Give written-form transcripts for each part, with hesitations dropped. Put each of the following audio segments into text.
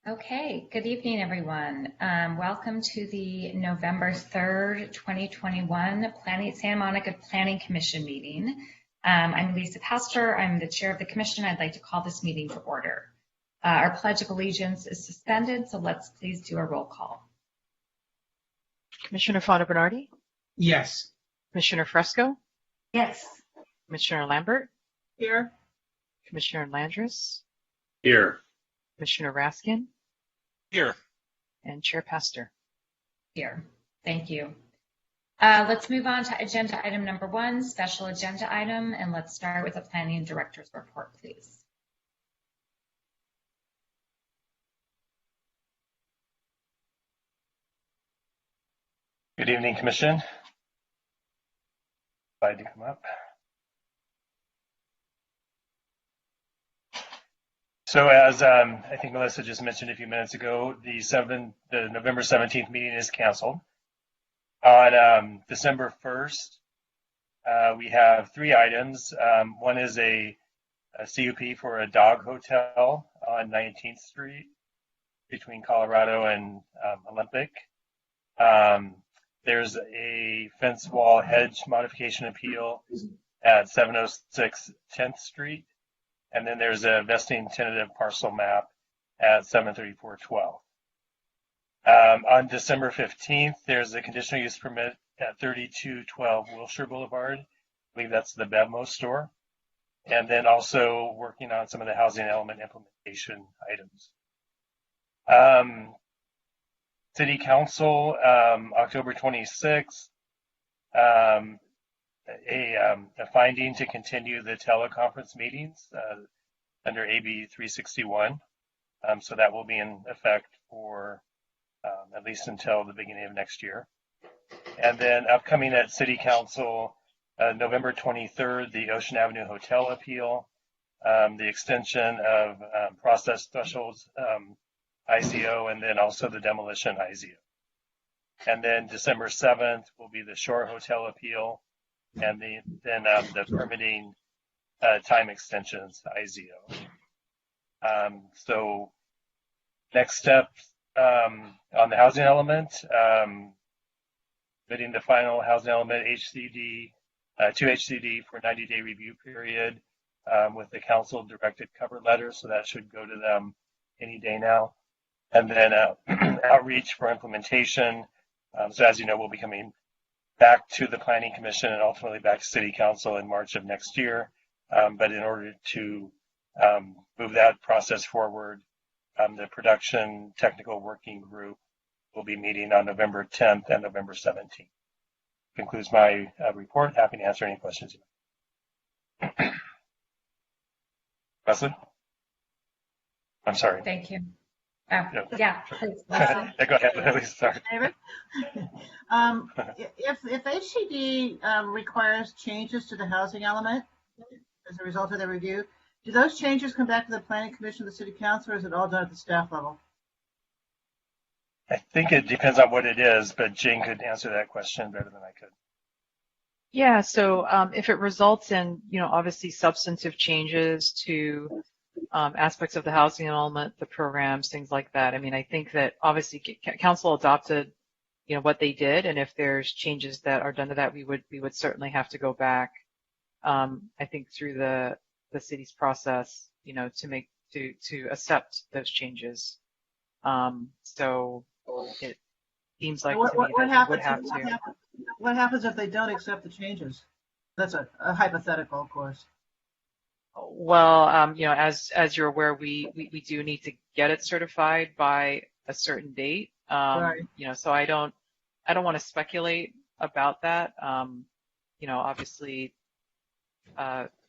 Okay, good evening, everyone. Welcome to the November 3rd, 2021 Santa Monica Planning Commission meeting. I'm Lisa Pastor. I'm the chair of the commission. I'd like to call this meeting to order. Our Pledge of Allegiance is suspended, so let's please do a roll call. Commissioner Fonda Bernardi? Yes. Commissioner Fresco? Yes. Commissioner Lambert? Here. Commissioner Landris? Here. Commissioner Raskin? Here. And Chair Pastor? Here. Thank you. Let's move on to agenda item number 1, special agenda item, and let's start with the planning director's report, please. Good evening, Commission. Glad to come up. So as I think Melissa just mentioned a few minutes ago, the November 17th meeting is canceled. On December 1st, we have 3 items. One is a CUP for a dog hotel on 19th Street between Colorado and Olympic. There's a fence wall hedge modification appeal at 706 10th Street. And then there's a vesting tentative parcel map at 734 12th. On December 15th, there's a conditional use permit at 3212 Wilshire Boulevard. I believe that's the Bevmo store. And then also working on some of the housing element implementation items. City Council, October 26th, a finding to continue the teleconference meetings under AB 361. So that will be in effect for at least until the beginning of next year. And then upcoming at City Council, November 23rd, the Ocean Avenue Hotel appeal, the extension of process thresholds ICO, and then also the demolition IZO. And then December 7th will be the Shore Hotel appeal, and then the permitting time extensions IZO. So next steps on the housing element, bidding the final housing element HCD to HCD for 90-day review period with the council directed cover letter, so that should go to them any day now. And then outreach for implementation. So as you know, we'll be coming back to the Planning Commission and ultimately back to City Council in March of next year. But in order to move that process forward, the Production Technical Working Group will be meeting on November 10th and November 17th. Concludes my report. Happy to answer any questions. Leslie? I'm sorry. Thank you. Yeah, please. Go ahead, Lisa. Sorry. If HCD requires changes to the housing element as a result of the review, do those changes come back to the Planning Commission, the City Council, or is it all done at the staff level? I think it depends on what it is, but Jane could answer that question better than I could. Yeah, so if it results in, obviously substantive changes to aspects of the housing element, the programs, things like that. I mean, I think that obviously council adopted, what they did, and if there's changes that are done to that, we would certainly have to go back, I think through the city's process, to accept those changes. So it seems like to me that we would have to. What happens if they don't accept the changes? That's a hypothetical, of course. Well, as you're aware, we do need to get it certified by a certain date. Right. So I don't want to speculate about that. Obviously,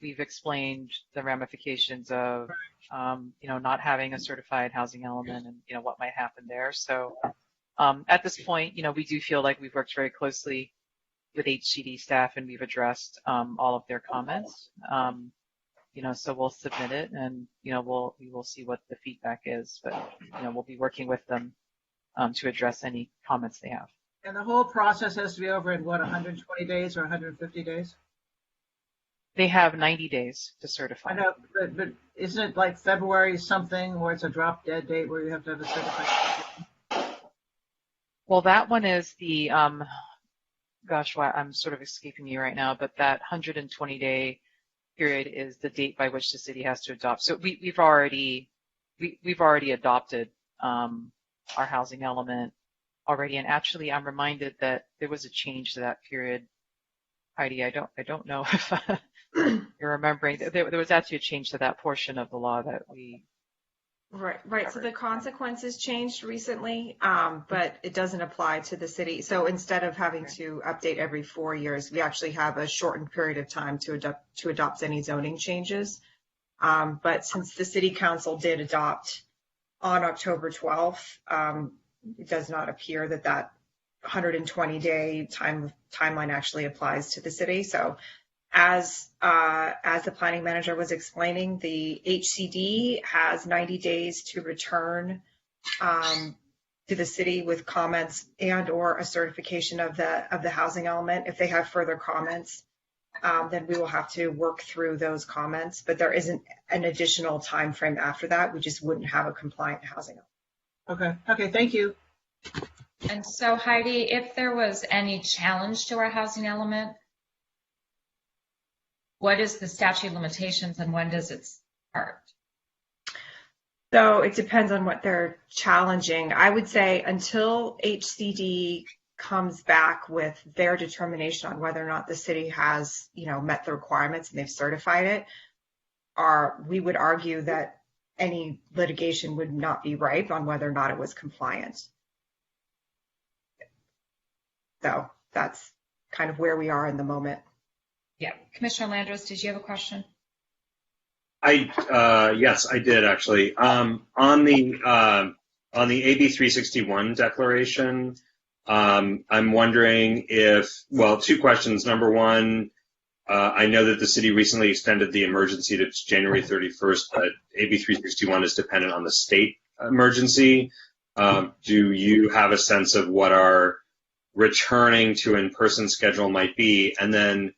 we've explained the ramifications of, not having a certified housing element and, what might happen there. So at this point, we do feel like we've worked very closely with HCD staff and we've addressed all of their comments. So we'll submit it and, we will see what the feedback is, but, we'll be working with them to address any comments they have. And the whole process has to be over in, 120 days or 150 days? They have 90 days to certify. I know, but isn't it like February something where it's a drop dead date where you have to have a certified? Well, that one is the, gosh, I'm sort of escaping me right now, but that 120-day period is the date by which the city has to adopt. So we've already adopted our housing element already. And actually, I'm reminded that there was a change to that period. Heidi, I don't know if you're remembering. There was actually a change to that portion of the law that we. Right. So the consequences changed recently, but it doesn't apply to the city. So instead of having to update every 4 years, we actually have a shortened period of time to adopt any zoning changes. But since the city council did adopt on October 12th, it does not appear that 120-day timeline actually applies to the city. So as the planning manager was explaining, the HCD has 90 days to return to the city with comments and or a certification of the housing element. If they have further comments, then we will have to work through those comments, but there isn't an additional time frame after that. We just wouldn't have a compliant housing element. Okay, thank you. And so, Heidi, if there was any challenge to our housing element, what is the statute of limitations and when does it start? So it depends on what they're challenging. I would say until HCD comes back with their determination on whether or not the city has, met the requirements and they've certified it, we would argue that any litigation would not be ripe on whether or not it was compliant. So that's kind of where we are in the moment. Yeah. Commissioner Landros, did you have a question? Yes, I did actually. On the AB 361 declaration, I'm wondering two questions. Number one, I know that the city recently extended the emergency to January 31st, but AB 361 is dependent on the state emergency. Do you have a sense of what our returning to in-person schedule might be? And then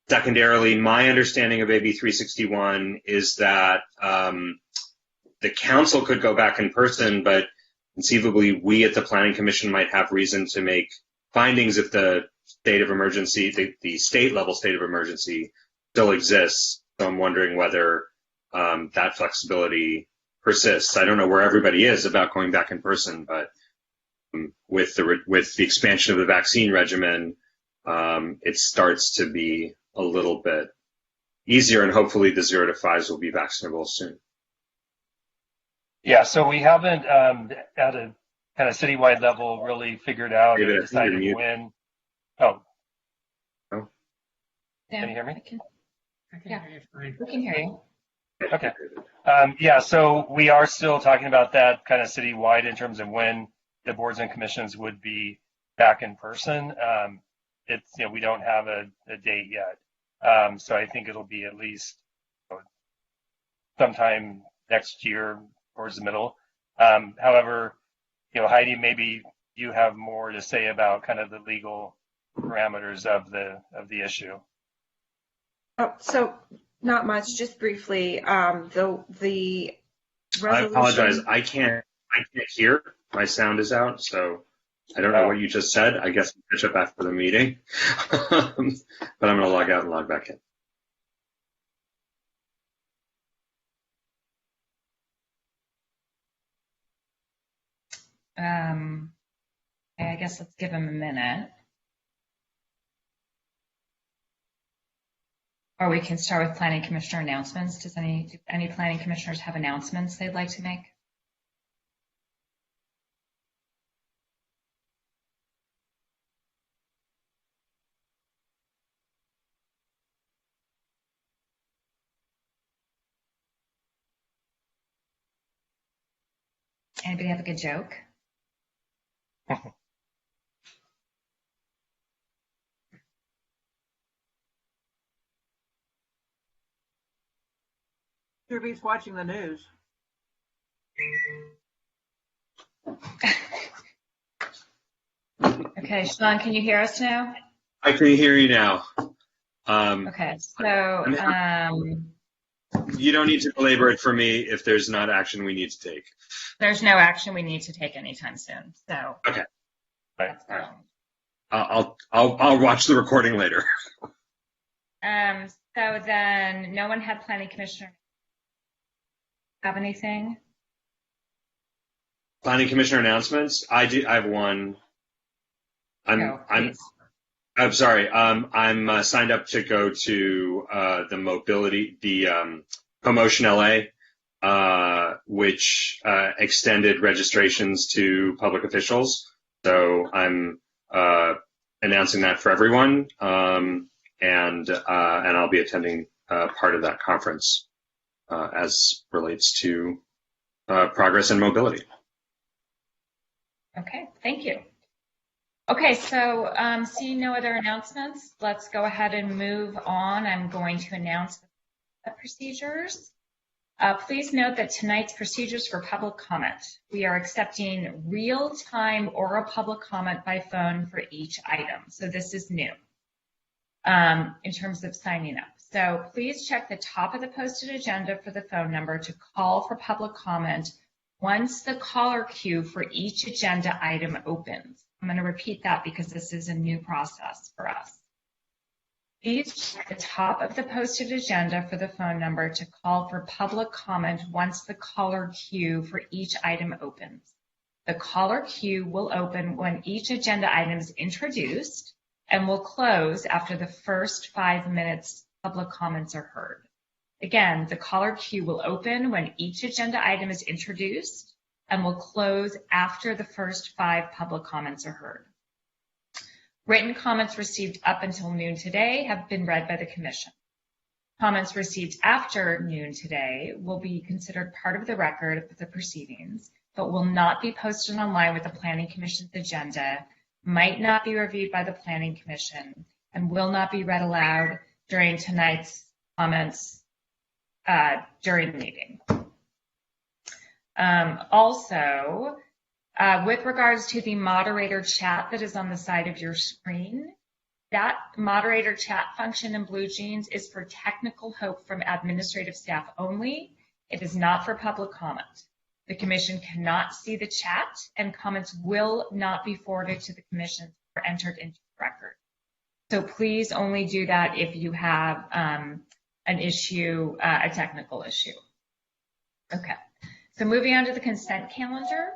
secondarily, my understanding of AB 361 is that the council could go back in person, but conceivably we at the Planning Commission might have reason to make findings if the state of emergency, the state level state of emergency still exists. So I'm wondering whether that flexibility persists. I don't know where everybody is about going back in person, but with the expansion of the vaccine regimen, it starts to be a little bit easier, and hopefully the 0 to 5s will be vaccinable soon. Yeah, so we haven't at a kind of citywide level really figured out or decided when. Oh. Oh. Can you hear me? I can hear you fine. We can hear you. Okay. Yeah, so we are still talking about that kind of citywide in terms of when the boards and commissions would be back in person. We don't have a date yet. So I think it'll be at least sometime next year towards the middle. However, Heidi, maybe you have more to say about kind of the legal parameters of the issue. So not much, just briefly. The resolution. I apologize. I can't hear. My sound is out, so I don't know what you just said. I guess I'll catch up after the meeting. But I'm going to log out and log back in. I guess let's give him a minute. Or we can start with planning commissioner announcements. Do any planning commissioners have announcements they'd like to make? Anybody have a good joke? Sure beats watching the news. Okay, Sean, can you hear us now? I can hear you now. Okay, so you don't need to belabor it for me if there's not action we need to take. there's no action we need to take anytime soon. So Okay. let's go. I'll watch the recording later. So then, no one had planning commissioner have anything? Planning commissioner announcements. I do. I have one. I'm sorry. I'm signed up to go to the mobility, the Promotion LA, which extended registrations to public officials. So I'm announcing that for everyone, and I'll be attending part of that conference as relates to progress and mobility. Okay, thank you. Okay, so seeing no other announcements, let's go ahead and move on. I'm going to announce the procedures. Please note that tonight's procedures for public comment. We are accepting real-time oral public comment by phone for each item. So this is new in terms of signing up. So please check the top of the posted agenda for the phone number to call for public comment once the caller queue for each agenda item opens. I'm going to repeat that because this is a new process for us. Please check the top of the posted agenda for the phone number to call for public comment once the caller queue for each item opens. The caller queue will open when each agenda item is introduced and will close after the first 5 minutes public comments are heard. Again, the caller queue will open when each agenda item is introduced and will close after the first 5 public comments are heard. Written comments received up until noon today have been read by the Commission. Comments received after noon today will be considered part of the record of the proceedings, but will not be posted online with the Planning Commission's agenda, might not be reviewed by the Planning Commission, and will not be read aloud during tonight's comments during the meeting. Also, with regards to the moderator chat that is on the side of your screen, that moderator chat function in BlueJeans is for technical help from administrative staff only. It is not for public comment. The Commission cannot see the chat, and comments will not be forwarded to the Commission or entered into the record. So please only do that if you have an issue, a technical issue. Okay, so moving on to the consent calendar.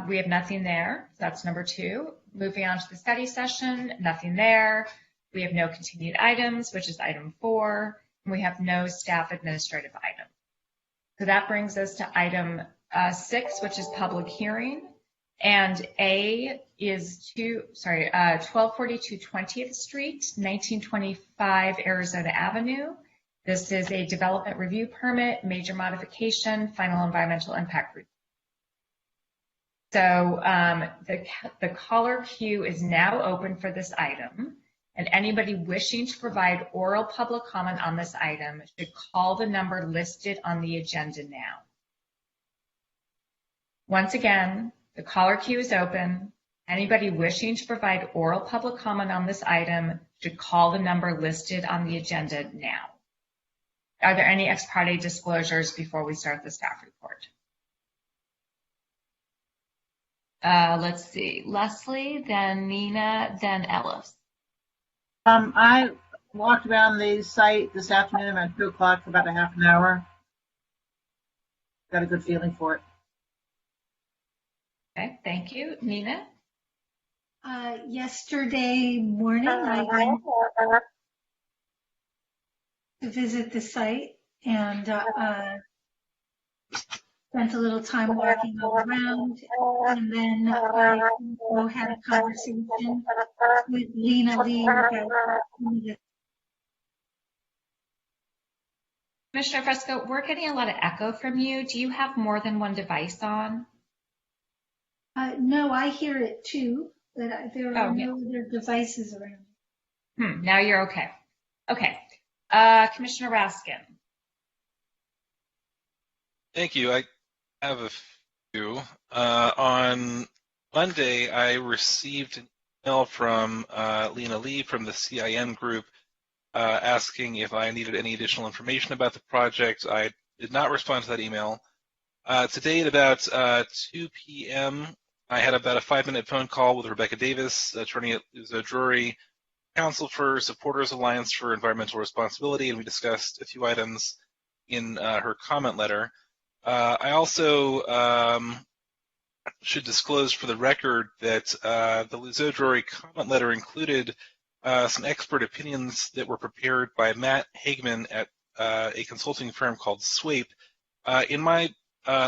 We have nothing there. That's number 2. Moving on to the study session, nothing there. We have no continued items, which is item 4. And we have no staff administrative items. So that brings us to item 6, which is public hearing. And A is 1242 20th Street, 1925 Arizona Avenue. This is a development review permit, major modification, final environmental impact review. So the caller queue is now open for this item, and anybody wishing to provide oral public comment on this item should call the number listed on the agenda now. Once again, the caller queue is open. Anybody wishing to provide oral public comment on this item should call the number listed on the agenda now. Are there any ex parte disclosures before we start the staff report? Let's see, Leslie, then Nina, then Ellis. I walked around the site this afternoon around 2 o'clock for about a half an hour. Got a good feeling for it. Okay, thank you. Nina? Yesterday morning, I went to visit the site and spent a little time walking all around, and then I also had a conversation with Lena Lee about Commissioner Fresco, we're getting a lot of echo from you. Do you have more than one device on? no, I hear it too, but there are no other devices around. Now you're okay. Okay. Commissioner Raskin. Thank you. I have a few. On Monday, I received an email from Lena Lee from the CIN group asking if I needed any additional information about the project. I did not respond to that email. Today at about 2 p.m., I had about a 5-minute phone call with Rebecca Davis, attorney at Luzo Drury, counsel for Supporters Alliance for Environmental Responsibility, and we discussed a few items in her comment letter. I also should disclose for the record that the Luzo Drury comment letter included some expert opinions that were prepared by Matt Hageman at a consulting firm called Swape. In my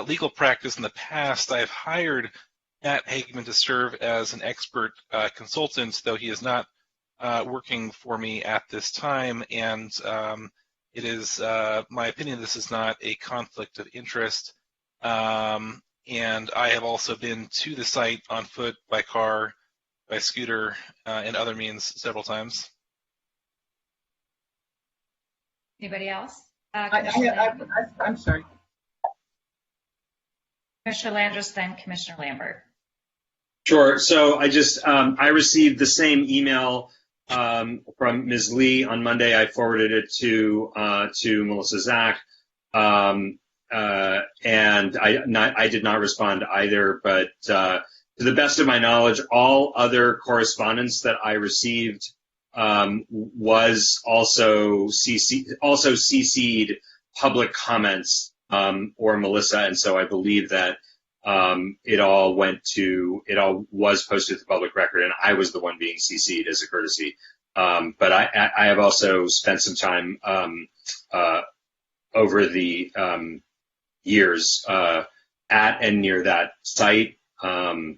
legal practice in the past, I've hired Matt Hageman to serve as an expert consultant, though he is not working for me at this time, and it is my opinion this is not a conflict of interest. And I have also been to the site on foot, by car, by scooter, and other means several times. Anybody else? I'm sorry. Commissioner Landris, then Commissioner Lambert. Sure. So I received the same email from Ms. Lee on Monday. I forwarded it to Melissa Zach, and I did not respond either. But to the best of my knowledge, all other correspondence that I received was also CC'd public comments or Melissa, and so I believe that it all was posted to the public record, and I was the one being CC'd as a courtesy. But I have also spent some time over the years at and near that site. I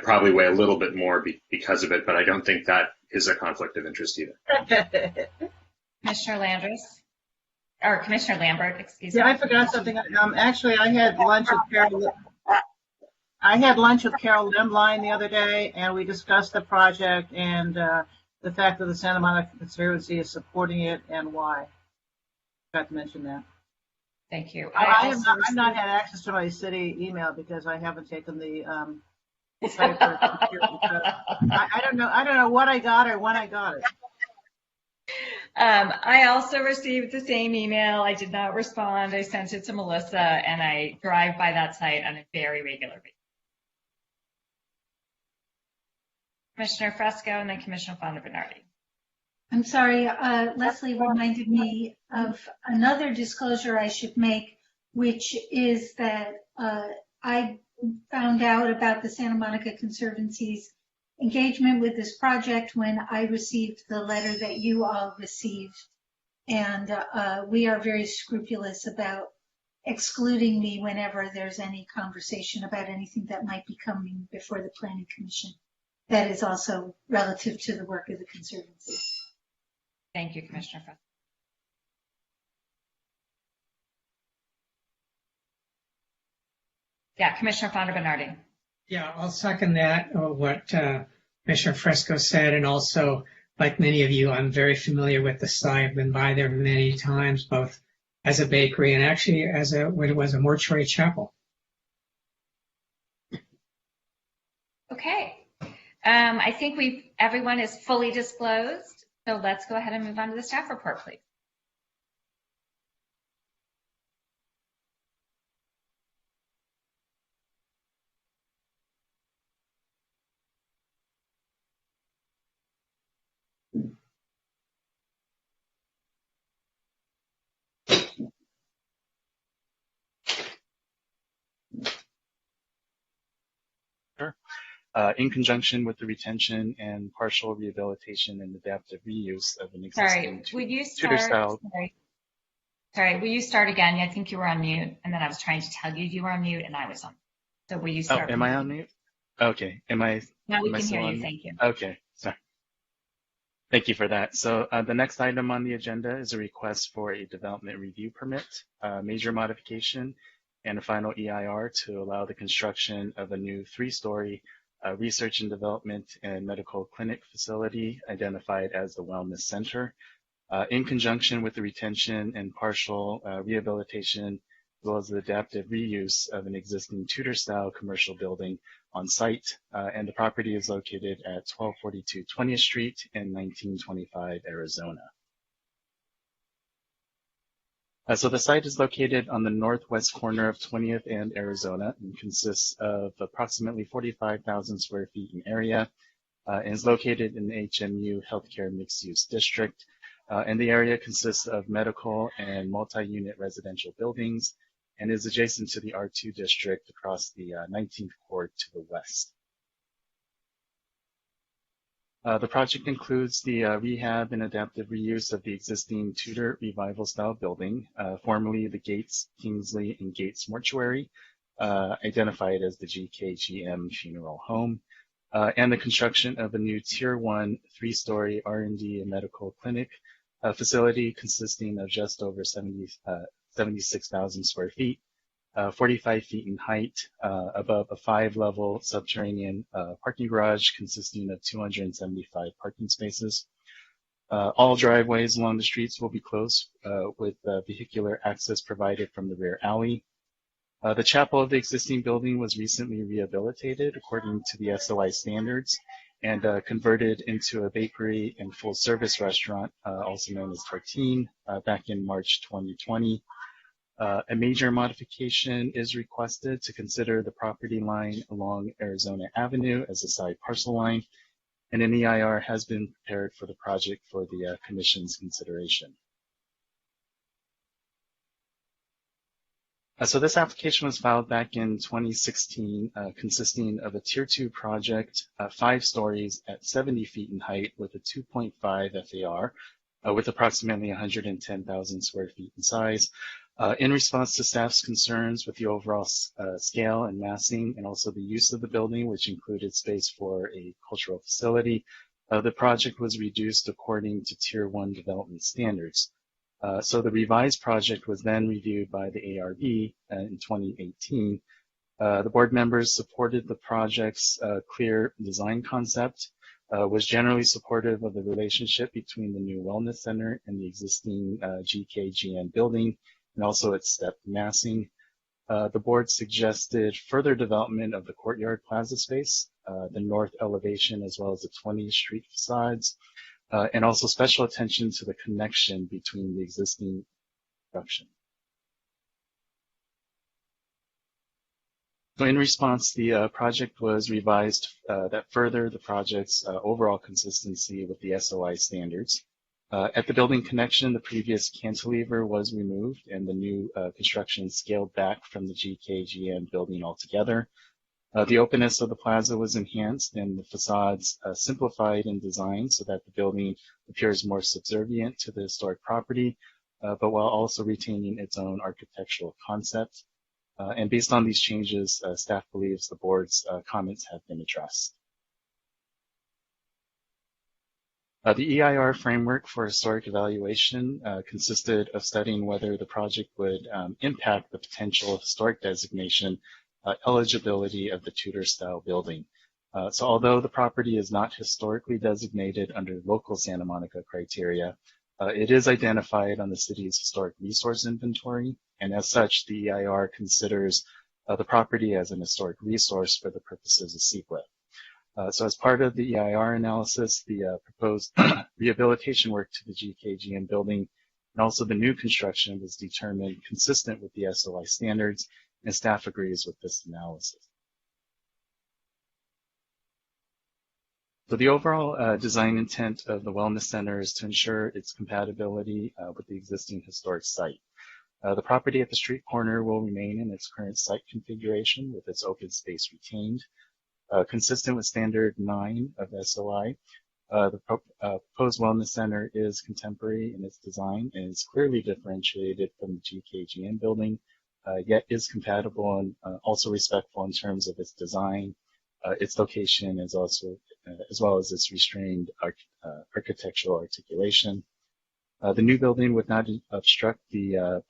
probably weigh a little bit more because of it, but I don't think that is a conflict of interest either. Commissioner Landris, or Commissioner Lambert, excuse me. Yeah, I forgot something. Actually, I had lunch with Carol Limline the other day, and we discussed the project and the fact that the Santa Monica Conservancy is supporting it and why. Forgot to mention that. Thank you. I've not had access to my city email because I haven't taken the site for I don't know what I got or when I got it. I also received the same email. I did not respond. I sent it to Melissa, and I drive by that site on a very regular basis. Commissioner Fresco, and then Commissioner Fonda-Bernardi. I'm sorry, Leslie reminded me of another disclosure I should make, which is that I found out about the Santa Monica Conservancy's engagement with this project when I received the letter that you all received. And we are very scrupulous about excluding me whenever there's any conversation about anything that might be coming before the Planning Commission. That is also relative to the work of the Conservancy. Thank you, Commissioner Fresco. Yeah, Commissioner Fonda-Bernardi. Yeah, I'll second that, what Commissioner Fresco said, and also, like many of you, I'm very familiar with the site. I've been by there many times, both as a bakery and actually when it was a mortuary chapel. Okay. I think everyone is fully disclosed, so let's go ahead and move on to the staff report, please. Sure. In conjunction with the retention and partial rehabilitation and adaptive reuse of an existing Tudor-style. Sorry, will you start again? I think you were on mute, and then I was trying to tell you were on mute, and I was on. So will you start? Oh, am I on mute? Okay. Now we can hear you. Thank you. Okay. Sorry. Thank you for that. So the next item on the agenda is a request for a development review permit, major modification, and a final EIR to allow the construction of a new 3-story research and development and medical clinic facility identified as the Wellness Center. In conjunction with the retention and partial rehabilitation well as the adaptive reuse of an existing Tudor-style commercial building on site, and the property is located at 1242 20th Street in 1925, Arizona. So the site is located on the northwest corner of 20th and Arizona and consists of approximately 45,000 square feet in area, and is located in the HMU Healthcare Mixed-Use District. And the area consists of medical and multi-unit residential buildings and is adjacent to the R2 district across the 19th Court to the west. The project includes the rehab and adaptive reuse of the existing Tudor Revival style building, formerly the Gates, Kingsley, and Gates Mortuary, identified as the GKGM Funeral Home, and the construction of a new Tier 1 3-story R&D and medical clinic facility consisting of just over 76,000 square feet, 45 feet in height, above a 5-level subterranean parking garage consisting of 275 parking spaces. All driveways along the streets will be closed with vehicular access provided from the rear alley. The chapel of the existing building was recently rehabilitated according to the SOI standards and converted into a bakery and full-service restaurant, also known as Tartine, back in March 2020. A major modification is requested to consider the property line along Arizona Avenue as a side parcel line, and an EIR has been prepared for the project for the Commission's consideration. So this application was filed back in 2016, consisting of a Tier 2 project, 5 stories at 70 feet in height with a 2.5 FAR, with approximately 110,000 square feet in size. In response to staff's concerns with the overall scale and massing and also the use of the building, which included space for a cultural facility, the project was reduced according to Tier 1 development standards. So the revised project was then reviewed by the ARB in 2018. The board members supported the project's clear design concept, was generally supportive of the relationship between the new wellness center and the existing GKGN building, and also its stepped massing. The board suggested further development of the courtyard plaza space, the north elevation, as well as the 20th Street facades, and also special attention to the connection between the existing construction. So in response, the project was revised that furthered the project's overall consistency with the SOI standards. At the building connection, the previous cantilever was removed and the new construction scaled back from the GKGN building altogether. The openness of the plaza was enhanced and the facades simplified in design so that the building appears more subservient to the historic property, but while also retaining its own architectural concept. And based on these changes, staff believes the board's comments have been addressed. The EIR framework for historic evaluation consisted of studying whether the project would impact the potential historic designation eligibility of the Tudor-style building. So although the property is not historically designated under local Santa Monica criteria, it is identified on the city's historic resource inventory, and as such, the EIR considers the property as an historic resource for the purposes of CEQA. So as part of the EIR analysis, the proposed rehabilitation work to the GKGN building and also the new construction was determined consistent with the SOI standards, and staff agrees with this analysis. So the overall design intent of the Wellness Center is to ensure its compatibility with the existing historic site. The property at the street corner will remain in its current site configuration with its open space retained. Consistent with Standard 9 of SOI, the proposed Wellness Center is contemporary in its design and is clearly differentiated from the GKGN building, yet is compatible and also respectful in terms of its design, its location, as well as its restrained architectural articulation. The new building would not obstruct the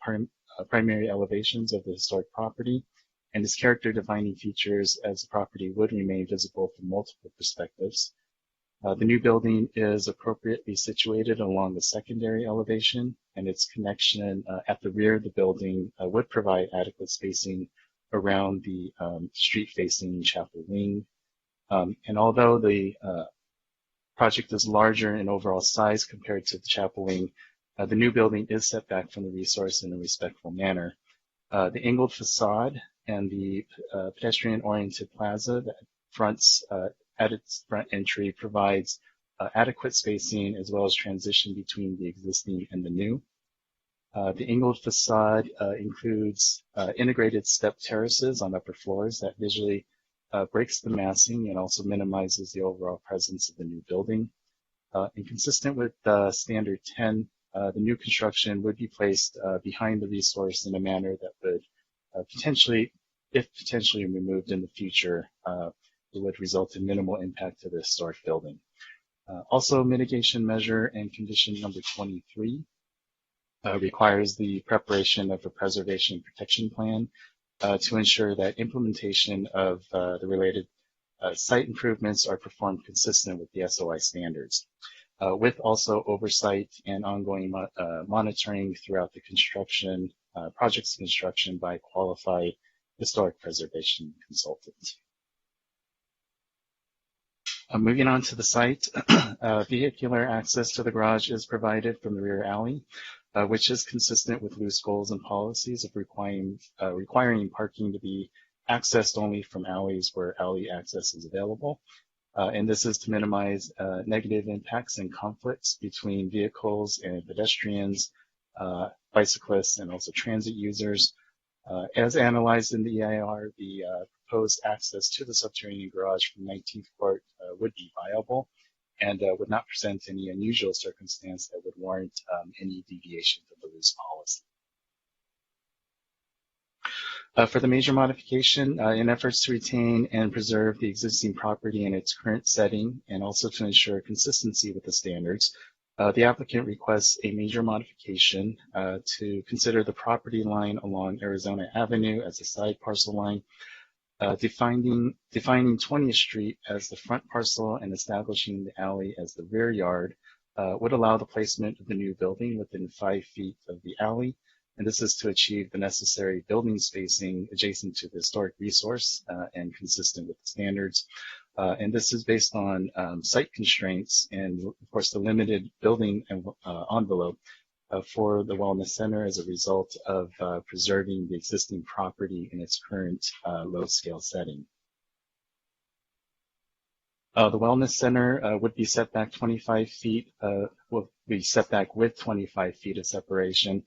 primary elevations of the historic property, and its character-defining features as the property would remain visible from multiple perspectives. The new building is appropriately situated along the secondary elevation, and its connection at the rear of the building would provide adequate spacing around the street-facing chapel wing. And although the project is larger in overall size compared to the chapel wing, the new building is set back from the resource in a respectful manner. The angled facade and the pedestrian-oriented plaza that fronts at its front entry provides adequate spacing as well as transition between the existing and the new. The angled facade includes integrated step terraces on upper floors that visually breaks the massing and also minimizes the overall presence of the new building. And consistent with Standard 10, the new construction would be placed behind the resource in a manner that would potentially, if potentially removed in the future, it would result in minimal impact to the historic building. Also, mitigation measure and condition number 23 requires the preparation of a preservation protection plan to ensure that implementation of the related site improvements are performed consistent with the SOI standards, with also oversight and ongoing monitoring throughout the construction, project's construction by qualified historic preservation consultants. Moving on to the site, vehicular access to the garage is provided from the rear alley, which is consistent with loose goals and policies of requiring parking to be accessed only from alleys where alley access is available. And this is to minimize negative impacts and conflicts between vehicles and pedestrians, bicyclists, and also transit users. As analyzed in the EIR, the proposed access to the subterranean garage from 19th Court would be viable and would not present any unusual circumstance that would warrant any deviation from the loose policy. For the major modification, in efforts to retain and preserve the existing property in its current setting and also to ensure consistency with the standards, the applicant requests a major modification to consider the property line along Arizona Avenue as a side parcel line, defining 20th Street as the front parcel and establishing the alley as the rear yard would allow the placement of the new building within 5 feet of the alley. And this is to achieve the necessary building spacing adjacent to the historic resource and consistent with the standards. And this is based on site constraints and, of course, the limited building envelope for the Wellness Center as a result of preserving the existing property in its current low-scale setting. The Wellness Center would be set back 25 feet, will be set back with 25 feet of separation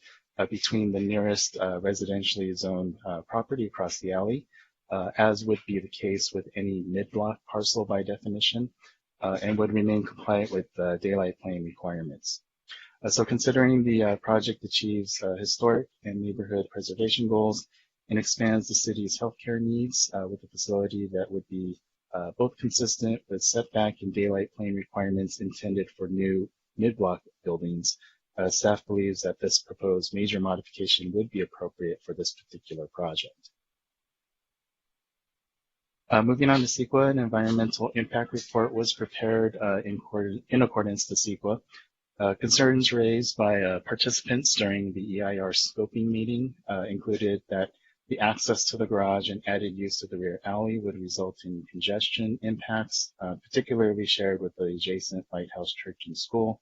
between the nearest residentially zoned property across the alley, as would be the case with any mid-block parcel by definition, and would remain compliant with daylight plane requirements. So considering the project achieves historic and neighborhood preservation goals and expands the city's healthcare needs with a facility that would be both consistent with setback and daylight plane requirements intended for new mid-block buildings, staff believes that this proposed major modification would be appropriate for this particular project. Moving on to CEQA, an environmental impact report was prepared in accordance to CEQA. Concerns raised by participants during the EIR scoping meeting included that the access to the garage and added use of the rear alley would result in congestion impacts, particularly shared with the adjacent Lighthouse Church and School,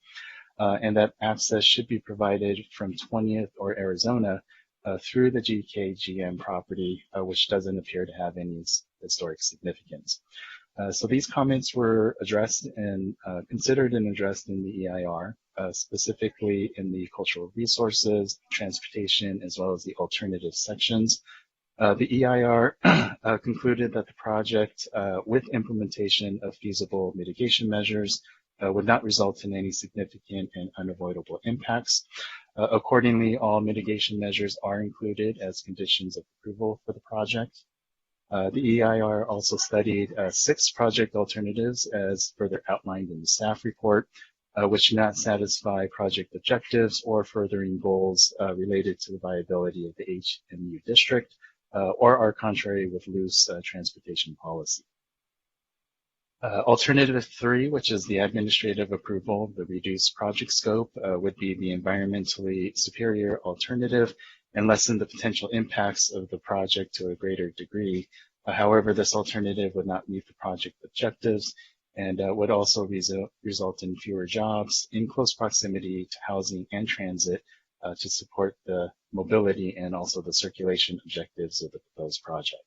and that access should be provided from 20th or Arizona through the GKGM property, which doesn't appear to have any historic significance. So these comments were addressed and considered and addressed in the EIR, specifically in the cultural resources, transportation, as well as the alternative sections. The EIR concluded that the project, with implementation of feasible mitigation measures, would not result in any significant and unavoidable impacts. Accordingly, all mitigation measures are included as conditions of approval for the project. The EIR also studied 6 project alternatives as further outlined in the staff report, which do not satisfy project objectives or furthering goals related to the viability of the HMU district or are contrary with loose transportation policy. Alternative 3, which is the administrative approval of the reduced project scope, would be the environmentally superior alternative and lessen the potential impacts of the project to a greater degree. However, this alternative would not meet the project objectives and would also result in fewer jobs in close proximity to housing and transit to support the mobility and also the circulation objectives of the proposed project.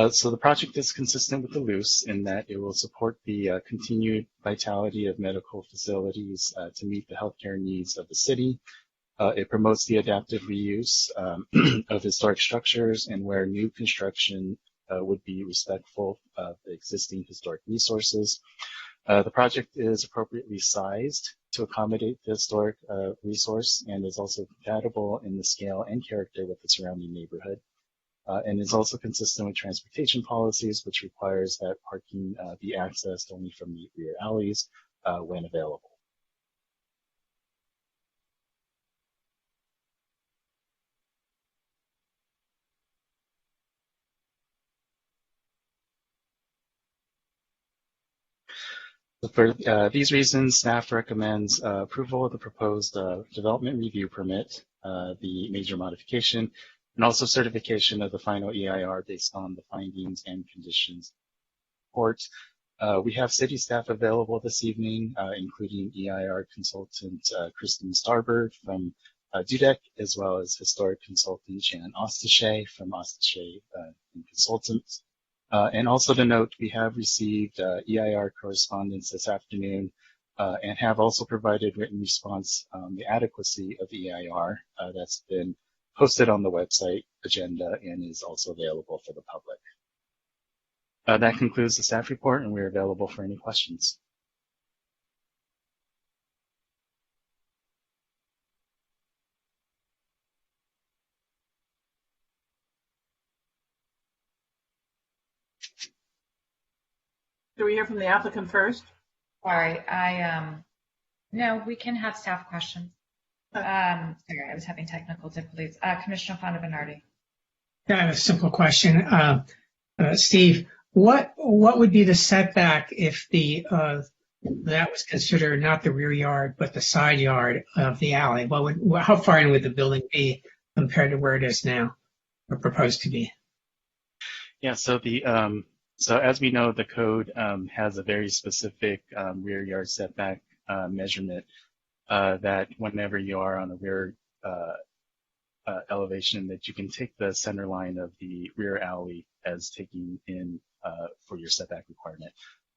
So the project is consistent with the LUCE in that it will support the continued vitality of medical facilities to meet the healthcare needs of the city. It promotes the adaptive reuse of historic structures and where new construction would be respectful of the existing historic resources. The project is appropriately sized to accommodate the historic resource and is also compatible in the scale and character with the surrounding neighborhood. And is also consistent with transportation policies, which requires that parking be accessed only from the rear alleys when available. So for these reasons, staff recommends approval of the proposed development review permit, the major modification, and also certification of the final EIR based on the findings and conditions report. We have city staff available this evening, including EIR consultant Kristen Starbird from Dudek, as well as historic consultant Shannon Ostachet from Ostachet Consultants. And also to note, we have received EIR correspondence this afternoon and have also provided written response on the adequacy of the EIR that's been posted on the website agenda and is also available for the public. That concludes the staff report, and we're available for any questions. Do we hear from the applicant first? Sorry, no, we can have staff questions. Sorry, I was having technical difficulties. Commissioner Fonda-Bernardi. Yeah, I have a simple question. Steve, what would be the setback if that was considered not the rear yard but the side yard of the alley? How far in would the building be compared to where it is now or proposed to be? Yeah, so so as we know, the code has a very specific rear yard setback measurement. That whenever you are on a rear elevation, that you can take the center line of the rear alley as taking in for your setback requirement.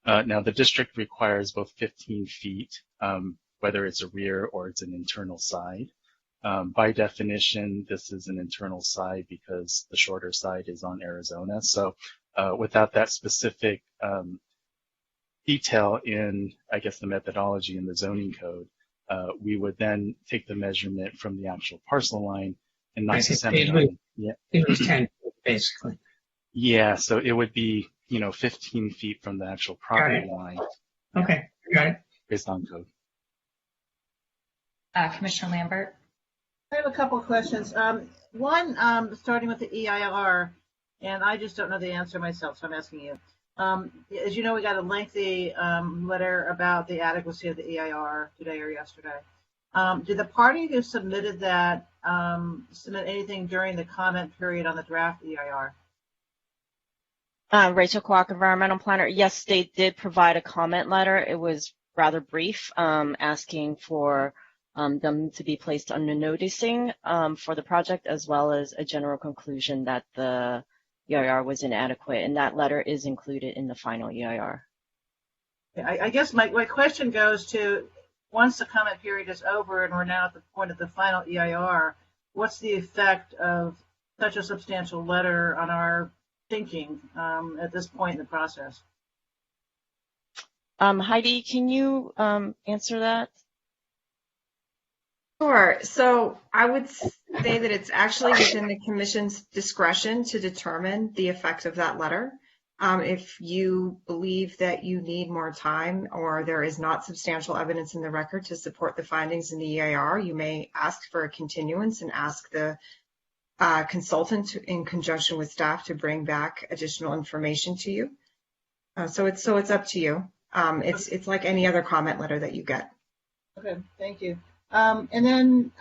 Now, the district requires both 15 feet, whether it's a rear or it's an internal side. By definition, this is an internal side because the shorter side is on Arizona. So without that specific detail in, I guess, the methodology in the zoning code, we would then take the measurement from the actual parcel line and not the center line. Yeah. It was 10, basically. Yeah, so it would be, 15 feet from the actual property line. Okay, got it. Based on code. Commissioner Lambert. I have a couple of questions. One, starting with the EIR, and I just don't know the answer myself, so I'm asking you. As you know, we got a lengthy letter about the adequacy of the EIR today or yesterday. Did the party who submitted that submit anything during the comment period on the draft EIR? Rachel Kwok, environmental planner. Yes, they did provide a comment letter. It was rather brief, asking for them to be placed under noticing for the project, as well as a general conclusion that the EIR was inadequate, and that letter is included in the final EIR. I guess my question goes to, once the comment period is over and we're now at the point of the final EIR, what's the effect of such a substantial letter on our thinking at this point in the process? Heidi, can you answer that? Sure. So I would say that it's actually within the commission's discretion to determine the effect of that letter. If you believe that you need more time or there is not substantial evidence in the record to support the findings in the EIR, you may ask for a continuance and ask the consultant in conjunction with staff to bring back additional information to you. So it's up to you. It's like any other comment letter that you get. Okay, thank you. And then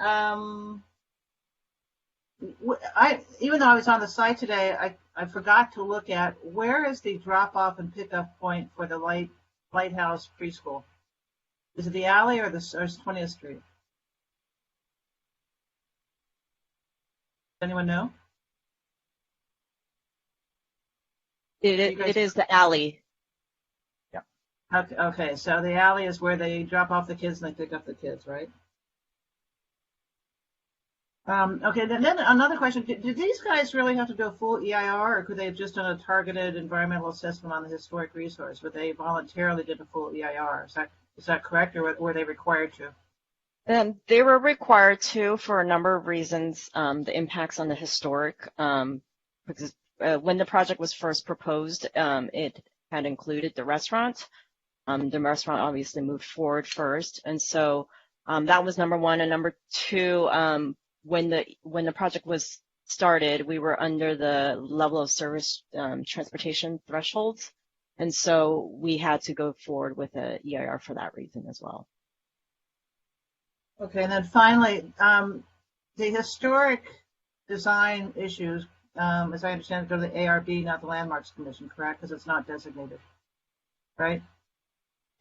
even though I was on the site today, I forgot to look at where is the drop-off and pickup point for the Lighthouse Preschool? Is it the alley or is 20th Street? Does anyone know? It is the alley. Yeah. Okay, so the alley is where they drop off the kids and they pick up the kids, right? Okay, then another question. Did these guys really have to do a full EIR, or could they have just done a targeted environmental assessment on the historic resource, but they voluntarily did a full EIR? Is that correct, or were they required to? They were required to for a number of reasons. The impacts on the historic, because when the project was first proposed, it had included the restaurant. The restaurant obviously moved forward first, and so that was number one. And number two, when the project was started, we were under the level of service transportation thresholds, and so we had to go forward with a EIR for that reason as well. Okay, and then finally, the historic design issues, as I understand it, go to the ARB, not the Landmarks Commission, correct? Because it's not designated, right?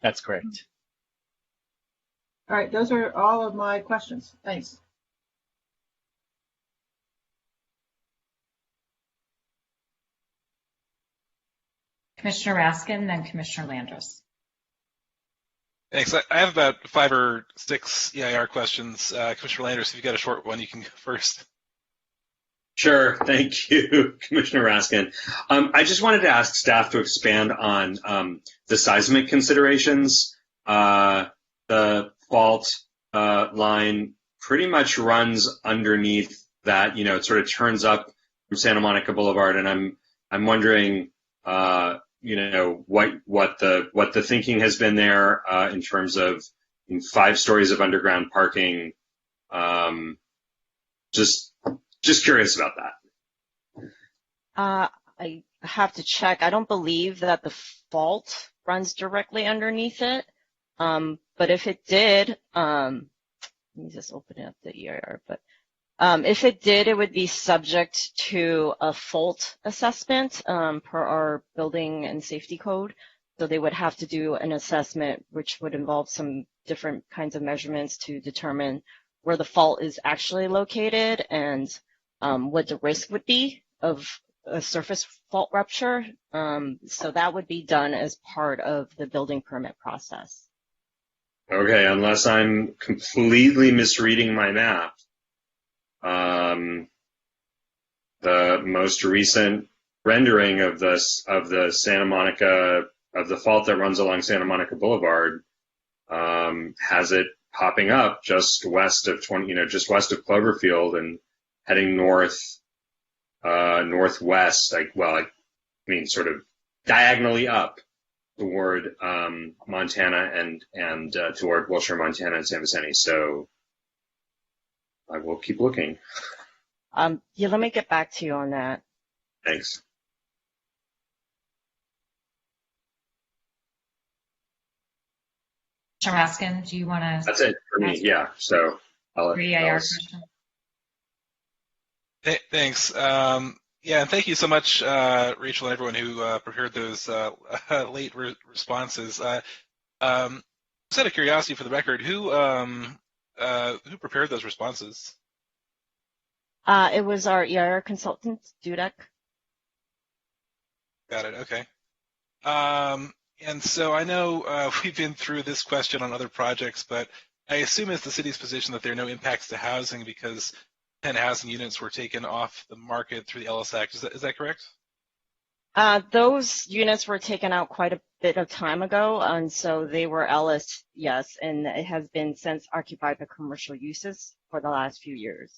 That's correct. All right, those are all of my questions. Thanks. Commissioner Raskin, then Commissioner Landris. Thanks. I have about 5 or 6 EIR questions. Commissioner Landris, if you've got a short one, you can go first. Sure. Thank you, Commissioner Raskin. I just wanted to ask staff to expand on the seismic considerations. The fault line pretty much runs underneath that. It sort of turns up from Santa Monica Boulevard, and I'm wondering, what the thinking has been there in terms of 5 stories of underground parking. Just curious about that. I have to check. I don't believe that the fault runs directly underneath it. But if it did, let me just open up the EIR. But if it did, it would be subject to a fault assessment per our building and safety code. So they would have to do an assessment, which would involve some different kinds of measurements to determine where the fault is actually located and what the risk would be of a surface fault rupture. So that would be done as part of the building permit process. Okay, unless I'm completely misreading my map. The most recent rendering of the Santa Monica, of the fault that runs along Santa Monica Boulevard, has it popping up just west of just west of Cloverfield and heading northwest, sort of diagonally up toward Montana and toward Wilshire, Montana, and San Vicente. So I will keep looking. Yeah, let me get back to you on that. Thanks. Commissioner Raskin, do you want to? That's it for me. Yeah. So I'll let EIR question. Thanks. Yeah, and thank you so much, Rachel, and everyone who prepared those late responses. Just out of curiosity, for the record, who prepared those responses? It was our EIR consultant, Dudek. Got it. Okay. And so I know we've been through this question on other projects, but I assume it's the city's position that there are no impacts to housing because 10 housing units were taken off the market through the Ellis Act. Is that correct? Those units were taken out quite a bit of time ago, and so they were Ellis, yes, and it has been since occupied by commercial uses for the last few years.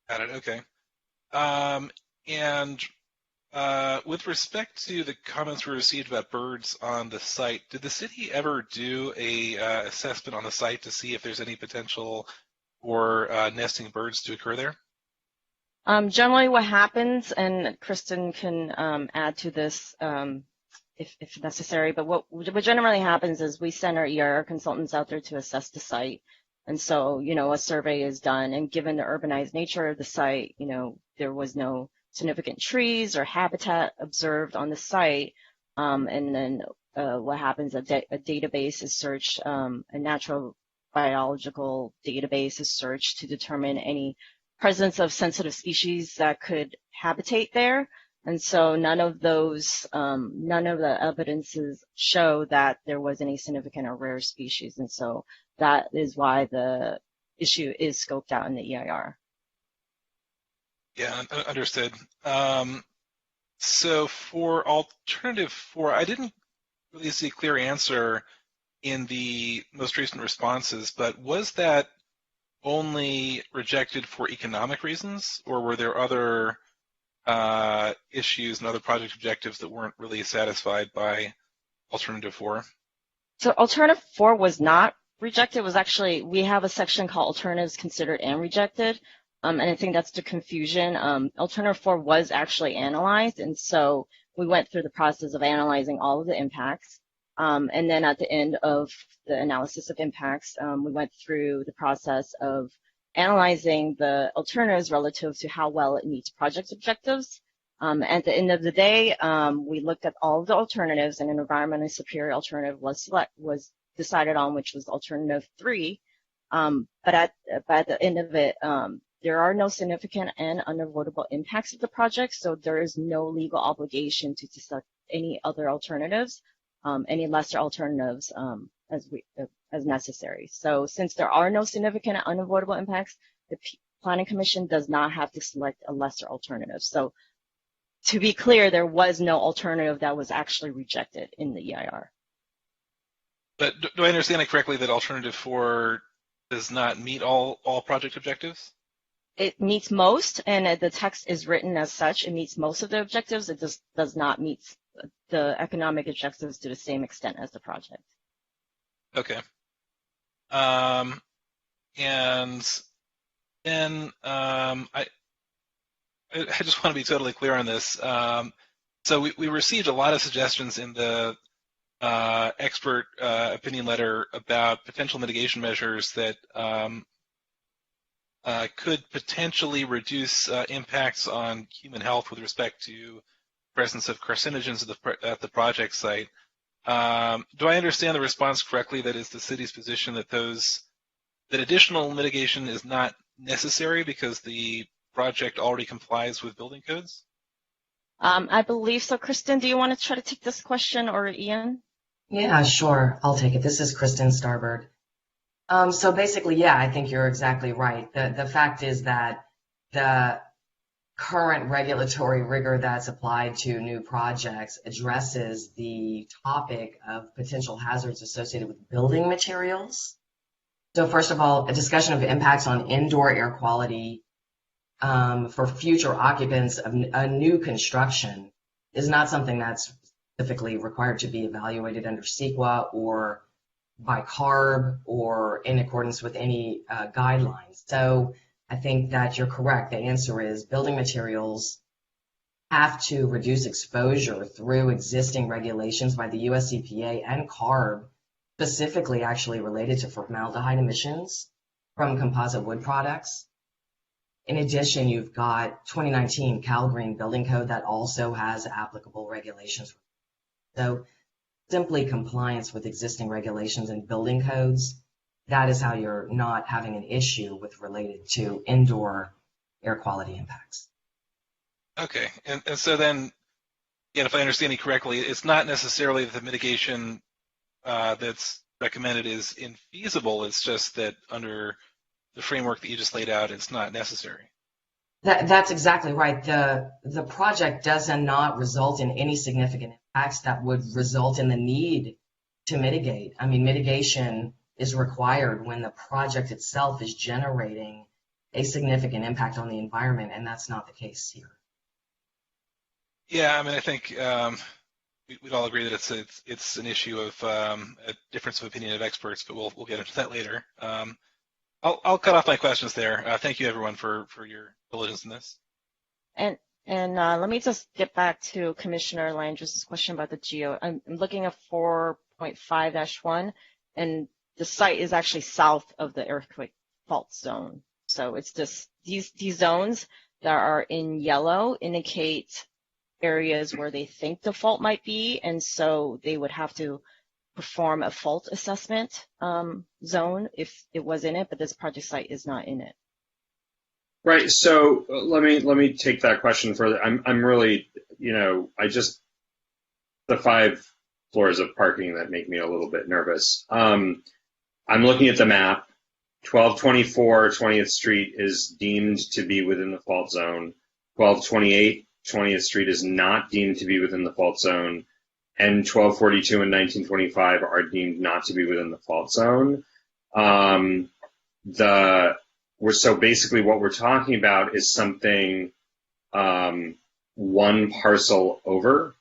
Got it. Okay. And with respect to the comments we received about birds on the site, did the city ever do a assessment on the site to see if there's any potential for nesting birds to occur there? Generally what happens, and Kristen can add to this if necessary, but what generally happens is we send our EIR consultants out there to assess the site. And so, a survey is done, and given the urbanized nature of the site, there was no significant trees or habitat observed on the site. And then what happens, a database is searched, a natural biological database is searched to determine any presence of sensitive species that could habitate there. And so none of the evidences show that there was any significant or rare species. And so that is why the issue is scoped out in the EIR. Yeah, understood. So for alternative 4, I didn't really see a clear answer in the most recent responses, but was that only rejected for economic reasons, or were there other issues and other project objectives that weren't really satisfied by alternative 4? So alternative 4 was not rejected. It was actually, we have a section called alternatives considered and rejected. And I think that's the confusion. Alternative 4 was actually analyzed. And so we went through the process of analyzing all of the impacts. And then at the end of the analysis of impacts, we went through the process of analyzing the alternatives relative to how well it meets project objectives. At the end of the day, we looked at all of the alternatives, and an environmentally superior alternative was decided on, which was alternative 3. But at the end of it, there are no significant and unavoidable impacts of the project, so there is no legal obligation to select any other alternatives, any lesser alternatives as necessary. So since there are no significant and unavoidable impacts, the Planning Commission does not have to select a lesser alternative. So to be clear, there was no alternative that was actually rejected in the EIR. But do I understand it correctly that alternative 4 does not meet all project objectives? It meets most, and the text is written as such. It meets most of the objectives. It just does not meet the economic objectives to the same extent as the project. Okay. And then I just want to be totally clear on this. So we received a lot of suggestions in the expert opinion letter about potential mitigation measures that could potentially reduce impacts on human health with respect to presence of carcinogens at the project site. Do I understand the response correctly? That is the city's position that that additional mitigation is not necessary because the project already complies with building codes? I believe so. Kristen, do you want to try to take this question, or Ian? Yeah, sure. I'll take it. This is Kristen Starbird. So basically, yeah, I think you're exactly right. The fact is that the current regulatory rigor that's applied to new projects addresses the topic of potential hazards associated with building materials. So first of all, a discussion of impacts on indoor air quality for future occupants of a new construction is not something that's specifically required to be evaluated under CEQA or by CARB or in accordance with any guidelines. So I think that you're correct. The answer is building materials have to reduce exposure through existing regulations by the US EPA and CARB, specifically actually related to formaldehyde emissions from composite wood products. In addition, you've got 2019 Cal Green Building Code that also has applicable regulations. So simply compliance with existing regulations and building codes, that is how you're not having an issue with related to indoor air quality impacts. Okay, and so then, again, if I understand you correctly, it's not necessarily that the mitigation that's recommended is infeasible, it's just that under the framework that you just laid out, it's not necessary. That's exactly right. The project does not result in any significant impacts that would result in the need to mitigate. I mean, mitigation is required when the project itself is generating a significant impact on the environment, and that's not the case here. Yeah, I mean, I think we'd all agree that it's an issue of a difference of opinion of experts, but we'll get into that later. I'll cut off my questions there. Thank you, everyone, for your diligence in this. Let me just get back to Commissioner Landris' question about the geo. I'm looking at 4.5-1, and the site is actually south of the earthquake fault zone. So it's just these zones that are in yellow indicate areas where they think the fault might be, and so they would have to perform a fault assessment zone if it was in it, but this project site is not in it. Right. So let me take that question further. I'm really, the 5 floors of parking that make me a little bit nervous. I'm looking at the map. 1224 20th Street is deemed to be within the fault zone. 1228 20th Street is not deemed to be within the fault zone. And 1242 and 1925 are deemed not to be within the fault zone. So basically what we're talking about is something one parcel over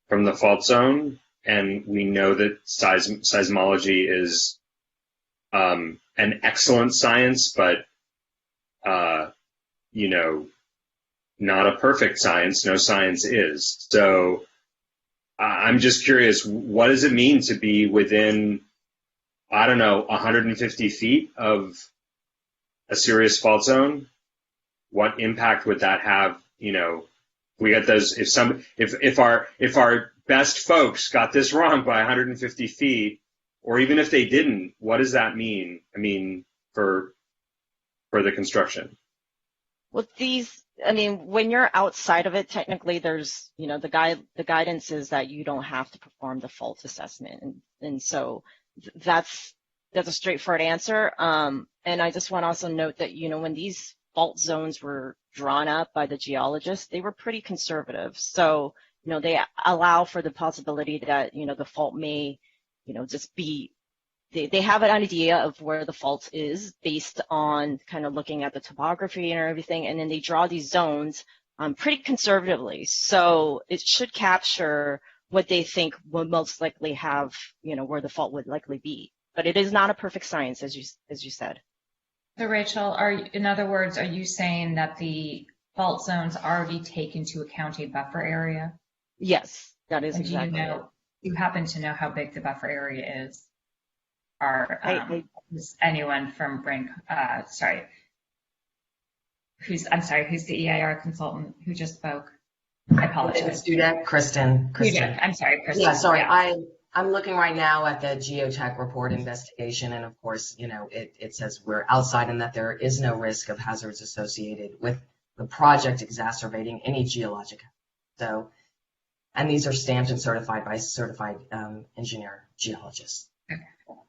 from the fault zone, and we know that seismology is an excellent science, but not a perfect science. No science is. So I'm just curious, what does it mean to be within, 150 feet of a serious fault zone? What impact would that have? We got those. If our best folks got this wrong by 150 feet, or even if they didn't, what does that mean? For the construction. Well, when you're outside of it, technically there's, the guidance is that you don't have to perform the fault assessment. And so that's a straightforward answer. And I just want to also note that, when these fault zones were drawn up by the geologists, they were pretty conservative. So, they allow for the possibility that, the fault may, just be, they have an idea of where the fault is based on kind of looking at the topography and everything. And then they draw these zones pretty conservatively. So it should capture what they think will most likely have, where the fault would likely be. But it is not a perfect science, as you said. So Rachel, in other words, are you saying that the fault zones already take into account a buffer area? Yes, that is and exactly it. You happen to know how big the buffer area is? Is anyone from Brink, who's the EIR consultant who just spoke? I apologize. Kristen. I'm sorry, Kristen. Yeah, sorry. Yeah. I'm looking right now at the geotech report investigation, and of course, it says we're outside and that there is no risk of hazards associated with the project exacerbating any geologic. So, and these are stamped and certified by certified engineer geologists. Okay.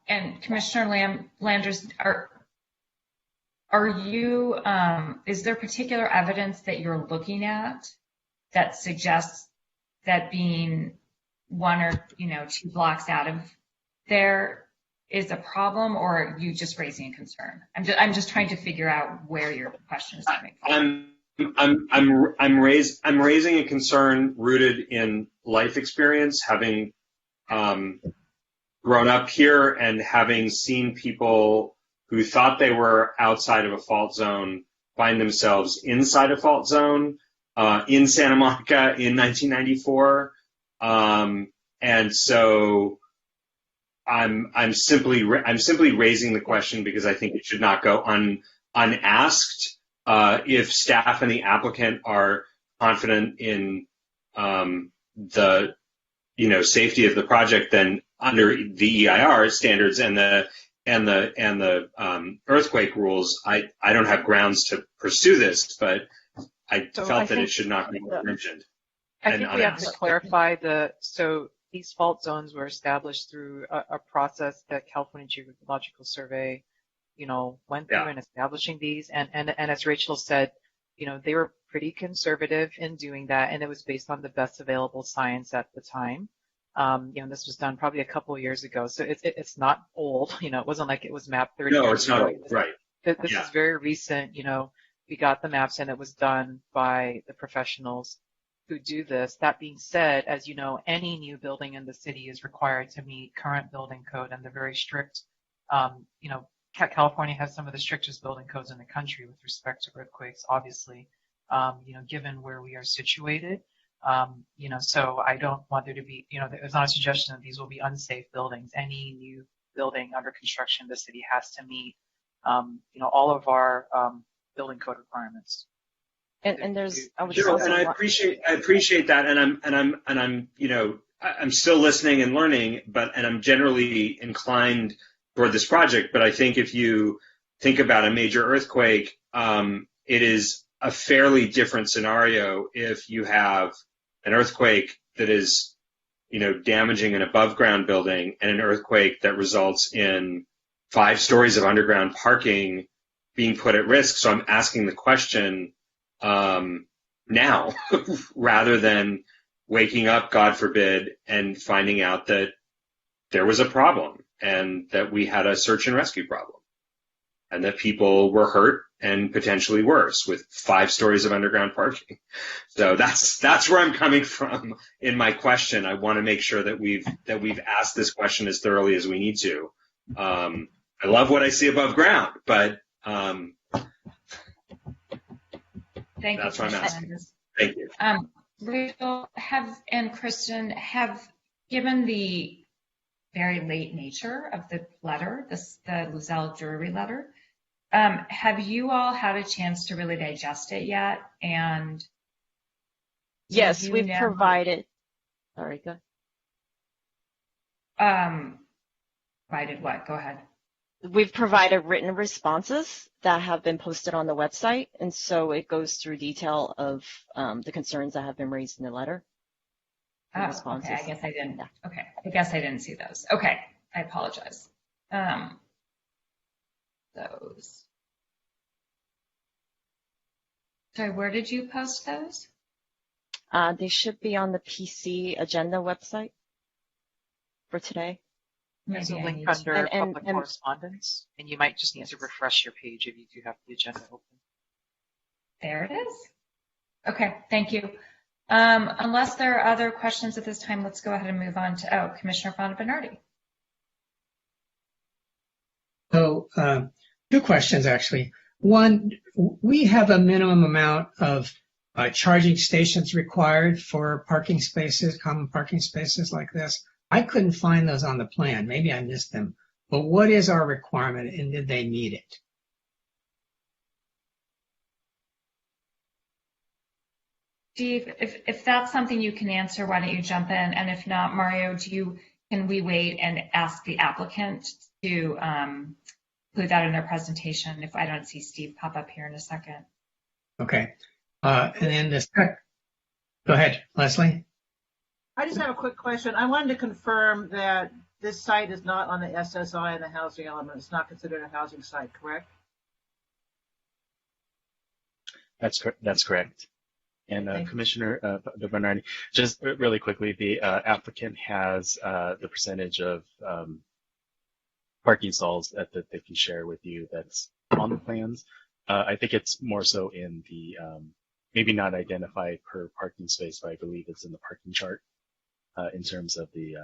And Commissioner Landris, is there particular evidence that you're looking at that suggests that being 1 or 2 blocks out of there is a problem, or are you just raising a concern? I'm just trying to figure out where your question is coming from. I'm raising a concern rooted in life experience, having grown up here and having seen people who thought they were outside of a fault zone find themselves inside a fault zone in Santa Monica in 1994. And so I'm simply raising the question because I think it should not go unasked. If staff and the applicant are confident in the safety of the project, then under the EIR standards and the earthquake rules, I don't have grounds to pursue this, but I felt that it should not be mentioned. I think we have to clarify so these fault zones were established through a process that California Geological Survey, went through in establishing these. And as Rachel said, they were pretty conservative in doing that, and it was based on the best available science at the time. This was done probably a couple of years ago, so it's not old. It wasn't like it was mapped 30 years ago. No, it's not old, right. This is very recent. We got the maps, and it was done by the professionals who do this. That being said, as you know, any new building in the city is required to meet current building code and the very strict, California has some of the strictest building codes in the country with respect to earthquakes, obviously. given where we are situated. So I don't want there to be, there's not a suggestion that these will be unsafe buildings. Any new building under construction, the city has to meet, all of our building code requirements. And there's, I would Sure, and I appreciate that, and I'm still listening and learning, and I'm generally inclined toward this project. But I think if you think about a major earthquake, it is a fairly different scenario if you have an earthquake that is, damaging an above ground building and an earthquake that results in 5 stories of underground parking being put at risk. So I'm asking the question now rather than waking up, God forbid, and finding out that there was a problem and that we had a search and rescue problem and that people were hurt and potentially worse with 5 stories of underground parking. So that's where I'm coming from in my question. I want to make sure that we've asked this question as thoroughly as we need to. I love what I see above ground, but Thank that's you, what I'm asking. Thank you. Rachel and Kristen, given the very late nature of the letter, the Lozelle jury letter, have you all had a chance to really digest it yet? And yes, we've provided. Sorry, go ahead. Provided what? Go ahead. We've provided written responses that have been posted on the website, and so it goes through detail of the concerns that have been raised in the letter. Oh, okay. I guess I didn't. Yeah. Okay. I guess I didn't see those. Okay. I apologize. Those. Sorry, where did you post those? They should be on the PC agenda website for today. There's a link under public correspondence, and you might just need to refresh your page if you do have the agenda open. There it is. Okay, thank you. Unless there are other questions at this time, let's go ahead and move on to, Commissioner Fonda Bernardi. So, 2 questions actually. One, we have a minimum amount of charging stations required for parking spaces, common parking spaces like this. I couldn't find those on the plan. Maybe I missed them. But what is our requirement, and did they meet it? Steve, if that's something you can answer, why don't you jump in? And if not, Mario, can we wait and ask the applicant to include that in their presentation if I don't see Steve pop up here in a second? Okay. And then go ahead, Leslie. I just have a quick question. I wanted to confirm that this site is not on the SSI and the housing element. It's not considered a housing site, correct? That's correct. And Commissioner Bernardi, just really quickly, the applicant has the percentage of parking stalls that they can share with you that's on the plans. I think it's more so in the maybe not identified per parking space, but I believe it's in the parking chart in terms of the.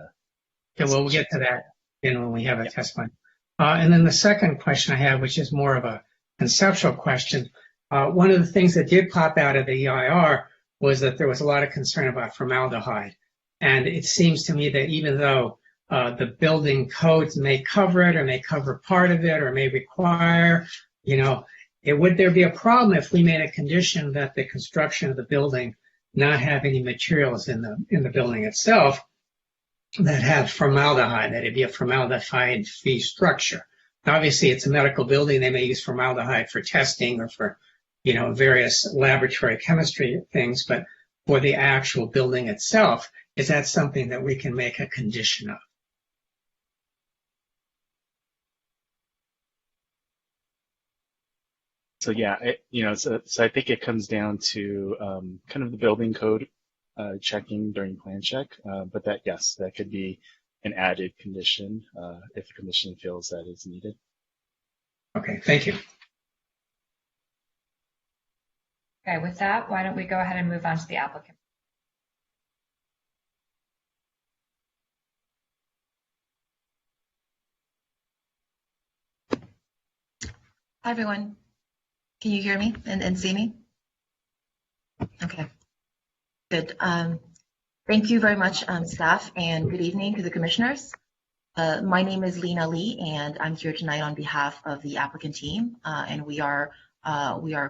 Okay, well, we'll get to that when we have a testimony. And then the second question I have, which is more of a conceptual question. One of the things that did pop out of the EIR was that there was a lot of concern about formaldehyde. And it seems to me that even though the building codes may cover it or may cover part of it or may require, would there be a problem if we made a condition that the construction of the building not have any materials in the building itself that have formaldehyde, that it be a formaldehyde-free structure? Obviously, it's a medical building. They may use formaldehyde for testing or for, various laboratory chemistry things. But for the actual building itself, is that something that we can make a condition of? So yeah, so I think it comes down to kind of the building code checking during plan check, but that could be an added condition if the commission feels that is needed. Okay, thank you. Okay, with that, why don't we go ahead and move on to the applicant? Hi, everyone. Can you hear me and see me? Okay, good. Thank you very much, staff, and good evening to the commissioners. My name is Lena Lee, and I'm here tonight on behalf of the applicant team, and we are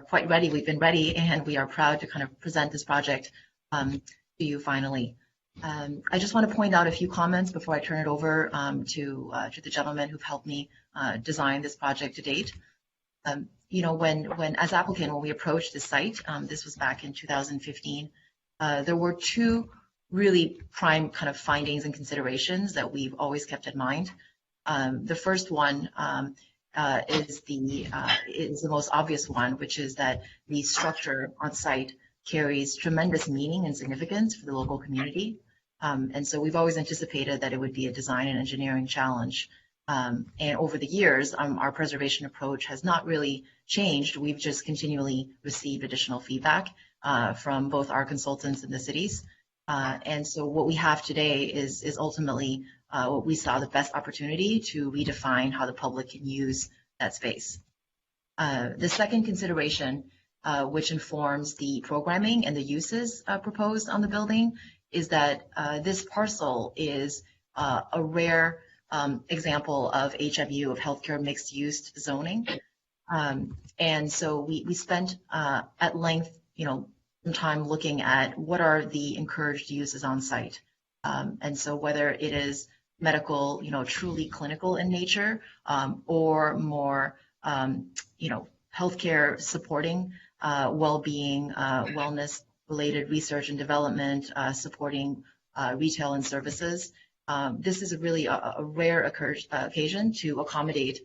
quite ready. We've been ready, and we are proud to kind of present this project to you finally. I just want to point out a few comments before I turn it over to the gentlemen who've helped me design this project to date. You know, when as applicant, when we approached the site, this was back in 2015, there were two really prime kind of findings and considerations that we've always kept in mind. The first one is the most obvious one, which is that the structure on site carries tremendous meaning and significance for the local community. And so we've always anticipated that it would be a design and engineering challenge. And over the years, our preservation approach has not really changed. We've just continually received additional feedback from both our consultants and the cities. And so what we have today is ultimately what we saw the best opportunity to redefine how the public can use that space. The second consideration, which informs the programming and the uses proposed on the building, is that this parcel is a rare example of HMU, of healthcare mixed use zoning. And so we spent at length, some time looking at what are the encouraged uses on site. And so whether it is medical, truly clinical in nature, or more, healthcare supporting well-being, wellness related research and development, supporting retail and services. This is really a rare occasion to accommodate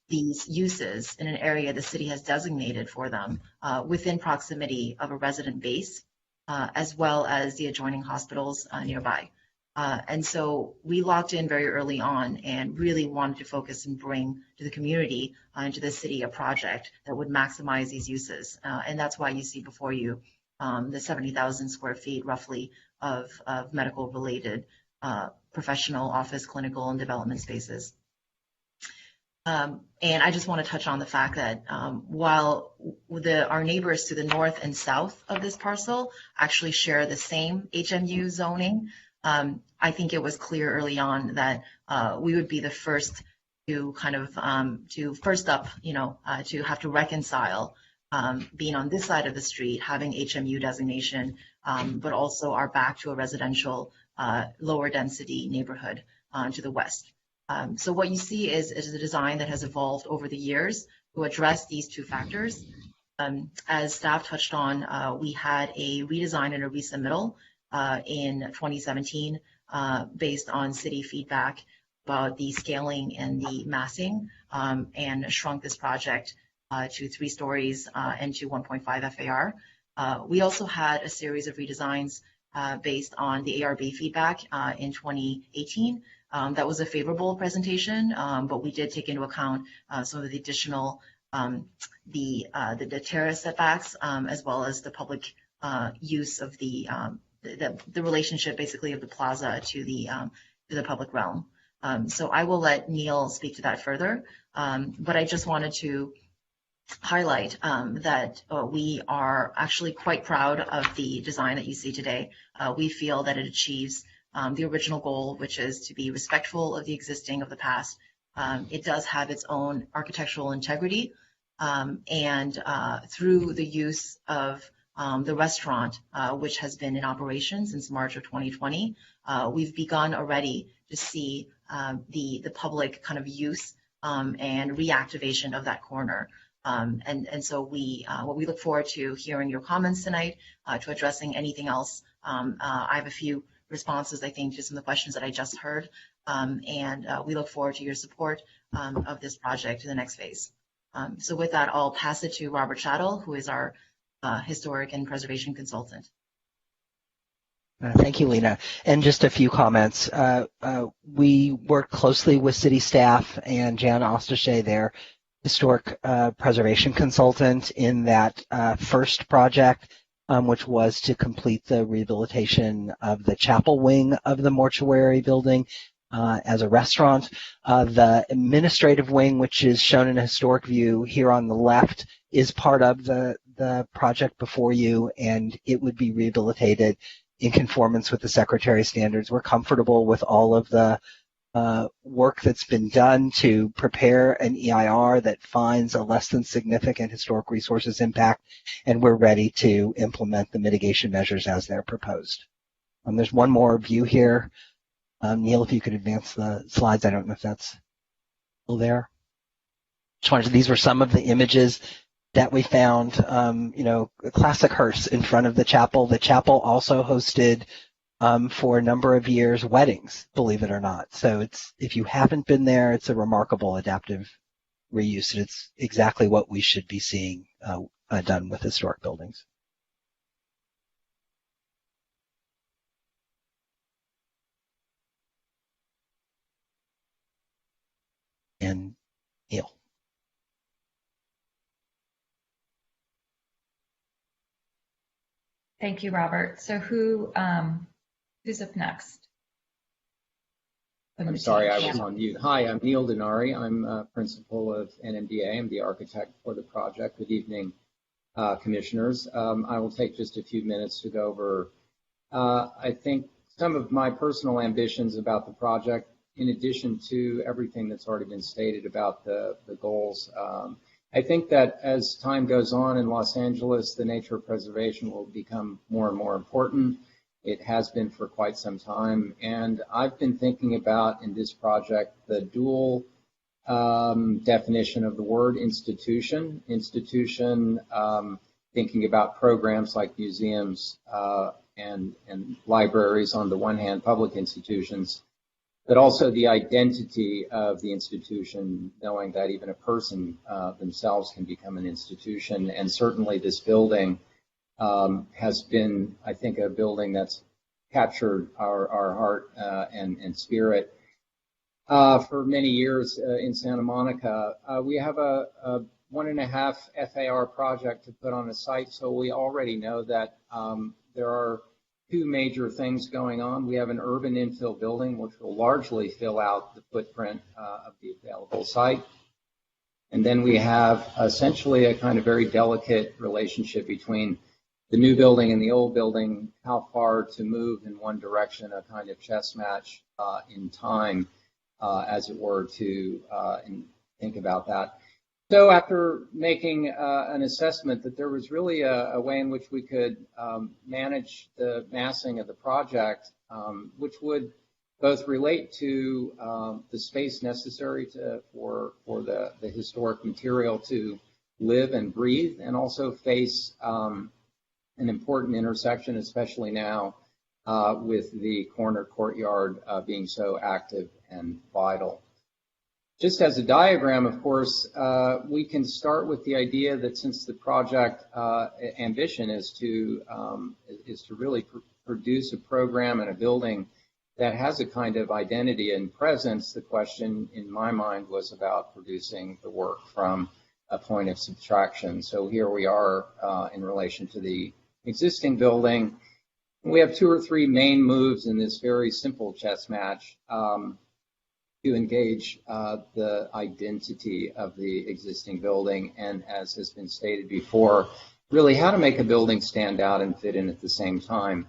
these uses in an area the city has designated for them within proximity of a resident base, as well as the adjoining hospitals nearby. And so we locked in very early on and really wanted to focus and bring to the community and to the city a project that would maximize these uses. And that's why you see before you the 70,000 square feet roughly of medical related professional, office, clinical, and development spaces. And I just want to touch on the fact that while our neighbors to the north and south of this parcel actually share the same HMU zoning, I think it was clear early on that we would be the first to kind of to have to reconcile being on this side of the street, having HMU designation, but also our back to a residential lower density neighborhood to the west. So what you see is a design that has evolved over the years to address these two factors. As staff touched on, we had a redesign and a resubmittal in 2017 based on city feedback about the scaling and the massing, and shrunk this project to 3 stories and to 1.5 FAR. We also had a series of redesigns based on the ARB feedback in 2018. That was a favorable presentation, but we did take into account some of the additional the terrace setbacks, as well as the public use of the relationship basically of the plaza to the public realm. So I will let Neil speak to that further, but I just wanted to highlight that we are actually quite proud of the design that you see today. We feel that it achieves the original goal, which is to be respectful of the existing of the past. It does have its own architectural integrity, and through the use of the restaurant, which has been in operation since March of 2020, we've begun already to see the public kind of use and reactivation of that corner. And so we look forward to hearing your comments tonight, to addressing anything else. I have a few responses, I think, to some of the questions that I just heard, and we look forward to your support of this project to the next phase. So with that, I'll pass it to Robert Chattel, who is our historic and preservation consultant. Thank you, Lena. And just a few comments. We work closely with city staff and Jan Ostershey, their historic preservation consultant, in that first project, which was to complete the rehabilitation of the chapel wing of the mortuary building as a restaurant. The administrative wing, which is shown in a historic view here on the left, is part of the the project before you, and it would be rehabilitated in conformance with the Secretary standards. We're comfortable with all of the work that's been done to prepare an EIR that finds a less than significant historic resources impact, and we're ready to implement the mitigation measures as they're proposed. There's one more view here. Neil, if you could advance the slides. I don't know if that's still there. These were some of the images that we found. A classic hearse in front of the chapel. The chapel also hosted for a number of years weddings, believe it or not. So if you haven't been there, it's a remarkable adaptive reuse, and it's exactly what we should be seeing done with historic buildings. And Neil. Thank you, Robert. So who's up next? I'm sorry, I was on mute. Hi, I'm Neil Denari. I'm principal of NMDA. I'm the architect for the project. Good evening, commissioners. I will take just a few minutes to go over, I think, some of my personal ambitions about the project, in addition to everything that's already been stated about the goals. I think that as time goes on in Los Angeles, the nature of preservation will become more and more important. It has been for quite some time, and I've been thinking about in this project the dual definition of the word institution. Institution, thinking about programs like museums and libraries on the one hand, public institutions, but also the identity of the institution, knowing that even a person themselves can become an institution. And certainly this building has been, I think, a building that's captured our heart and spirit. For many years in Santa Monica, we have a 1.5 FAR project to put on a site, so we already know that there are two major things going on. We have an urban infill building, which will largely fill out the footprint of the available site. And then we have essentially a kind of very delicate relationship between the new building and the old building, how far to move in one direction, a kind of chess match in time, as it were, to think about that. So after making an assessment that there was really a way in which we could manage the massing of the project, which would both relate to the space necessary for the historic material to live and breathe, and also face an important intersection, especially now with the corner courtyard being so active and vital. Just as a diagram, of course, we can start with the idea that since the project ambition is to really produce a program and a building that has a kind of identity and presence, the question in my mind was about producing the work from a point of subtraction. So here we are in relation to the existing building. We have 2 or 3 main moves in this very simple chess match to engage the identity of the existing building, and as has been stated before, really how to make a building stand out and fit in at the same time.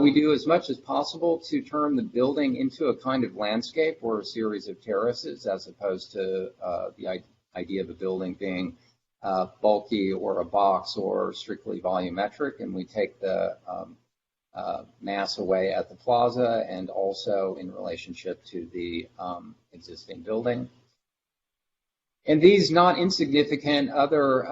We do as much as possible to turn the building into a kind of landscape or a series of terraces, as opposed to the idea of a building being bulky or a box or strictly volumetric, and we take the mass away at the plaza and also in relationship to the existing building. And these not insignificant other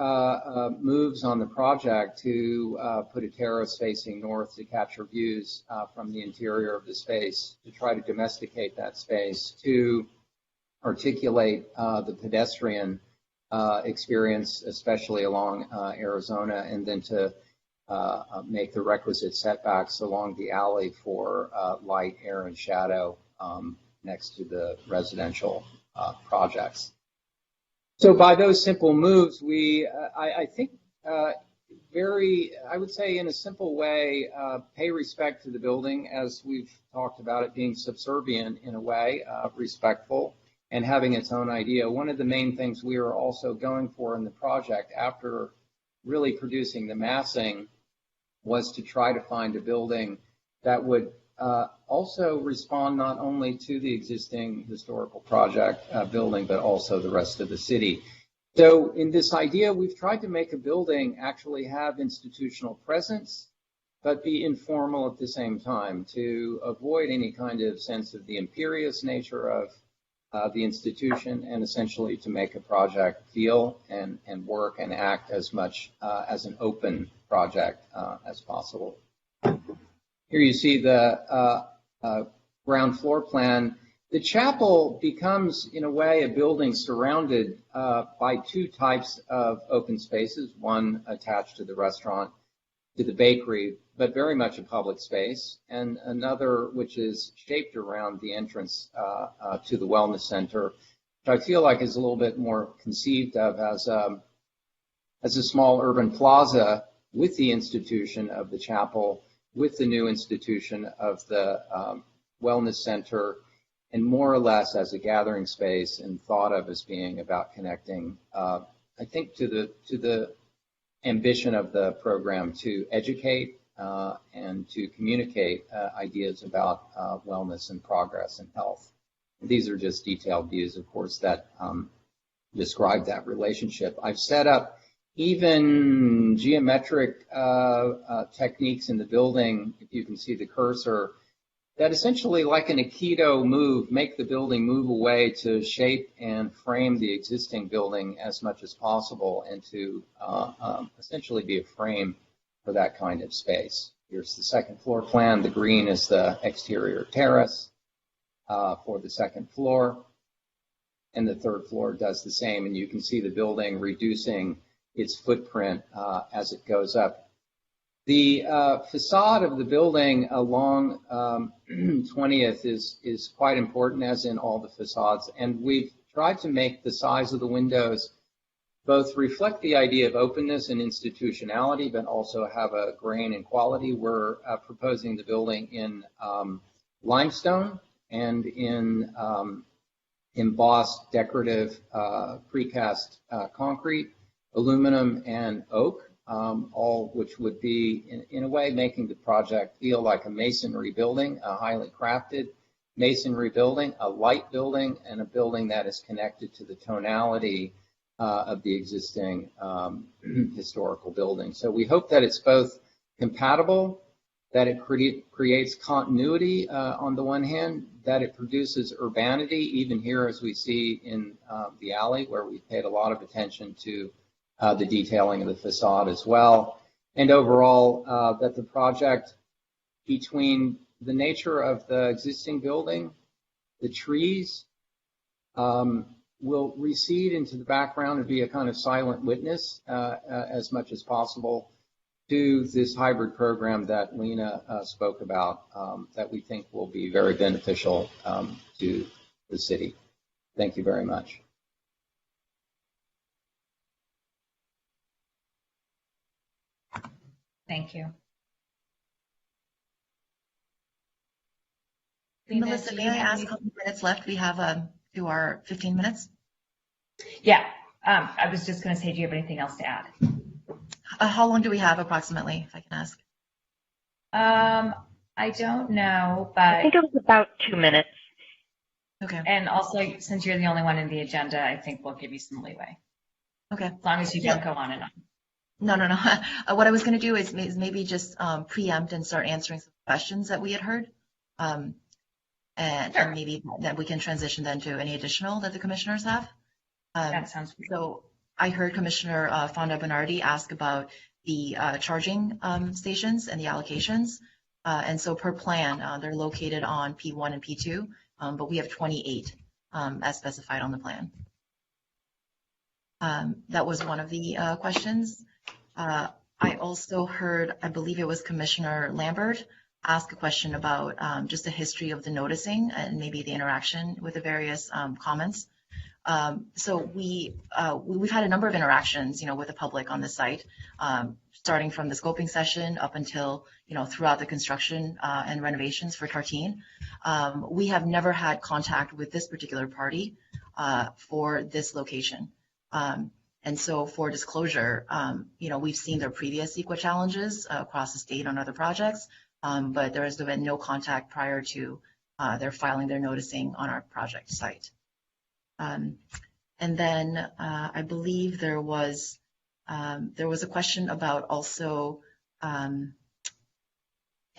moves on the project to put a terrace facing north to capture views from the interior of the space, to try to domesticate that space, to articulate the pedestrian experience, especially along Arizona, and then to make the requisite setbacks along the alley for light, air, and shadow next to the residential projects. So by those simple moves, we, I think, I would say in a simple way, pay respect to the building, as we've talked about it being subservient in a way, respectful, and having its own idea. One of the main things we are also going for in the project after really producing the massing was to try to find a building that would also respond not only to the existing historical project building, but also the rest of the city. So in this idea, we've tried to make a building actually have institutional presence, but be informal at the same time to avoid any kind of sense of the imperious nature of the institution, and essentially to make a project feel and work and act as much as an open project as possible. Here you see the ground floor plan. The chapel becomes, in a way, a building surrounded by two types of open spaces, one attached to the restaurant, to the bakery, but very much a public space, and another which is shaped around the entrance to the wellness center, which I feel like is a little bit more conceived of as a small urban plaza with the institution of the chapel, with the new institution of the wellness center, and more or less as a gathering space and thought of as being about connecting, I think, to the ambition of the program to educate and to communicate ideas about wellness and progress and health. These are just detailed views, of course, that describe that relationship. I've set up even geometric techniques in the building, if you can see the cursor, that essentially, like an Aikido move, make the building move away to shape and frame the existing building as much as possible, and to essentially be a frame for that kind of space. Here's the second floor plan. The green is the exterior terrace for the second floor, and the third floor does the same, and you can see the building reducing its footprint as it goes up. The facade of the building along 20th is quite important, as in all the facades, and we've tried to make the size of the windows both reflect the idea of openness and institutionality, but also have a grain and quality. We're proposing the building in limestone and in embossed decorative precast concrete, aluminum, and oak. All which would be, in a way, making the project feel like a masonry building, a highly crafted masonry building, a light building, and a building that is connected to the tonality of the existing historical building. So we hope that it's both compatible, that it creates continuity on the one hand, that it produces urbanity, even here as we see in the alley, where we've paid a lot of attention to the detailing of the facade as well, and overall that the project, between the nature of the existing building, the trees, will recede into the background and be a kind of silent witness as much as possible to this hybrid program that Lena spoke about, that we think will be very beneficial to the city. Thank you very much. Thank you. Melissa, may I ask how many minutes left we have to our 15 minutes? Yeah, I was just going to say, do you have anything else to add? How long do we have approximately, if I can ask? I don't know, but I think it was about 2 minutes. Okay. And also, since you're the only one in the agenda, I think we'll give you some leeway. Okay. As long as you don't go on and on. No. What I was going to do is maybe just preempt and start answering some questions that we had heard. And maybe that we can transition then to any additional that the commissioners have. That sounds great. So I heard Commissioner Fonda Bernardi ask about the charging stations and the allocations. And so per plan, they're located on P1 and P2, but we have 28 as specified on the plan. That was one of the questions. I also heard, I believe it was Commissioner Lambert, ask a question about just the history of the noticing and maybe the interaction with the various comments. So we've had a number of interactions, with the public on the site, starting from the scoping session up until, throughout the construction and renovations for Tartine. We have never had contact with this particular party for this location. And so for disclosure, we've seen their previous CEQA challenges across the state on other projects, but there has been no contact prior to their filing their noticing on our project site. And then I believe there was a question about also, and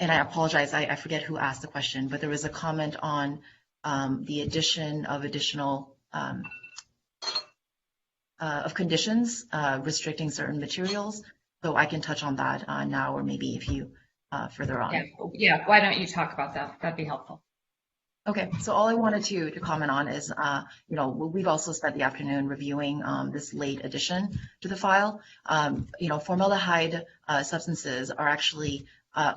I apologize, I forget who asked the question, but there was a comment on the addition of additional of conditions restricting certain materials. So I can touch on that now, or maybe if you further on. Yeah, why don't you talk about that? That'd be helpful. Okay, so all I wanted to comment on is, we've also spent the afternoon reviewing this late addition to the file. Formaldehyde substances are actually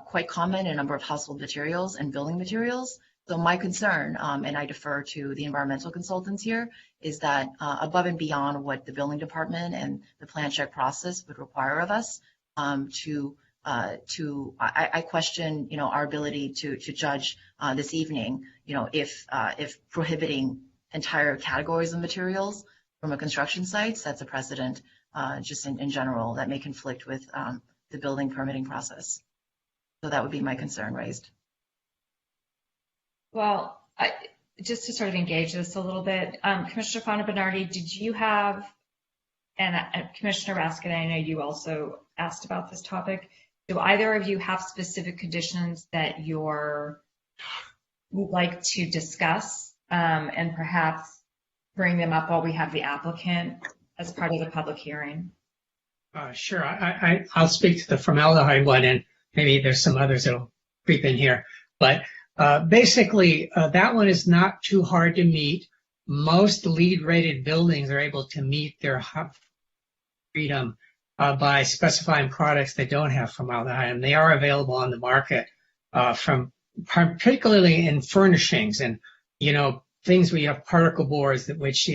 quite common in a number of household materials and building materials. So my concern, and I defer to the environmental consultants here, is that above and beyond what the building department and the plan check process would require of us, I question, our ability to judge this evening, if prohibiting entire categories of materials from a construction site sets a precedent, just in general, that may conflict with the building permitting process. So that would be my concern raised. Well, just to sort of engage this a little bit, Commissioner Fonda-Bernardi, did you have, and Commissioner Raskin, I know you also asked about this topic, do either of you have specific conditions that you'd like to discuss and perhaps bring them up while we have the applicant as part of the public hearing? Sure. I'll speak to the formaldehyde one, and maybe there's some others that'll creep in here. But basically, that one is not too hard to meet. Most LEED-rated buildings are able to meet their freedom by specifying products that don't have formaldehyde, and they are available on the market from particularly in furnishings and things where you have particle boards that which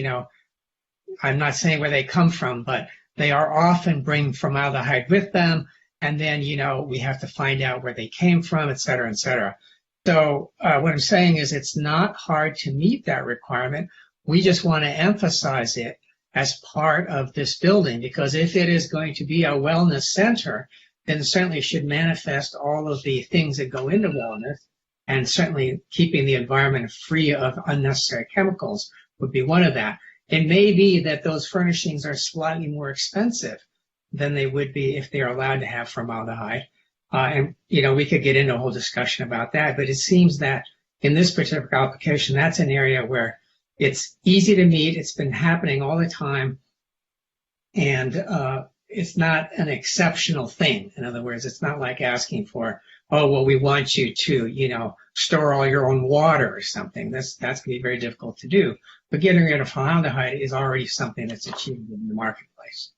I'm not saying where they come from, but they are often bring formaldehyde with them, and then we have to find out where they came from, et cetera, et cetera. So what I'm saying is it's not hard to meet that requirement. We just want to emphasize it as part of this building, because if it is going to be a wellness center, then it certainly should manifest all of the things that go into wellness, and certainly keeping the environment free of unnecessary chemicals would be one of that. It may be that those furnishings are slightly more expensive than they would be if they're allowed to have formaldehyde. And we could get into a whole discussion about that, but it seems that in this particular application, that's an area where it's easy to meet. It's been happening all the time, and it's not an exceptional thing. In other words, it's not like asking for, oh, well, we want you to, store all your own water or something. That's going to be very difficult to do. But getting rid of formaldehyde is already something that's achievable in the marketplace.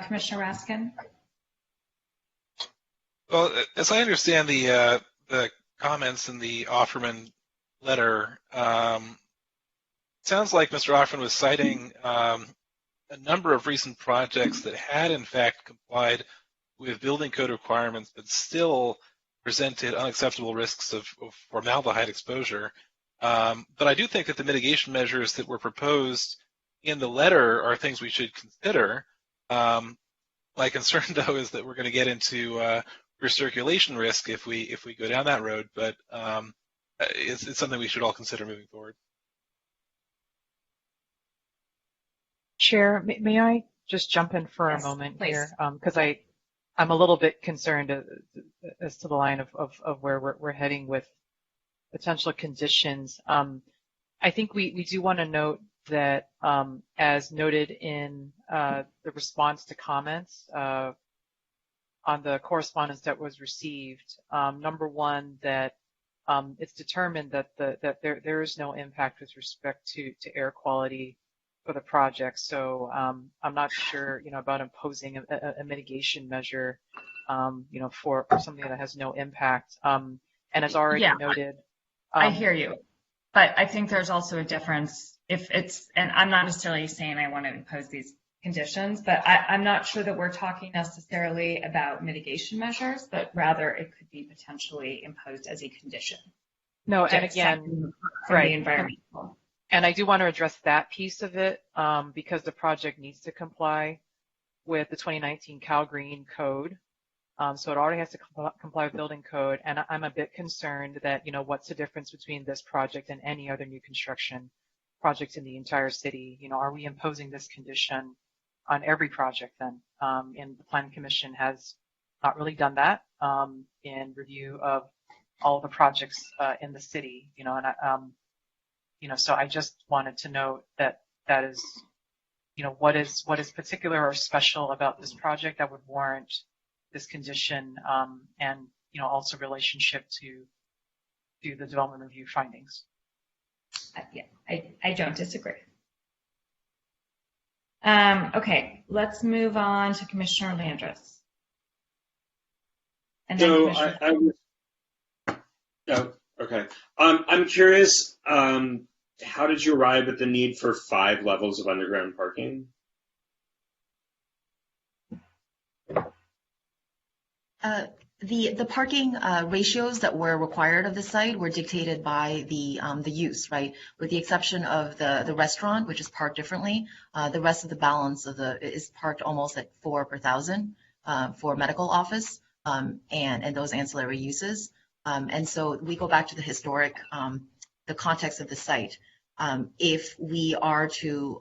Commissioner Raskin? Well, as I understand the comments in the Offerman letter, sounds like Mr. Offerman was citing a number of recent projects that had in fact complied with building code requirements, but still presented unacceptable risks of formaldehyde exposure. But I do think that the mitigation measures that were proposed in the letter are things we should consider. My concern, though, is that we're going to get into recirculation risk if we go down that road, but it's something we should all consider moving forward. Chair, may I just jump in for a moment here? Because I'm a little bit concerned as to the line of where we're heading with potential conditions. I think we do want to note that, as noted in the response to comments on the correspondence that was received, number one, that it's determined that there is no impact with respect to air quality for the project. So I'm not sure, about imposing a mitigation measure, for something that has no impact. And as already noted, I hear you, but I think there's also a difference if it's, and I'm not necessarily saying I want to impose these conditions, but I'm not sure that we're talking necessarily about mitigation measures, but rather it could be potentially imposed as a condition. No, and just again, from right. the environmental. And I do want to address that piece of it because the project needs to comply with the 2019 Cal Green Code. So it already has to comply with building code. And I'm a bit concerned that, what's the difference between this project and any other new construction project in the entire city? Are we imposing this condition on every project then? And the Planning Commission has not really done that in review of all the projects in the city, and so I just wanted to note that is, what is particular or special about this project that would warrant this condition, and also relationship to the development review findings. Yeah, I don't disagree. Okay, let's move on to Commissioner Landris. And then So Commissioner... I was. Oh, okay. I'm curious. How did you arrive at the need for 5 levels of underground parking? The parking ratios that were required of the site were dictated by the use, right? With the exception of the restaurant, which is parked differently, the rest of the balance of is parked almost at 4 per thousand for medical office and those ancillary uses. And so we go back to the historic, the context of the site. If we are to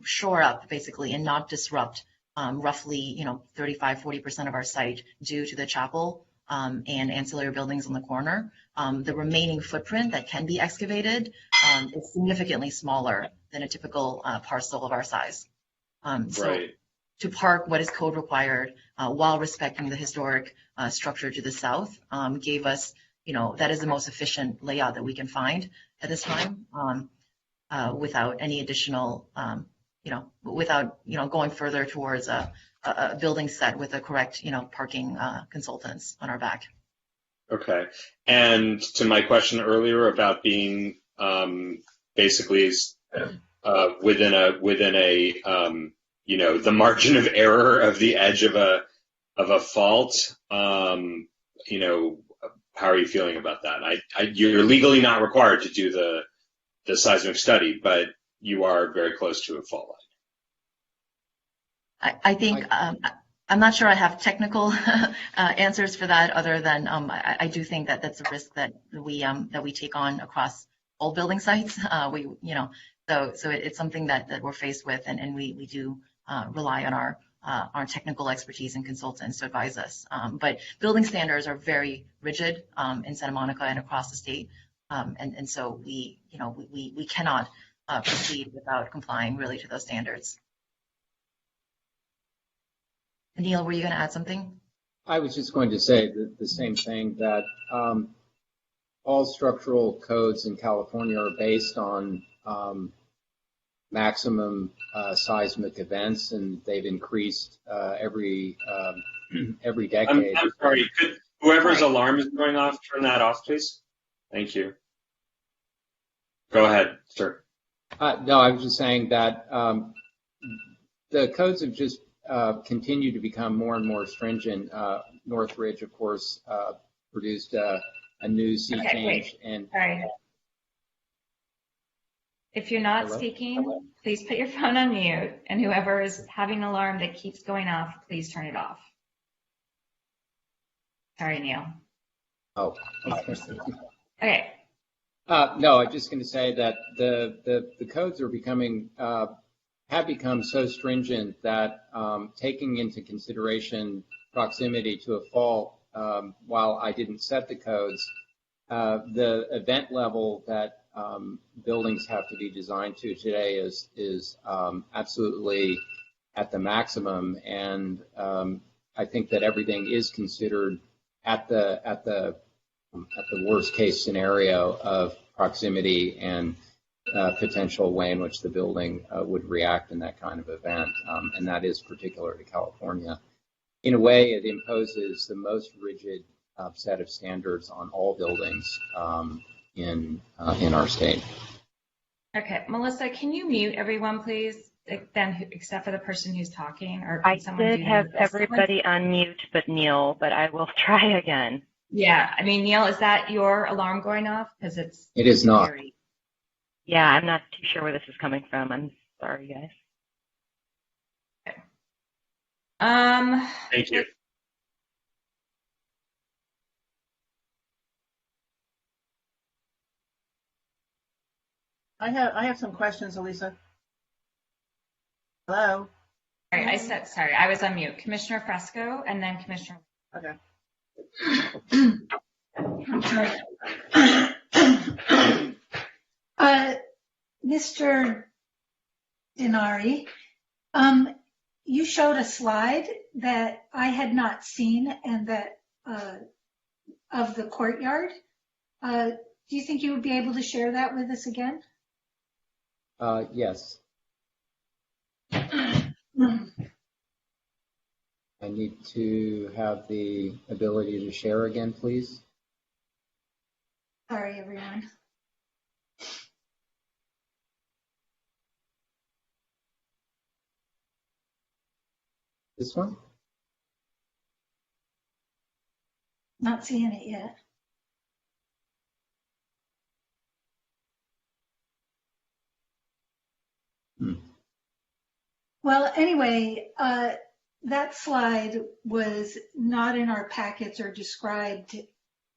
shore up basically and not disrupt roughly 35-40% of our site due to the chapel and ancillary buildings on the corner, the remaining footprint that can be excavated is significantly smaller than a typical parcel of our size. So right. To park what is code required while respecting the historic structure to the south gave us, that is the most efficient layout that we can find at this time without any additional, without, going further towards a building set with the correct, parking consultants on our back. Okay. And to my question earlier about being basically within a the margin of error of the edge of a fault, how are you feeling about that? You're legally not required to do the seismic study, but you are very close to a fault line. I think I'm not sure I have technical answers for that, other than I do think that that's a risk that we take on across all building sites. So it's something that we're faced with, and we do rely on our technical expertise and consultants to advise us. But building standards are very rigid in Santa Monica and across the state, and so we cannot proceed without complying really to those standards. Neil, were you going to add something? I was just going to say the same thing, that all structural codes in California are based on maximum seismic events, and they've increased every decade. I'm sorry. Could whoever's alarm is going off, turn that off, please? Thank you. Go ahead, sir. No, I was just saying that the codes have just continued to become more and more stringent. Northridge, of course, produced a new sea change. And sorry. If you're not speaking, please put your phone on mute, and whoever is having an alarm that keeps going off, please turn it off. Sorry, Neil. Oh. Okay. No, I'm just going to say that the codes are have become so stringent that taking into consideration proximity to a fault, while I didn't set the codes, the event level that buildings have to be designed to today is absolutely at the maximum, and I think that everything is considered at the worst case scenario of proximity and potential way in which the building would react in that kind of event, and that is particular to California. In a way, it imposes the most rigid set of standards on all buildings in our state. Okay, Melissa, can you mute everyone, please? Then, except for the person who's talking, or I did have everybody on mute but Neil, but I will try again. Yeah, I mean, Neil, is that your alarm going off? Because It is not. very... Yeah, I'm not too sure where this is coming from. I'm sorry, guys. Thank you. I have some questions, Elisa. Hello. Sorry, I was on mute. Commissioner Fresco and then Commissioner. Okay. Mr. Denari, you showed a slide that I had not seen and that of the courtyard. Do you think you would be able to share that with us again? Yes. I need to have the ability to share again, please. Sorry, everyone. This one? Not seeing it yet. Well, anyway, that slide was not in our packets or described.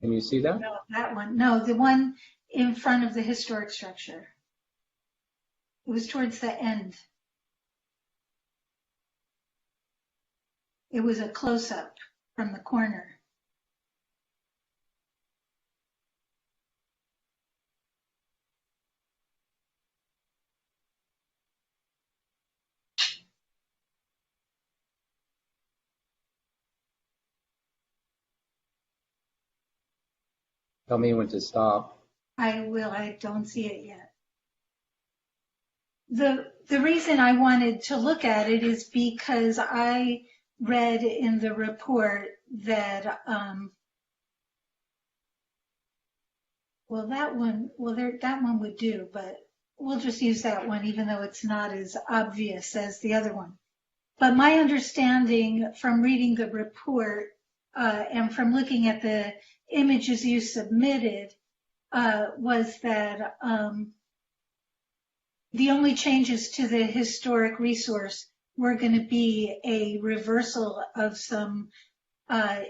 Can you see that? No, that one. No, the one in front of the historic structure. It was towards the end. It was a close-up from the corner. Tell me when to stop. I will. I don't see it yet. The reason I wanted to look at it is because I read in the report that that one would do, but we'll just use that one even though it's not as obvious as the other one. But my understanding from reading the report and from looking at the images you submitted was that the only changes to the historic resource were going to be a reversal of some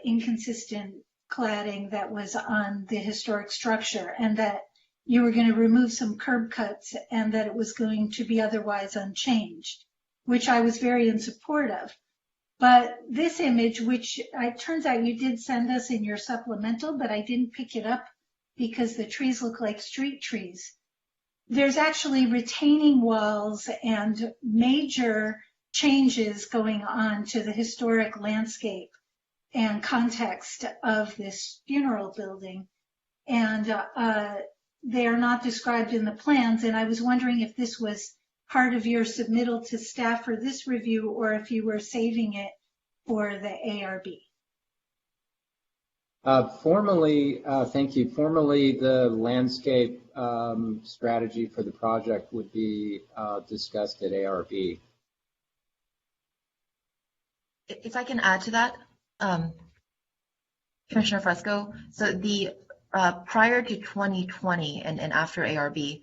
inconsistent cladding that was on the historic structure, and that you were going to remove some curb cuts and that it was going to be otherwise unchanged, which I was very in support of. But this image, which it turns out you did send us in your supplemental, but I didn't pick it up because the trees look like street trees. There's actually retaining walls and major changes going on to the historic landscape and context of this funeral building. And they are not described in the plans. And I was wondering if this was part of your submittal to staff for this review or if you were saving it for the ARB. Formally, thank you. Formally, the landscape strategy for the project would be discussed at ARB. If I can add to that, Commissioner Fresco, so the prior to 2020 and after ARB,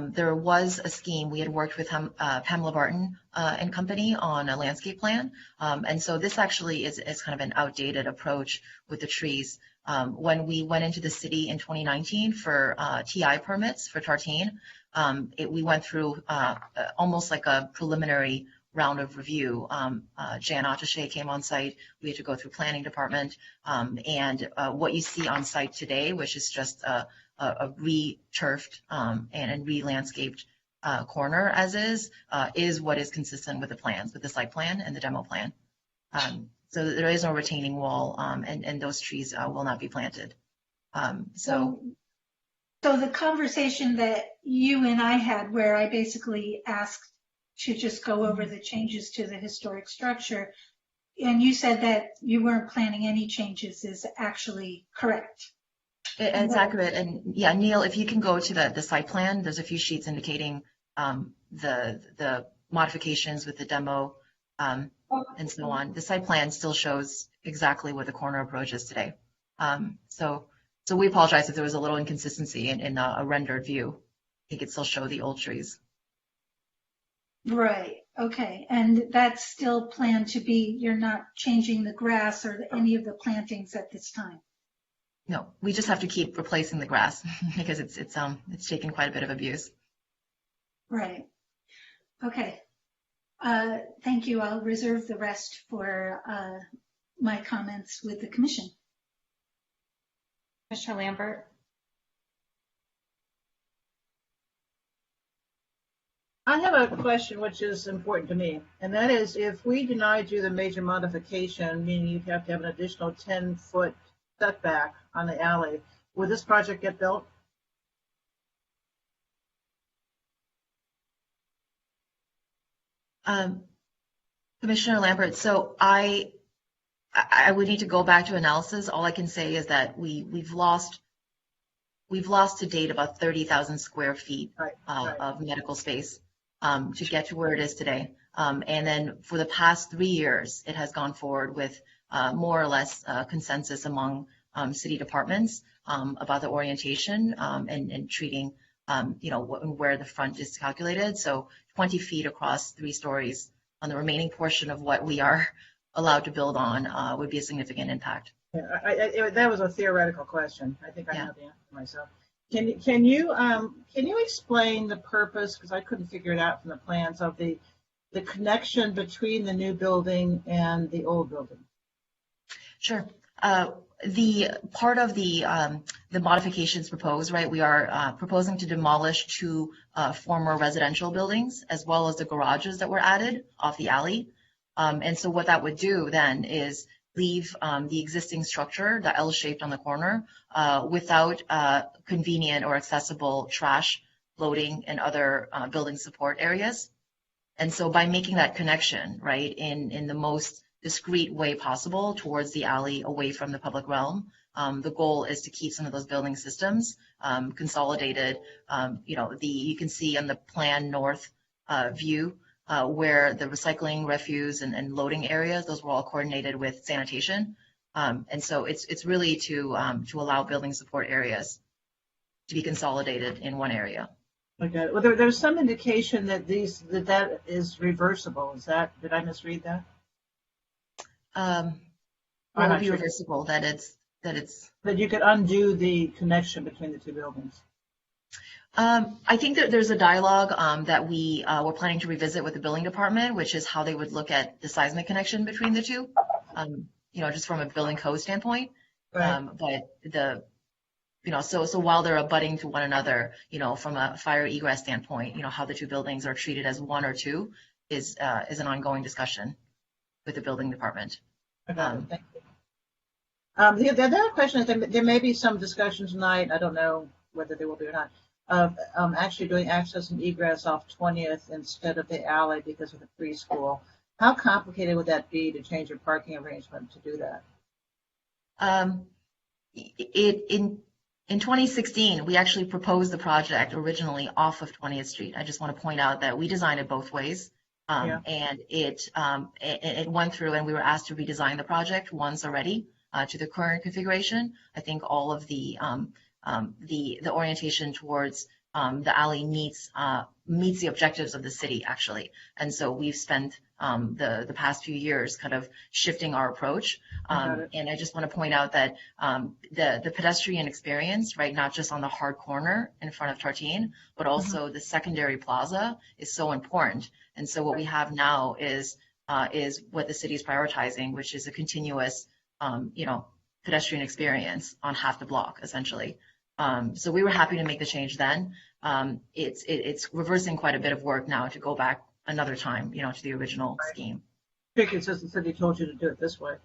there was a scheme. We had worked with Pamela Barton and company on a landscape plan. And so this actually is kind of an outdated approach with the trees. When we went into the city in 2019 for TI permits for Tartine, we went through almost like a preliminary round of review. Jan Attaché came on site. We had to go through planning department. And what you see on site today, which is just a re-turfed and re-landscaped corner as is what is consistent with the plans, with the site plan and the demo plan. So there is no retaining wall, and those trees will not be planted. So the conversation that you and I had, where I basically asked to just go over the changes to the historic structure, and you said that you weren't planning any changes, is actually correct. It's accurate. And yeah, Neil, if you can go to the site plan, there's a few sheets indicating the modifications with the demo and so on. The site plan still shows exactly what the corner approach is today. So we apologize if there was a little inconsistency in a rendered view. You could still show the old trees. Right. Okay. And that's still planned to be, you're not changing the grass or any of the plantings at this time? No, we just have to keep replacing the grass because it's taken quite a bit of abuse. Right. Okay. Thank you. I'll reserve the rest for my comments with the commission. Commissioner Lambert. I have a question which is important to me, and that is if we denied you the major modification, meaning you have to have an additional 10-foot setback on the alley, would this project get built? Commissioner Lambert, so I would need to go back to analysis. All I can say is that we've lost to date about 30,000 square feet of medical space to get to where it is today. And then for the past 3 years, it has gone forward with more or less consensus among city departments about the orientation and treating, where the front is calculated. So 20 feet across 3 stories on the remaining portion of what we are allowed to build on would be a significant impact. Yeah, that was a theoretical question. I think I know the answer myself. Can you explain the purpose, because I couldn't figure it out from the plans, of the connection between the new building and the old building? Sure. The part of the modifications proposed, right? We are proposing to demolish 2 former residential buildings as well as the garages that were added off the alley. And so what that would do then is leave the existing structure, the L-shaped on the corner, without convenient or accessible trash loading and other building support areas. And so by making that connection, right, in the most discreet way possible towards the alley away from the public realm, the goal is to keep some of those building systems consolidated. You can see on the plan north view where the recycling, refuse, and loading areas, those were all coordinated with sanitation. And so it's really to allow building support areas to be consolidated in one area. Okay. Well, there's some indication that that is reversible. Did I misread that? What would be reversible? That you could undo the connection between the 2 buildings. I think that there's a dialogue that we were planning to revisit with the building department, which is how they would look at the seismic connection between the 2, just from a building code standpoint. Right. So while they're abutting to one another, from a fire egress standpoint, how the 2 buildings are treated as 1 or 2 is an ongoing discussion with the building department. Thank you. The other question is there may be some discussion tonight, I don't know whether there will be or not, of actually doing access and egress off 20th instead of the alley because of the preschool. How complicated would that be to change your parking arrangement to do that? In 2016, we actually proposed the project originally off of 20th Street. I just want to point out that we designed it both ways. And it went through, and we were asked to redesign the project once already to the current configuration. I think all of the orientation towards the alley meets the objectives of the city, actually. And so we've spent the past few years kind of shifting our approach. And I just want to point out that the pedestrian experience, right, not just on the hard corner in front of Tartine, but also the secondary plaza is so important. And so what we have now is what the city is prioritizing, which is a continuous, pedestrian experience on half the block, essentially. So we were happy to make the change then. It's reversing quite a bit of work now to go back another time, to the original scheme. Because the city told you to do it this way.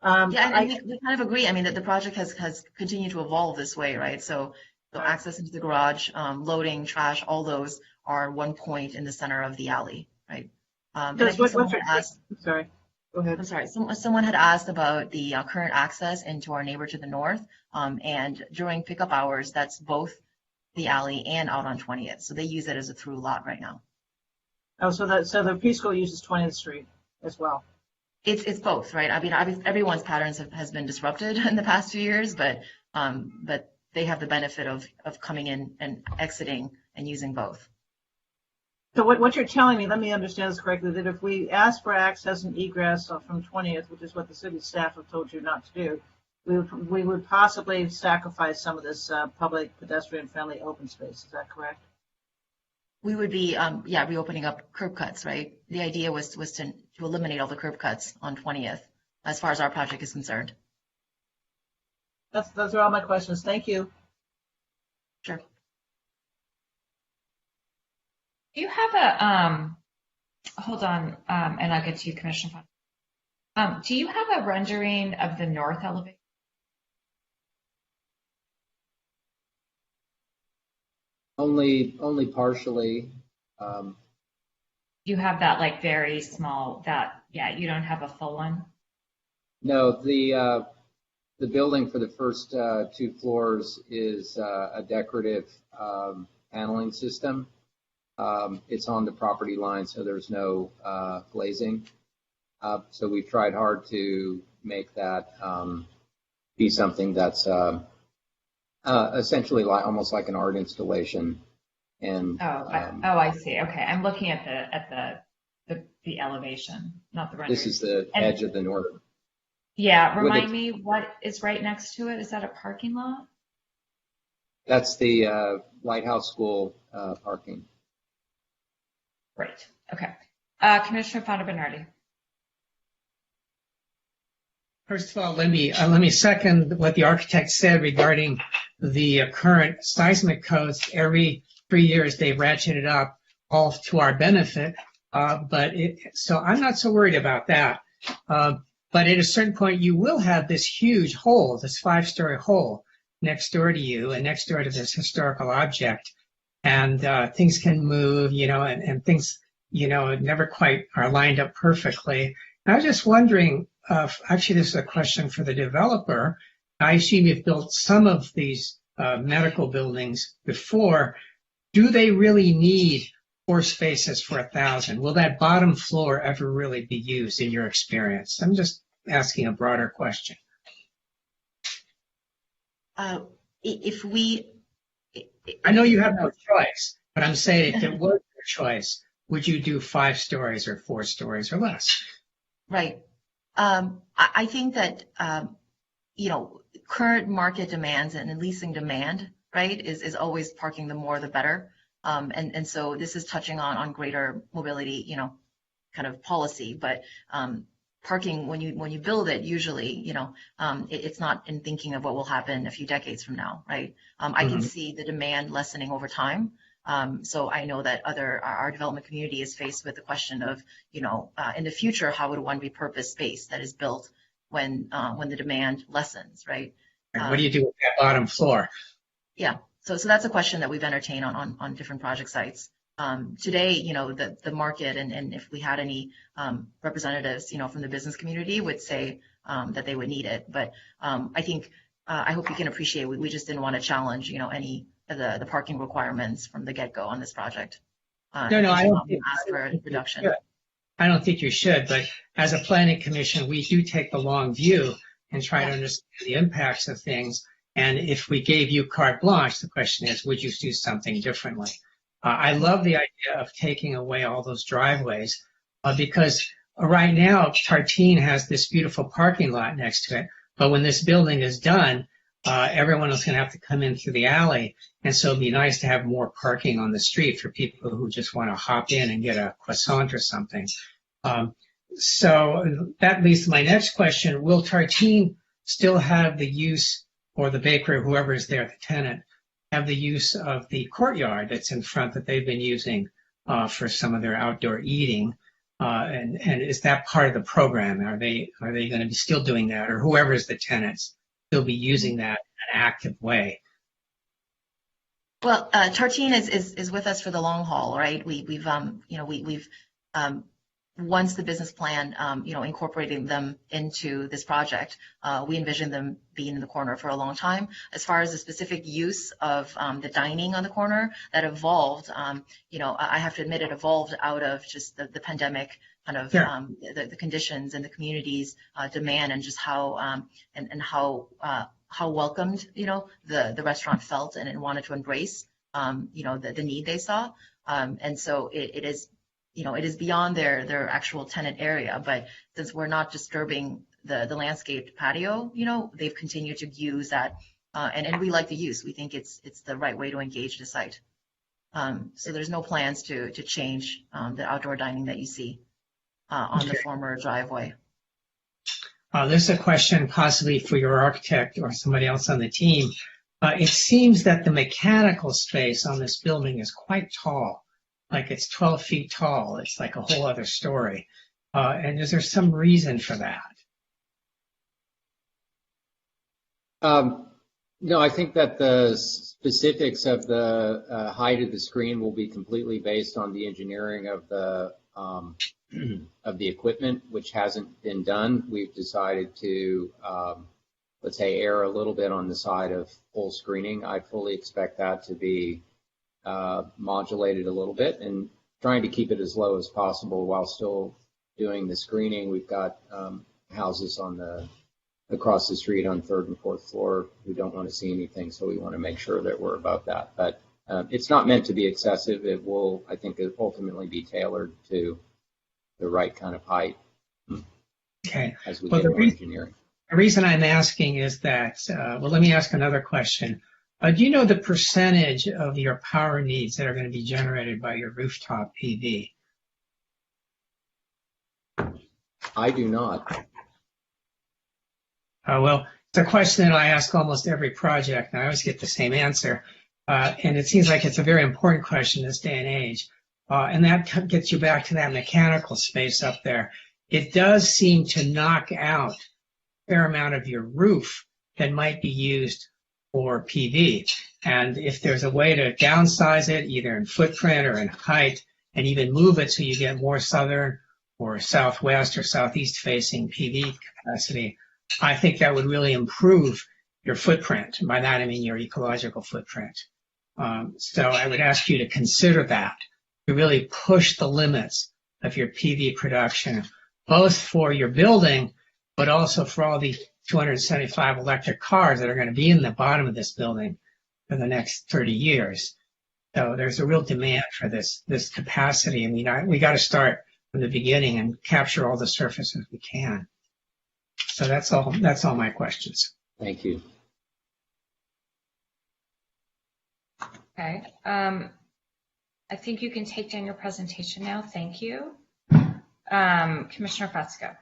We kind of agree. I mean, that the project has continued to evolve this way, right? So access into the garage, loading, trash, all those are one point in the center of the alley, right? Sorry, go ahead. I'm sorry. Someone had asked about the current access into our neighbor to the north, and during pickup hours, that's both the alley and out on 20th. So they use it as a through lot right now. Oh, so the preschool uses 20th Street as well. It's both, right? I mean, everyone's patterns has been disrupted in the past few years, but they have the benefit of coming in and exiting and using both. So what you're telling me, let me understand this correctly, that if we ask for access and egress from 20th, which is what the city staff have told you not to do, we would possibly sacrifice some of this public pedestrian-friendly open space. Is that correct? We would be, reopening up curb cuts, right? The idea was to eliminate all the curb cuts on 20th, as far as our project is concerned. Those are all my questions. Thank you. Sure. Do you have a, hold on, and I'll get to you, Commissioner Fon. Do you have a rendering of the north elevation? Only partially. You have that like very small, you don't have a full one? No, the building for the first 2 floors is a decorative paneling system. It's on the property line, so there's no glazing. So we've tried hard to make that be something that's essentially almost like an art installation. And I see. Okay, I'm looking at the elevation, not the rendering. This is the edge of the north. Yeah, remind me what is right next to it. Is that a parking lot? That's the Lighthouse School parking. Great. Okay. Commissioner Fonda-Bernardi. First of all, let me second what the architect said regarding the current seismic codes. Every 3 years they ratcheted up, all to our benefit. So I'm not so worried about that. But at a certain point, you will have this huge hole, this 5-story hole next door to you and next door to this historical object. And things can move, and things, never quite are lined up perfectly. And I was just wondering, actually, this is a question for the developer. I assume you've built some of these medical buildings before. Do they really need 4 spaces for 1,000? Will that bottom floor ever really be used in your experience? I'm just asking a broader question. I know you have no choice, but I'm saying if it was your choice, would you do 5 stories or 4 stories or less? Right. I think that, current market demands and leasing demand, right, is always parking the more the better. And so this is touching on greater mobility, kind of policy, but parking, when you build it, usually, it's not in thinking of what will happen a few decades from now, right? I can see the demand lessening over time. So I know that our development community is faced with the question of, in the future, how would one repurpose space that is built when the demand lessens, right? And what do you do with that bottom floor? Yeah, so that's a question that we've entertained on different project sites. Today, the market and if we had any representatives, from the business community would say that they would need it. But I think, I hope you can appreciate, we just didn't want to challenge, any of the parking requirements from the get-go on this project. No, I don't think ask for a reduction. I don't think you should, but as a planning commission, we do take the long view and try to understand the impacts of things. And if we gave you carte blanche, the question is, would you do something differently? I love the idea of taking away all those driveways because right now Tartine has this beautiful parking lot next to it. But when this building is done, everyone is going to have to come in through the alley. And so it'd be nice to have more parking on the street for people who just want to hop in and get a croissant or something. So that leads to my next question. Will Tartine still have the use, or the bakery, or whoever is there, the tenant, have the use of the courtyard that's in front that they've been using for some of their outdoor eating? And is that part of the program? Are they going to be still doing that, or whoever is the tenants still be using that in an active way? Well, Tartine is with us for the long haul, right? We've once the business plan, incorporating them into this project, we envision them being in the corner for a long time. As far as the specific use of the dining on the corner, that evolved, I have to admit it evolved out of just the pandemic kind of Yeah. the conditions and the community's demand, and just how and how welcomed, you know, the restaurant felt and wanted to embrace, you know, the need they saw. And so it is, you know, it is beyond their actual tenant area, but since we're not disturbing the landscaped patio, you know, they've continued to use that, and we like the use. We think it's the right way to engage the site. So there's no plans to change the outdoor dining that you see on the former driveway. This is a question possibly for your architect or somebody else on the team. It seems that the mechanical space on this building is quite tall, like it's 12 feet tall. It's like a whole other story. And is there some reason for that? No, I think that the specifics of the height of the screen will be completely based on the engineering of the equipment, which hasn't been done. We've decided to, let's say, err a little bit on the side of full screening. I fully expect that to be modulated a little bit, and trying to keep it as low as possible while still doing the screening. We've got houses on across the street on 3rd and 4th floor who don't want to see anything, so we want to make sure that we're above that. But it's not meant to be excessive. It will, I think, ultimately be tailored to the right kind of height. Okay. As we get more engineering. The reason I'm asking is that, well, let me ask another question. Do you know the percentage of your power needs that are going to be generated by your rooftop PV? I do not. Well, it's a question that I ask almost every project, and I always get the same answer. And it seems like it's a very important question in this day and age. And that gets you back to that mechanical space up there. It does seem to knock out a fair amount of your roof that might be used for PV. And if there's a way to downsize it, either in footprint or in height, and even move it so you get more southern or southwest or southeast facing PV capacity, I think that would really improve your footprint. By that, I mean your ecological footprint. So I would ask you to consider that, to really push the limits of your PV production, both for your building, but also for all the 275 electric cars that are going to be in the bottom of this building for the next 30 years. So there's a real demand for this capacity, and we got to start from the beginning and capture all the surfaces we can. So that's all my questions. Thank you. Okay. I think you can take down your presentation now. Thank you. Commissioner Fresco.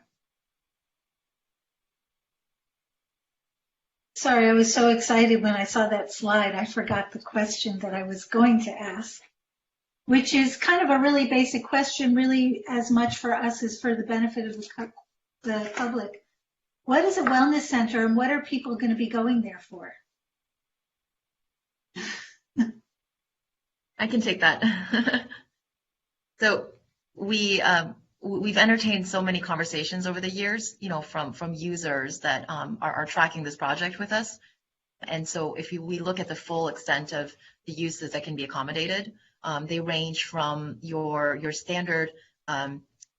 Sorry, I was so excited when I saw that slide. I forgot the question that I was going to ask, which is kind of a really basic question, really as much for us as for the benefit of the public. What is a wellness center, and what are people going to be going there for? I can take that. So we've entertained so many conversations over the years, you know, from users that are tracking this project with us. And so if we look at the full extent of the uses that can be accommodated, they range from your standard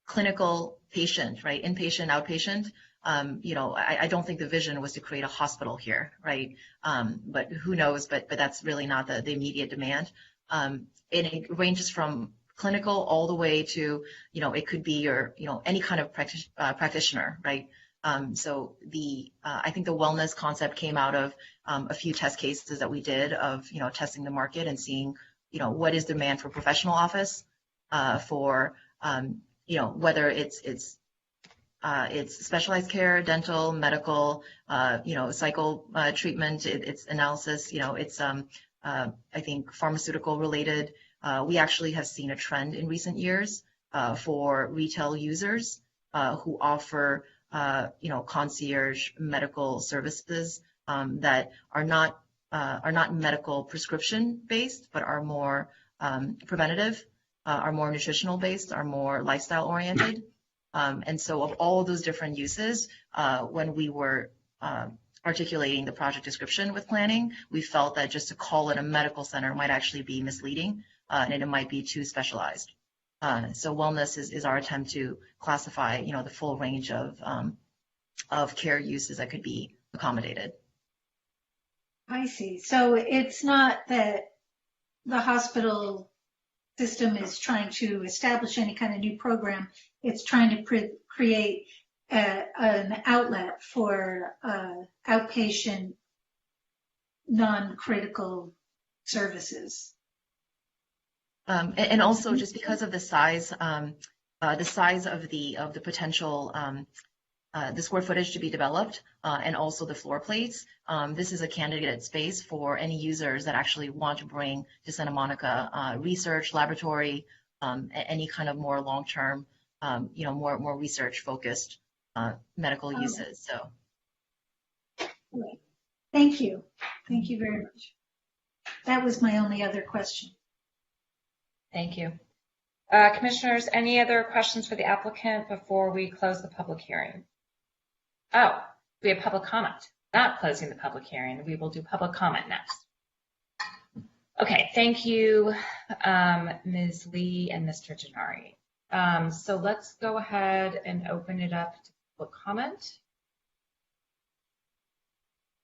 clinical patient, right, inpatient, outpatient. You know, I don't think the vision was to create a hospital here, right? But who knows? But that's really not the immediate demand. It ranges from clinical all the way to, you know, it could be your, you know, any kind of practitioner, right? So I think the wellness concept came out of a few test cases that we did of, you know, testing the market and seeing, you know, what is demand for professional office, for, you know, whether it's specialized care, dental, medical, you know, cycle treatment, it's analysis, you know, it's I think pharmaceutical related. We actually have seen a trend in recent years for retail users who offer, you know, concierge medical services that are not medical prescription based, but are more preventative, are more nutritional based, are more lifestyle oriented. And so of all of those different uses, when we were articulating the project description with planning, we felt that just to call it a medical center might actually be misleading, and it might be too specialized. So wellness is our attempt to classify, the full range of care uses that could be accommodated. I see. So it's not that the hospital system is trying to establish any kind of new program. It's trying to create an outlet for outpatient, non-critical services. And also just because of the size of the potential, the square footage to be developed, and also the floor plates, this is a candidate space for any users that actually want to bring to Santa Monica research, laboratory, any kind of more long-term, more research-focused medical uses. So, thank you. Thank you very much. That was my only other question. Thank you. Commissioners, any other questions for the applicant before we close the public hearing? Oh, we have public comment. Not closing the public hearing. We will do public comment next. Okay, thank you, Ms. Lee and Mr. Gennari. So let's go ahead and open it up to public comment.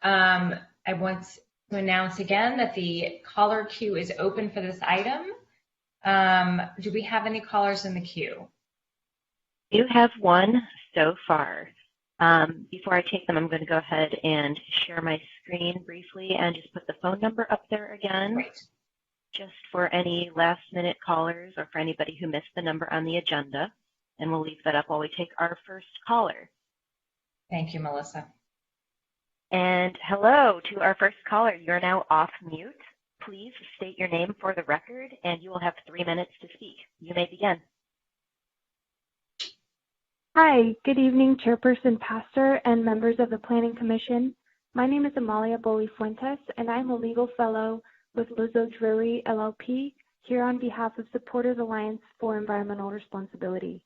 I want to announce again that the caller queue is open for this item. Do we have any callers in the queue? You have one so far. Before I take them, I'm going to go ahead and share my screen briefly and just put the phone number up there again. Great. Just for any last minute callers or for anybody who missed the number on the agenda. And we'll leave that up while we take our first caller. Thank you, Melissa. And hello to our first caller. You're now off mute. Please state your name for the record, and you will have 3 minutes to speak. You may begin. Hi, good evening, Chairperson Pastor and members of the Planning Commission. My name is Amalia Boli-Fuentes, and I'm a legal fellow with Lizzo Drury, LLP, here on behalf of Supporters Alliance for Environmental Responsibility.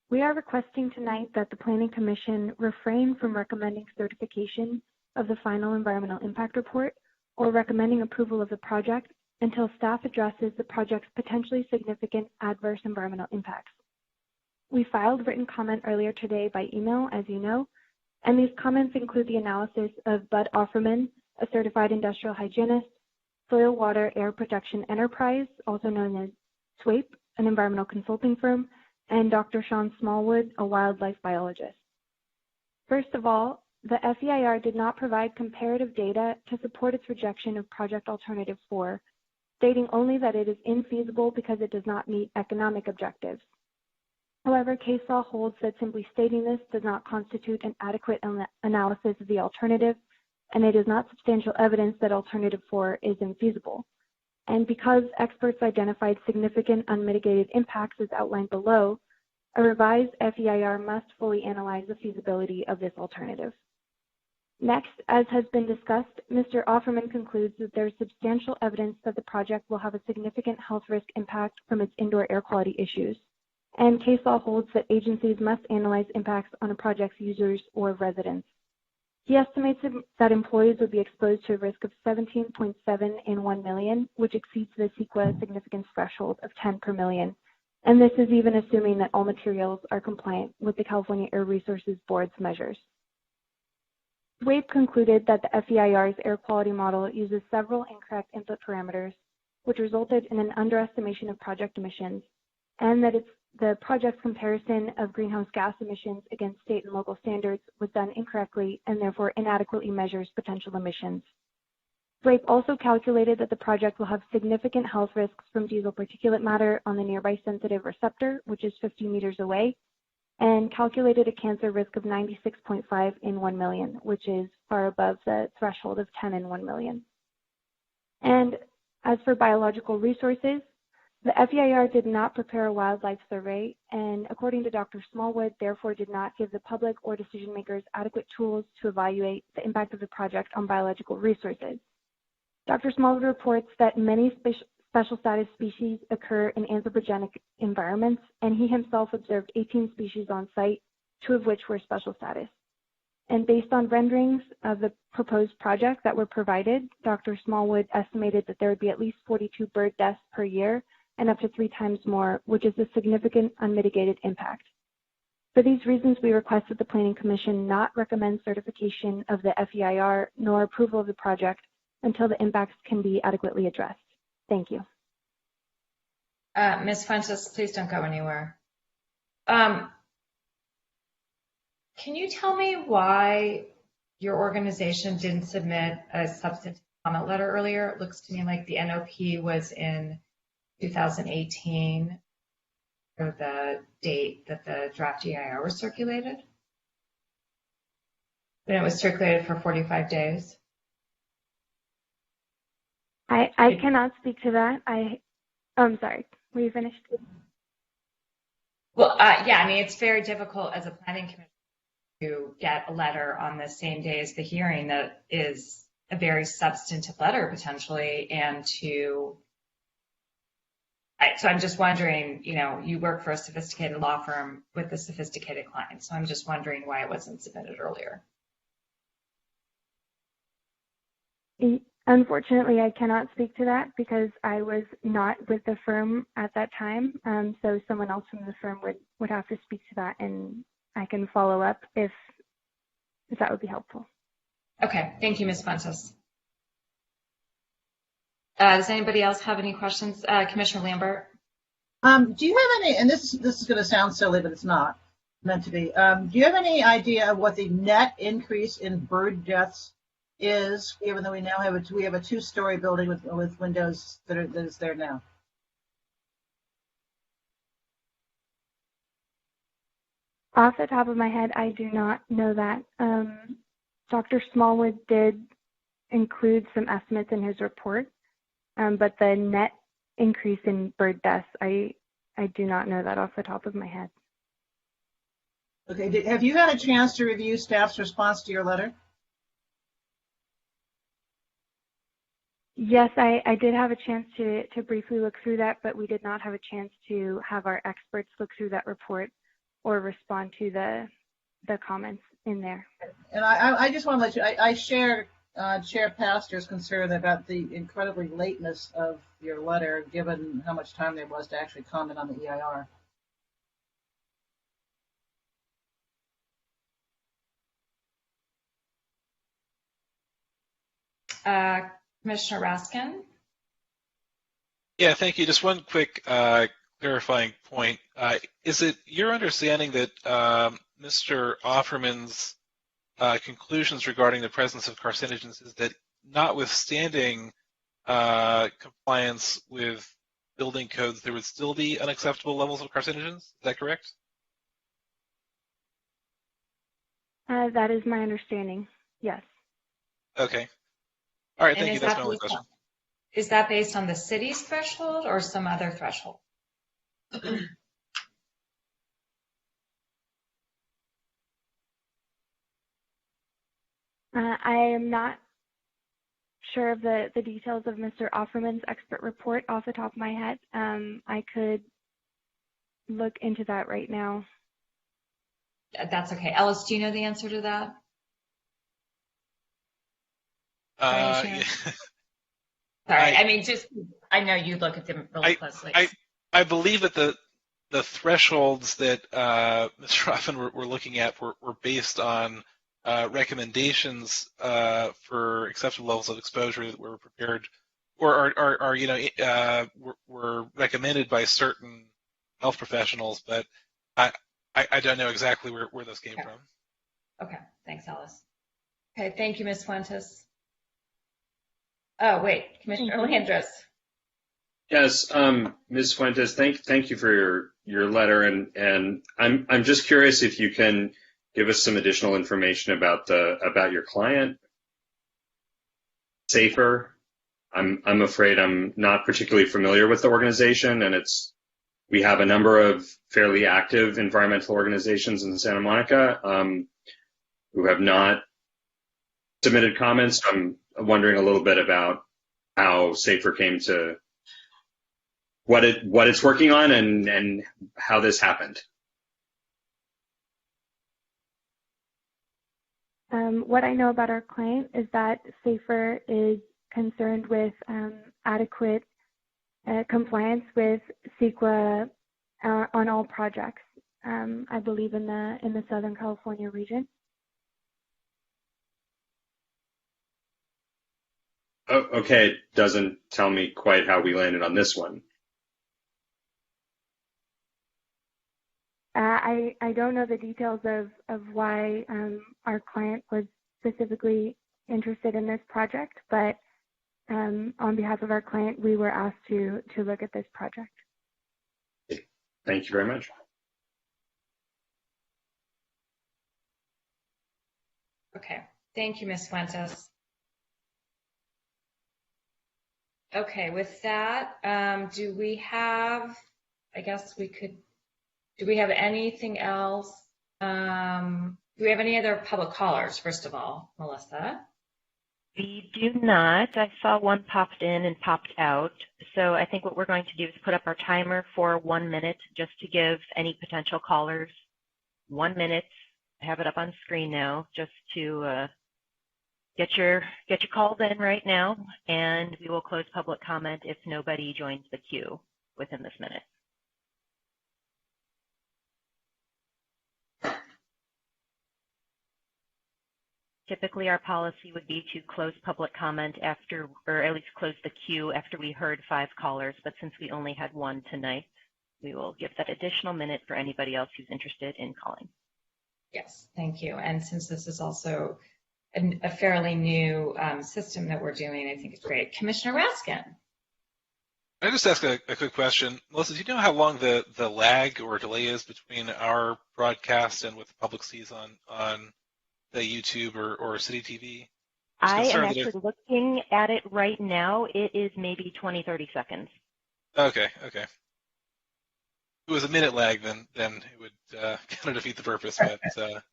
We are requesting tonight that the Planning Commission refrain from recommending certification of the final environmental impact report or recommending approval of the project until staff addresses the project's potentially significant adverse environmental impacts. We filed written comment earlier today by email, as you know, and these comments include the analysis of Bud Offerman, a certified industrial hygienist, Soil, Water, Air Protection Enterprise, also known as SWAPE, an environmental consulting firm, and Dr. Sean Smallwood, a wildlife biologist. First of all, the FEIR did not provide comparative data to support its rejection of Project Alternative 4, stating only that it is infeasible because it does not meet economic objectives. However, case law holds that simply stating this does not constitute an adequate analysis of the alternative, and it is not substantial evidence that Alternative 4 is infeasible. And because experts identified significant unmitigated impacts as outlined below, a revised FEIR must fully analyze the feasibility of this alternative. Next, as has been discussed, Mr. Offerman concludes that there is substantial evidence that the project will have a significant health risk impact from its indoor air quality issues. And case law holds that agencies must analyze impacts on a project's users or residents. He estimates that employees would be exposed to a risk of 17.7 in 1 million, which exceeds the CEQA significance threshold of 10 per million. And this is even assuming that all materials are compliant with the California Air Resources Board's measures. SWAPE concluded that the FEIR's air quality model uses several incorrect input parameters, which resulted in an underestimation of project emissions, and that the project's comparison of greenhouse gas emissions against state and local standards was done incorrectly and therefore inadequately measures potential emissions. SWAPE also calculated that the project will have significant health risks from diesel particulate matter on the nearby sensitive receptor, which is 50 meters away, and calculated a cancer risk of 96.5 in 1 million, which is far above the threshold of 10 in 1 million. And as for biological resources, the FEIR did not prepare a wildlife survey, and according to Dr. Smallwood, therefore did not give the public or decision makers adequate tools to evaluate the impact of the project on biological resources. Dr. Smallwood reports that many special status species occur in anthropogenic environments, and he himself observed 18 species on site, 2 of which were special status. And based on renderings of the proposed project that were provided, Dr. Smallwood estimated that there would be at least 42 bird deaths per year and up to 3 times more, which is a significant unmitigated impact. For these reasons, we request that the Planning Commission not recommend certification of the FEIR nor approval of the project until the impacts can be adequately addressed. Thank you. Ms. Fuentes, please don't go anywhere. Can you tell me why your organization didn't submit a substantive comment letter earlier? It looks to me like the NOP was in 2018, or the date that the draft EIR was circulated. And it was circulated for 45 days. I cannot speak to that. I'm sorry. Were you finished? Well, yeah, I mean, it's very difficult as a planning commission to get a letter on the same day as the hearing that is a very substantive letter potentially, and so I'm just wondering, you know, you work for a sophisticated law firm with a sophisticated client, so I'm just wondering why it wasn't submitted earlier. Unfortunately, I cannot speak to that because I was not with the firm at that time. So someone else from the firm would have to speak to that, and I can follow up if that would be helpful. Okay, thank you, Ms. Fuentes. Does anybody else have any questions? Commissioner Lambert? Do you have any, and this is going to sound silly, but it's not meant to be. Do you have any idea of what the net increase in bird deaths is, given that we now have a 2-story building with windows that is there now? Off the top of my head, I do not know that. Dr. Smallwood did include some estimates in his report, but the net increase in bird deaths, I do not know that off the top of my head. Okay, have you had a chance to review staff's response to your letter? Yes, I did have a chance to briefly look through that, but we did not have a chance to have our experts look through that report or respond to the comments in there. And I just want to let you, I share Chair Pastor's concern about the incredibly lateness of your letter, given how much time there was to actually comment on the EIR. Commissioner Raskin? Yeah, thank you. Just one quick clarifying point. Is it your understanding that Mr. Offerman's conclusions regarding the presence of carcinogens is that notwithstanding compliance with building codes, there would still be unacceptable levels of carcinogens? Is that correct? That is my understanding, yes. Okay. All right, And thank you. That's my only question. Is that based on the city's threshold or some other threshold? I am not sure of the details of Mr. Offerman's expert report off the top of my head. I could look into that right now. That's okay. Ellis, do you know the answer to that? Yeah. Sorry, I mean, just, I know you look at them really closely. I believe that the thresholds that Mr. Hoffman were looking at were based on recommendations for acceptable levels of exposure that were prepared or are were recommended by certain health professionals, but I don't know exactly where those came from. Okay, thanks, Ellis. Okay, thank you, Ms. Fuentes. Oh, wait, Commissioner Landris. Yes, Ms. Fuentes, thank you for your letter, and I'm just curious if you can give us some additional information about your client. Safer. I'm afraid I'm not particularly familiar with the organization, and we have a number of fairly active environmental organizations in Santa Monica who have not submitted comments. I'm wondering a little bit about how Safer came to what it's working on and how this happened. What I know about our client is that Safer is concerned with adequate compliance with CEQA on all projects, I believe in the Southern California region. Oh, okay, it doesn't tell me quite how we landed on this one. I don't know the details of why our client was specifically interested in this project, but on behalf of our client, we were asked to look at this project. Thank you very much. Okay, thank you, Ms. Fuentes. Okay, with that, do we have anything else? Do we have any other public callers, first of all, Melissa? We do not. I saw one popped in and popped out. So I think what we're going to do is put up our timer for 1 minute just to give any potential callers 1 minute. I have it up on screen now just to get your calls in right now, and we will close public comment if nobody joins the queue within this minute. Typically, our policy would be to close public comment after, or at least close the queue after we heard 5 callers, but since we only had 1 tonight, we will give that additional minute for anybody else who's interested in calling. Yes, thank you. And since this is also a fairly new system that we're doing, I think it's great. Commissioner Raskin. I just ask a quick question. Melissa, do you know how long the lag or delay is between our broadcast and what the public sees on the YouTube or City TV? I am actually looking at it right now. It is maybe 20, 30 seconds. Okay. If it was a minute lag, then it would kind of defeat the purpose, but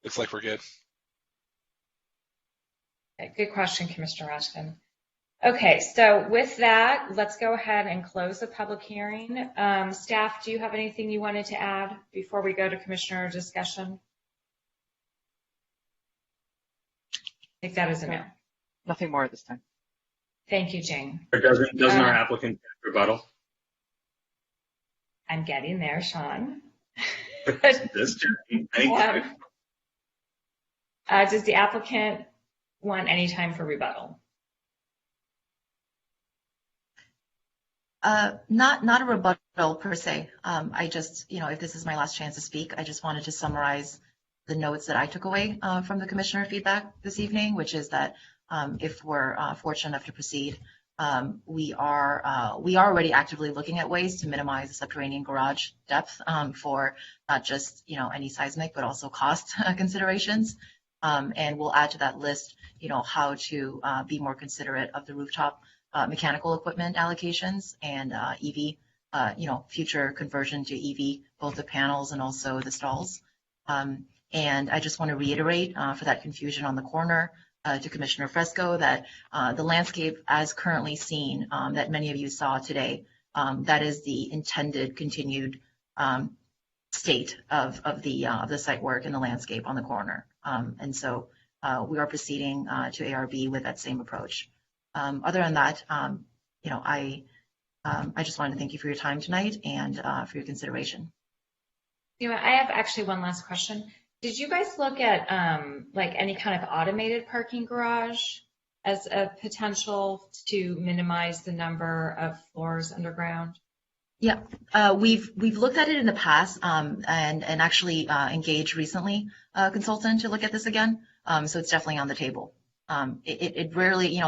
looks like we're good. Okay, good question, Commissioner Raskin. Okay, so with that, let's go ahead and close the public hearing. Staff, do you have anything you wanted to add before we go to commissioner discussion? Take that as a no. Nothing more at this time. Thank you, Jane. Or doesn't our applicant rebuttal? I'm getting there, Sean. This journey. Thank you. Does the applicant want any time for rebuttal? Not a rebuttal per se. I just, if this is my last chance to speak, I just wanted to summarize the notes that I took away from the commissioner feedback this evening, which is that if we're fortunate enough to proceed, we are already actively looking at ways to minimize the subterranean garage depth for not just any seismic but also cost considerations, and we'll add to that list how to be more considerate of the rooftop mechanical equipment allocations and EV, future conversion to EV, both the panels and also the stalls. And I just want to reiterate for that confusion on the corner to Commissioner Fresco that the landscape as currently seen that many of you saw today, that is the intended continued state of the site work and the landscape on the corner. And so we are proceeding to ARB with that same approach. Other than that, I just wanted to thank you for your time tonight and for your consideration. I have actually one last question. Did you guys look at like any kind of automated parking garage as a potential to minimize the number of floors underground? Yeah, we've looked at it in the past and actually engaged recently a consultant to look at this again. So it's definitely on the table. It rarely,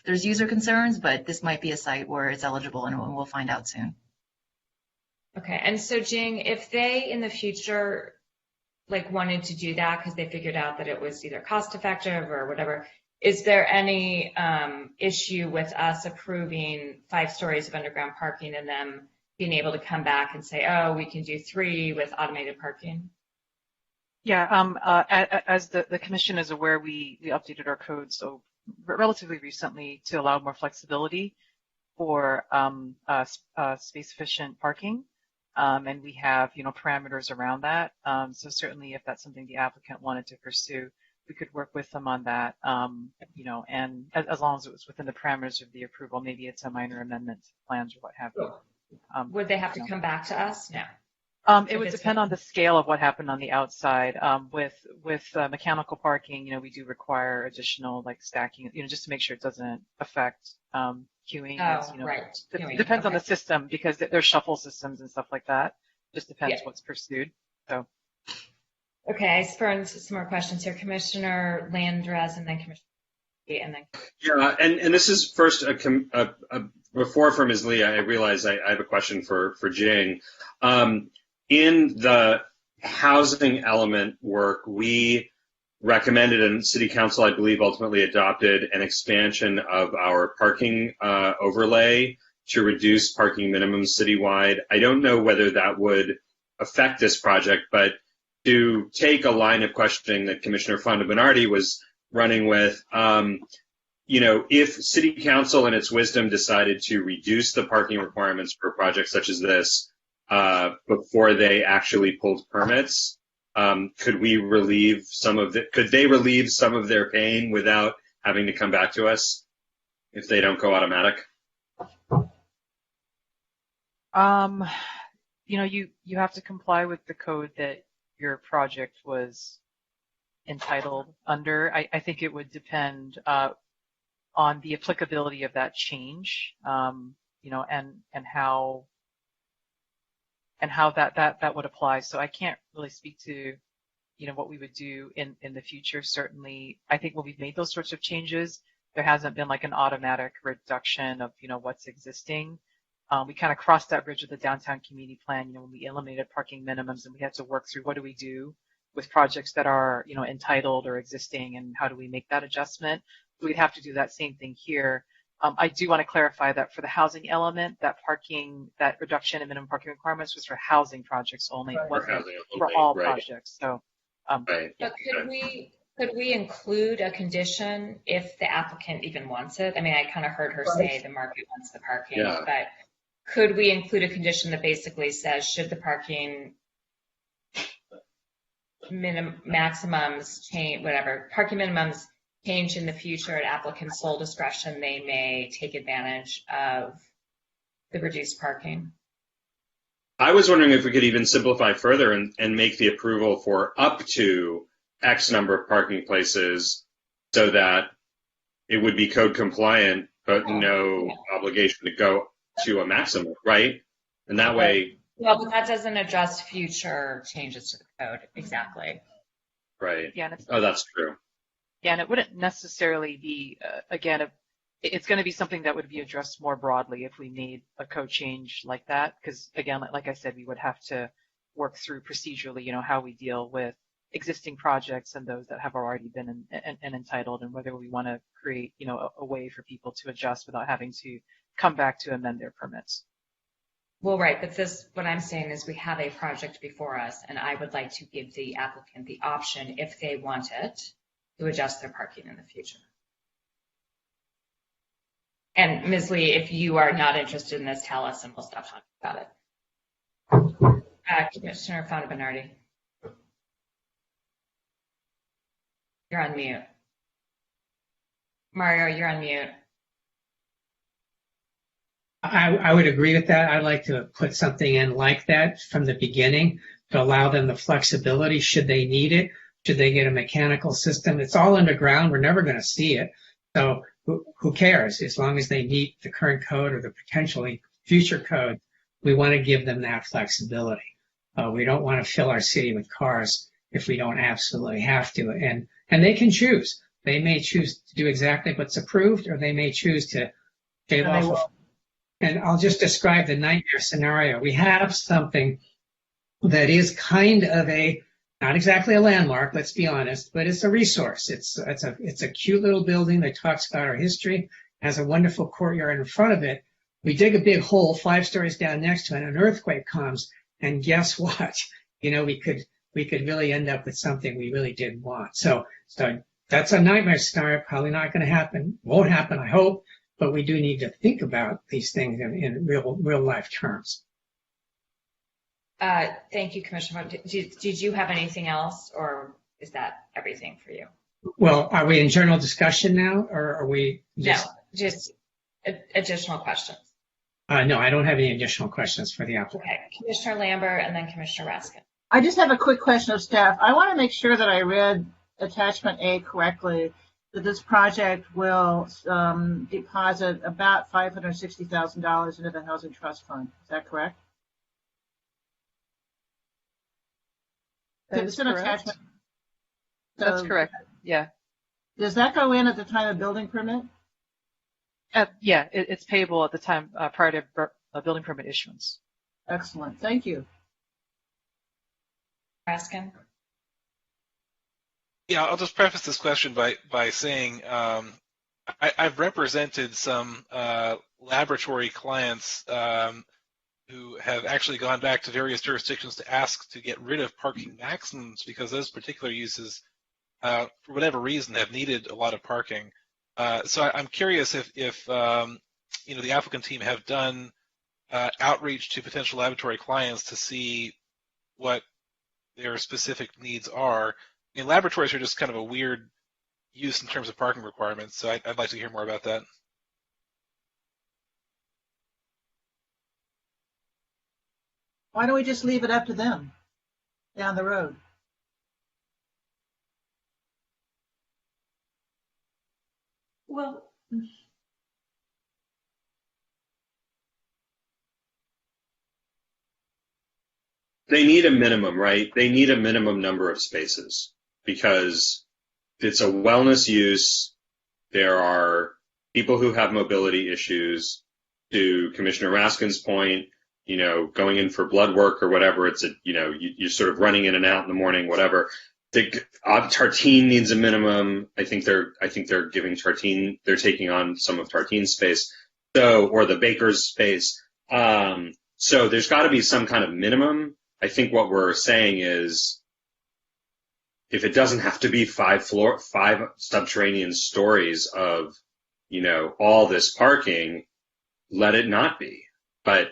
there's user concerns, but this might be a site where it's eligible, and we'll find out soon. Okay, and so Jing, if they in the future wanted to do that because they figured out that it was either cost effective or whatever, is there any issue with us approving 5 stories of underground parking and them being able to come back and say, oh, we can do 3 with automated parking? Yeah, as the commission is aware, we updated our code so relatively recently to allow more flexibility for space-efficient parking, and we have parameters around that. So certainly, if that's something the applicant wanted to pursue, work with them on that, you know, and as long as it was within the parameters of the approval, maybe it's a minor amendment to plans or what have you. Would they have to come back to us? No. It would depend on the scale of what happened on the outside. With mechanical parking, you know, we do require additional like stacking, you know, just to make sure it doesn't affect queuing. Oh, You know, right. It depends on the system because there's shuffle systems and stuff like that. Just depends what's pursued. So. Okay, I spurned some more questions here. Commissioner Landrez and then Commissioner and then. Yeah, and this is first before for Ms. Lee, I realize I have a question for Jing. In the housing element work, we recommended, and City Council, I believe, ultimately adopted an expansion of our parking overlay to reduce parking minimums citywide. I don't know whether that would affect this project, but to take a line of questioning that Commissioner Fonda Bernardi was running with, you know, if City Council in its wisdom decided to reduce the parking requirements for projects such as this before they actually pulled permits, could they relieve some of their pain without having to come back to us if they don't go automatic? You know, you have to comply with the code that your project was entitled under. I think it would depend on the applicability of that change, you know, and how that would apply. So I can't really speak to, you know, what we would do in the future. Certainly, I think when we've made those sorts of changes, there hasn't been like an automatic reduction of, you know, what's existing. We kind of crossed that bridge with the downtown community plan, you know, when we eliminated parking minimums and we had to work through what do we do with projects that are, you know, entitled or existing and how do we make that adjustment. We'd have to do that same thing here. I do want to clarify that for the housing element, that reduction in minimum parking requirements was for housing projects only. It wasn't for all projects. So, But could we include a condition if the applicant even wants it? I mean, I kind of heard her say the market wants the parking, but could we include a condition that basically says should the parking maximums change, whatever, parking minimums change in the future at applicant's sole discretion, they may take advantage of the reduced parking? I was wondering if we could even simplify further and make the approval for up to X number of parking places so that it would be code compliant, but no obligation to go to a maximum, right? And that way. Well, but that doesn't address future changes to the code. Exactly. Right. Yeah. That's true. Yeah, and it wouldn't necessarily be, again, it's going to be something that would be addressed more broadly if we made a code change like that. Because again, like I said, we would have to work through procedurally, you know, how we deal with existing projects and those that have already been entitled, and whether we want to create, you know, a way for people to adjust without having to come back to amend their permits. Well, right, but what I'm saying is we have a project before us, and I would like to give the applicant the option, if they want it, to adjust their parking in the future. And Ms. Lee, if you are not interested in this, tell us and we'll stop talking about it. Commissioner Fonda Bernardi. You're on mute. Mario, you're on mute. I would agree with that. I'd like to put something in like that from the beginning to allow them the flexibility should they need it. Should they get a mechanical system? It's all underground. We're never going to see it. So who cares? As long as they meet the current code or the potentially future code, we want to give them that flexibility. We don't want to fill our city with cars if we don't absolutely have to. And they can choose. They may choose to do exactly what's approved, or they may choose to shave off. And I'll just describe the nightmare scenario. We have something that is kind of not exactly a landmark, let's be honest, but it's a resource. It's a cute little building that talks about our history, has a wonderful courtyard in front of it. We dig a big hole 5 stories down next to it, and an earthquake comes, and guess what? You know, we could really end up with something we really didn't want. So that's a nightmare scenario, probably not going to happen. Won't happen, I hope, but we do need to think about these things in real life terms. Thank you, Commissioner. Did you have anything else, or is that everything for you? Well, are we in general discussion now, or are we just? No, just additional questions. No, I don't have any additional questions for the applicant. Okay, Commissioner Lambert and then Commissioner Raskin. I just have a quick question of staff. I want to make sure that I read attachment A correctly, that this project will deposit about $560,000 into the Housing Trust Fund. Is that correct? That is correct. Attachment. That's correct. Yeah. Does that go in at the time of building permit? Yeah, it's payable at the time prior to building permit issuance. Excellent. Thank you. Raskin. Yeah, I'll just preface this question by saying I've represented some laboratory clients who have actually gone back to various jurisdictions to ask to get rid of parking maximums because those particular uses, for whatever reason, have needed a lot of parking. So I'm curious if the applicant team have done outreach to potential laboratory clients to see what their specific needs are. I mean, laboratories are just kind of a weird use in terms of parking requirements, so I'd like to hear more about that. Why don't we just leave it up to them down the road? Well, They need a minimum, right? They need a minimum number of spaces because it's a wellness use. There are people who have mobility issues. To Commissioner Raskin's point, going in for blood work or whatever, it's you're sort of running in and out in the morning, whatever. Tartine needs a minimum. I think they're giving Tartine, they're taking on some of Tartine's space, or the baker's space. So there's got to be some kind of minimum. I think what we're saying is, if it doesn't have to be 5 subterranean stories of, all this parking, let it not be. But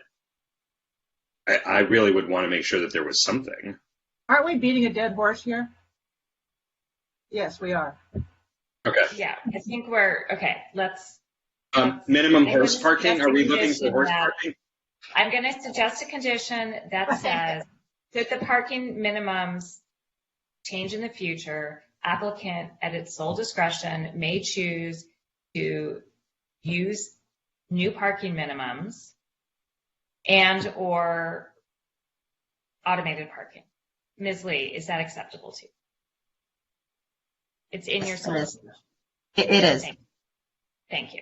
I really would want to make sure that there was something. Aren't we beating a dead horse here? Yes, we are. Okay. Yeah, I think we're, okay, let's minimum horse parking? Are we looking for horse parking? I'm going to suggest a condition that says that the parking minimums change in the future. Applicant, at its sole discretion, may choose to use new parking minimums and or automated parking. Ms. Lee, is that acceptable to you? It's in your solicitation. It is. Thank you.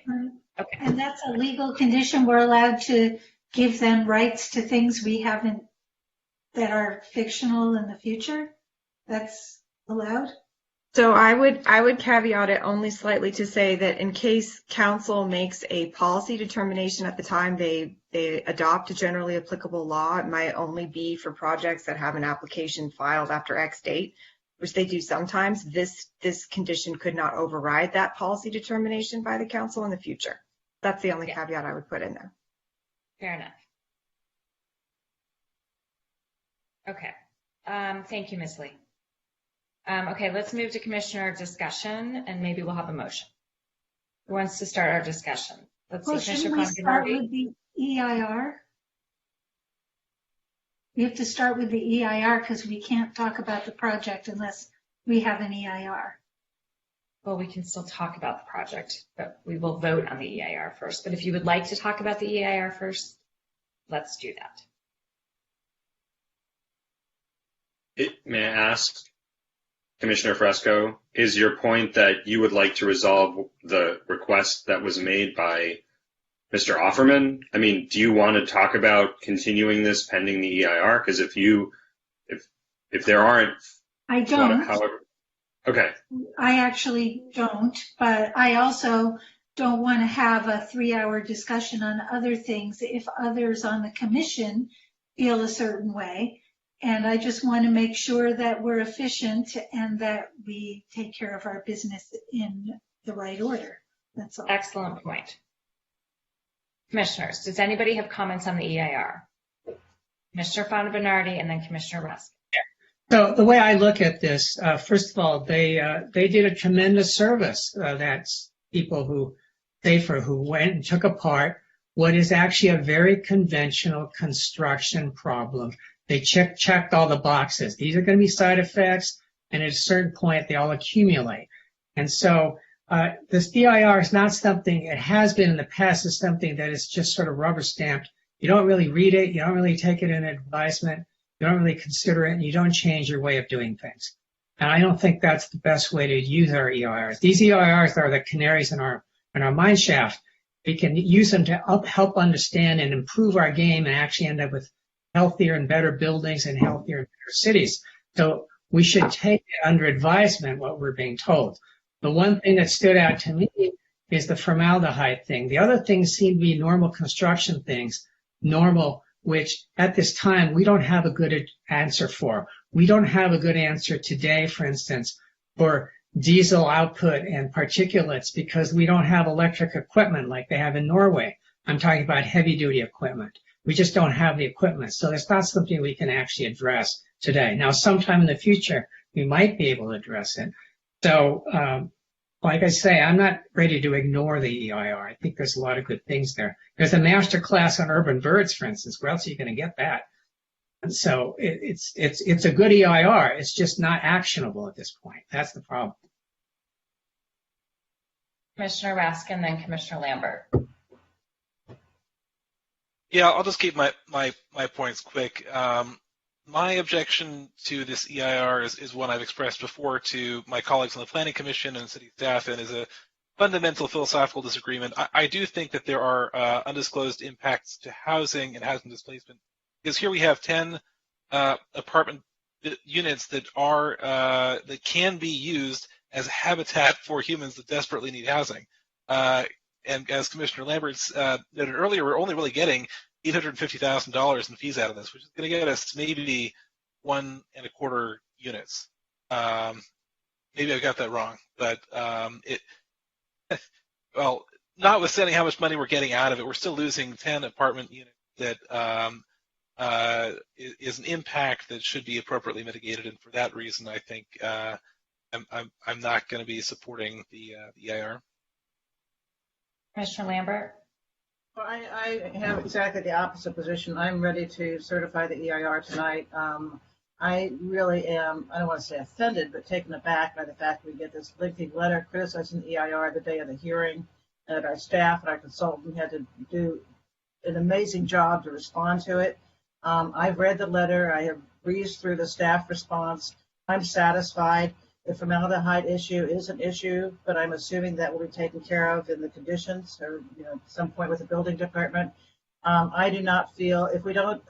Okay. And that's a legal condition. We're allowed to give them rights to things we haven't, that are fictional in the future. That's allowed. So I would caveat it only slightly to say that in case council makes a policy determination at the time they adopt a generally applicable law, it might only be for projects that have an application filed after X date, which they do sometimes. This condition could not override that policy determination by the council in the future. That's the only caveat I would put in there. Fair enough. Okay. Thank you, Ms. Lee. Okay, let's move to commissioner discussion, and maybe we'll have a motion. Who wants to start our discussion? Let's see, shouldn't we start with the EIR? We have to start with the EIR because we can't talk about the project unless we have an EIR. Well, we can still talk about the project, but we will vote on the EIR first. But if you would like to talk about the EIR first, let's do that. May I ask, Commissioner Fresco, is your point that you would like to resolve the request that was made by Mr. Offerman? I mean, do you want to talk about continuing this pending the EIR? Because if there aren't, I don't. However, okay. I actually don't, but I also don't want to have a 3-hour discussion on other things if others on the commission feel a certain way. And I just want to make sure that we're efficient and that we take care of our business in the right order. That's all. Excellent point. Commissioners, does anybody have comments on the EIR? Commissioner Fonda Bernardi and then Commissioner Rusk. So the way I look at this, first of all, they did a tremendous service. That's people who went and took apart what is actually a very conventional construction problem. They checked all the boxes. These are going to be side effects, and at a certain point, they all accumulate. And so this DIR is not something, it has been in the past, is something that is just sort of rubber stamped. You don't really read it. You don't really take it in advisement. You don't really consider it, and you don't change your way of doing things. And I don't think that's the best way to use our EIRs. These EIRs are the canaries in our mine shaft. We can use them to help understand and improve our game and actually end up with healthier and better buildings and healthier and better cities. So we should take it under advisement what we're being told. The one thing that stood out to me is the formaldehyde thing. The other things seem to be normal construction things, which at this time we don't have a good answer for. We don't have a good answer today, for instance, for diesel output and particulates because we don't have electric equipment like they have in Norway. I'm talking about heavy duty equipment. We just don't have the equipment. So it's not something we can actually address today. Now, sometime in the future, we might be able to address it. So, like I say, I'm not ready to ignore the EIR. I think there's a lot of good things there. There's a master class on urban birds, for instance. Where else are you going to get that? And so it's a good EIR. It's just not actionable at this point. That's the problem. Commissioner Raskin, then Commissioner Lambert. Yeah, I'll just keep my points quick. My objection to this EIR is one I've expressed before to my colleagues on the Planning Commission and city staff, and is a fundamental philosophical disagreement. I do think that there are undisclosed impacts to housing and housing displacement, because here we have 10 apartment units that can be used as habitat for humans that desperately need housing. And as Commissioner Lambert noted earlier, we're only really getting $850,000 in fees out of this, which is going to get us maybe 1.25 units. Maybe I got that wrong, but well, notwithstanding how much money we're getting out of it, we're still losing 10 apartment units that is an impact that should be appropriately mitigated, and for that reason, I think I'm not going to be supporting the EIR. Commissioner Lambert? Well, I have exactly the opposite position. I'm ready to certify the EIR tonight. I really am, I don't want to say offended, but taken aback by the fact that we get this lengthy letter criticizing the EIR the day of the hearing, and that our staff and our consultant had to do an amazing job to respond to it. I've read the letter. I have breezed through the staff response. I'm satisfied. The formaldehyde issue is an issue, but I'm assuming that will be taken care of in the conditions or at some point with the building department. I do not feel, if we don't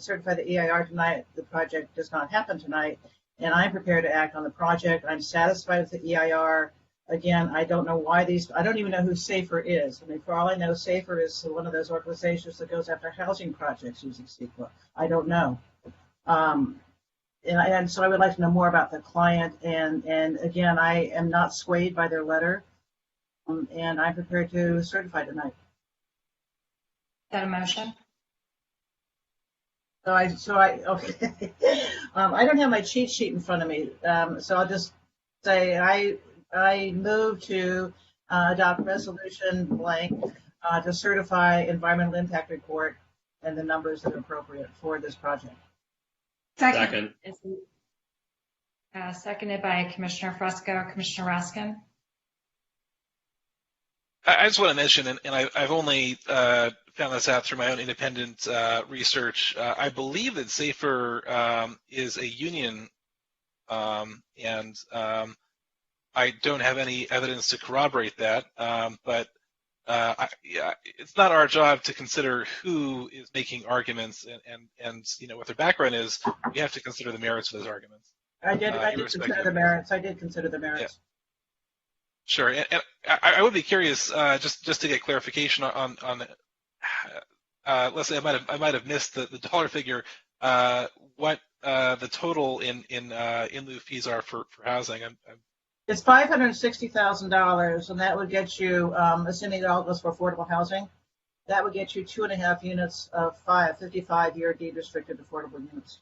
certify the EIR tonight, the project does not happen tonight, and I'm prepared to act on the project. I'm satisfied with the EIR. Again, I don't know why I don't even know who SAFER is. I mean, for all I know, SAFER is one of those organizations that goes after housing projects using CEQA. I don't know. And so I would like to know more about the client. And again, I am not swayed by their letter, and I'm prepared to certify tonight. Is that a motion? Okay. I don't have my cheat sheet in front of me, so I'll just say I move to adopt resolution blank to certify environmental impact report and the numbers that are appropriate for this project. Second. Seconded by Commissioner Fresco. Commissioner Raskin? I just want to mention, and I've only found this out through my own independent research. I believe that SAFER is a union, and I don't have any evidence to corroborate that, but it's not our job to consider who is making arguments and what their background is. We have to consider the merits of those arguments. I did consider the merits. I did consider the merits. Yeah. Sure, and I would be curious just to get clarification on let's say I might have missed the dollar figure. What the total in lieu fees are for housing? It's $560,000, and that would get you, assuming it all goes for affordable housing, that would get you 2.5 units of 55-year deed restricted affordable units.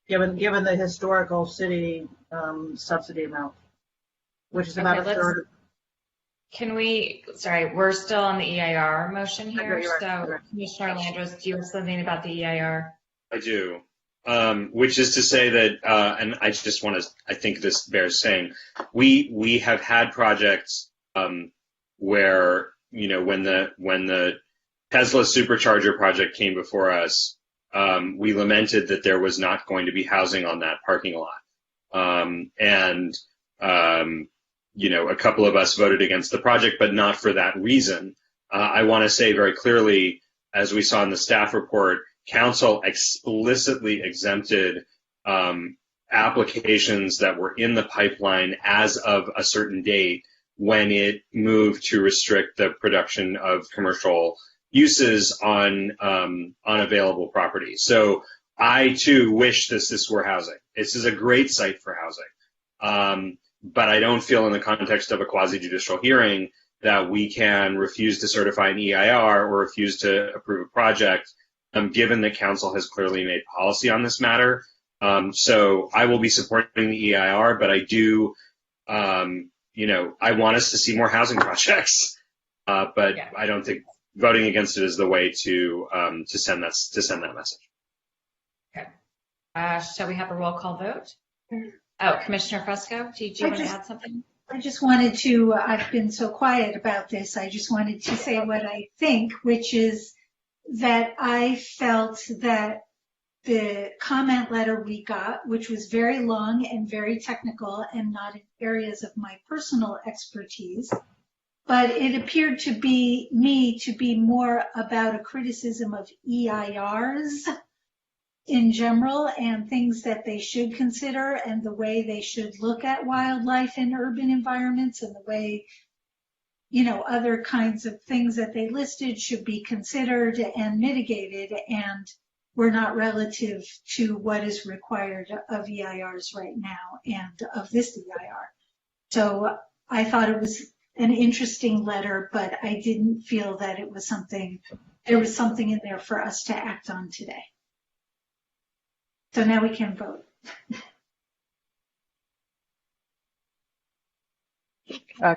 given the historical city subsidy amount, which is about a third. We're still on the EIR motion here. Right. So Commissioner Landros, do you have something about the EIR? I do. Which is to say that, and I just want to, I think this bears saying, we have had projects where, you know, when the Tesla supercharger project came before us, we lamented that there was not going to be housing on that parking lot. You know, a couple of us voted against the project, but not for that reason. I want to say very clearly, as we saw in the staff report, Council explicitly exempted applications that were in the pipeline as of a certain date when it moved to restrict the production of commercial uses on available property. So I too wish this were housing. This is a great site for housing. But I don't feel in the context of a quasi-judicial hearing that we can refuse to certify an EIR or refuse to approve a project, given that Council has clearly made policy on this matter. So I will be supporting the EIR, but I do, you know, I want us to see more housing projects. But yeah. I don't think voting against it is the way to send that message. Okay. Shall we have a roll call vote? Oh, Commissioner Fresco, do you want to add something? I just wanted to, I've been so quiet about this, I just wanted to say what I think, which is that I felt that the comment letter we got, which was very long and very technical and not in areas of my personal expertise, but it appeared to be more about a criticism of EIRs in general and things that they should consider and the way they should look at wildlife in urban environments and the way, you know, other kinds of things that they listed should be considered and mitigated and were not relative to what is required of EIRs right now and of this EIR. So I thought it was an interesting letter, but I didn't feel that it was there was something in there for us to act on today. So now we can vote.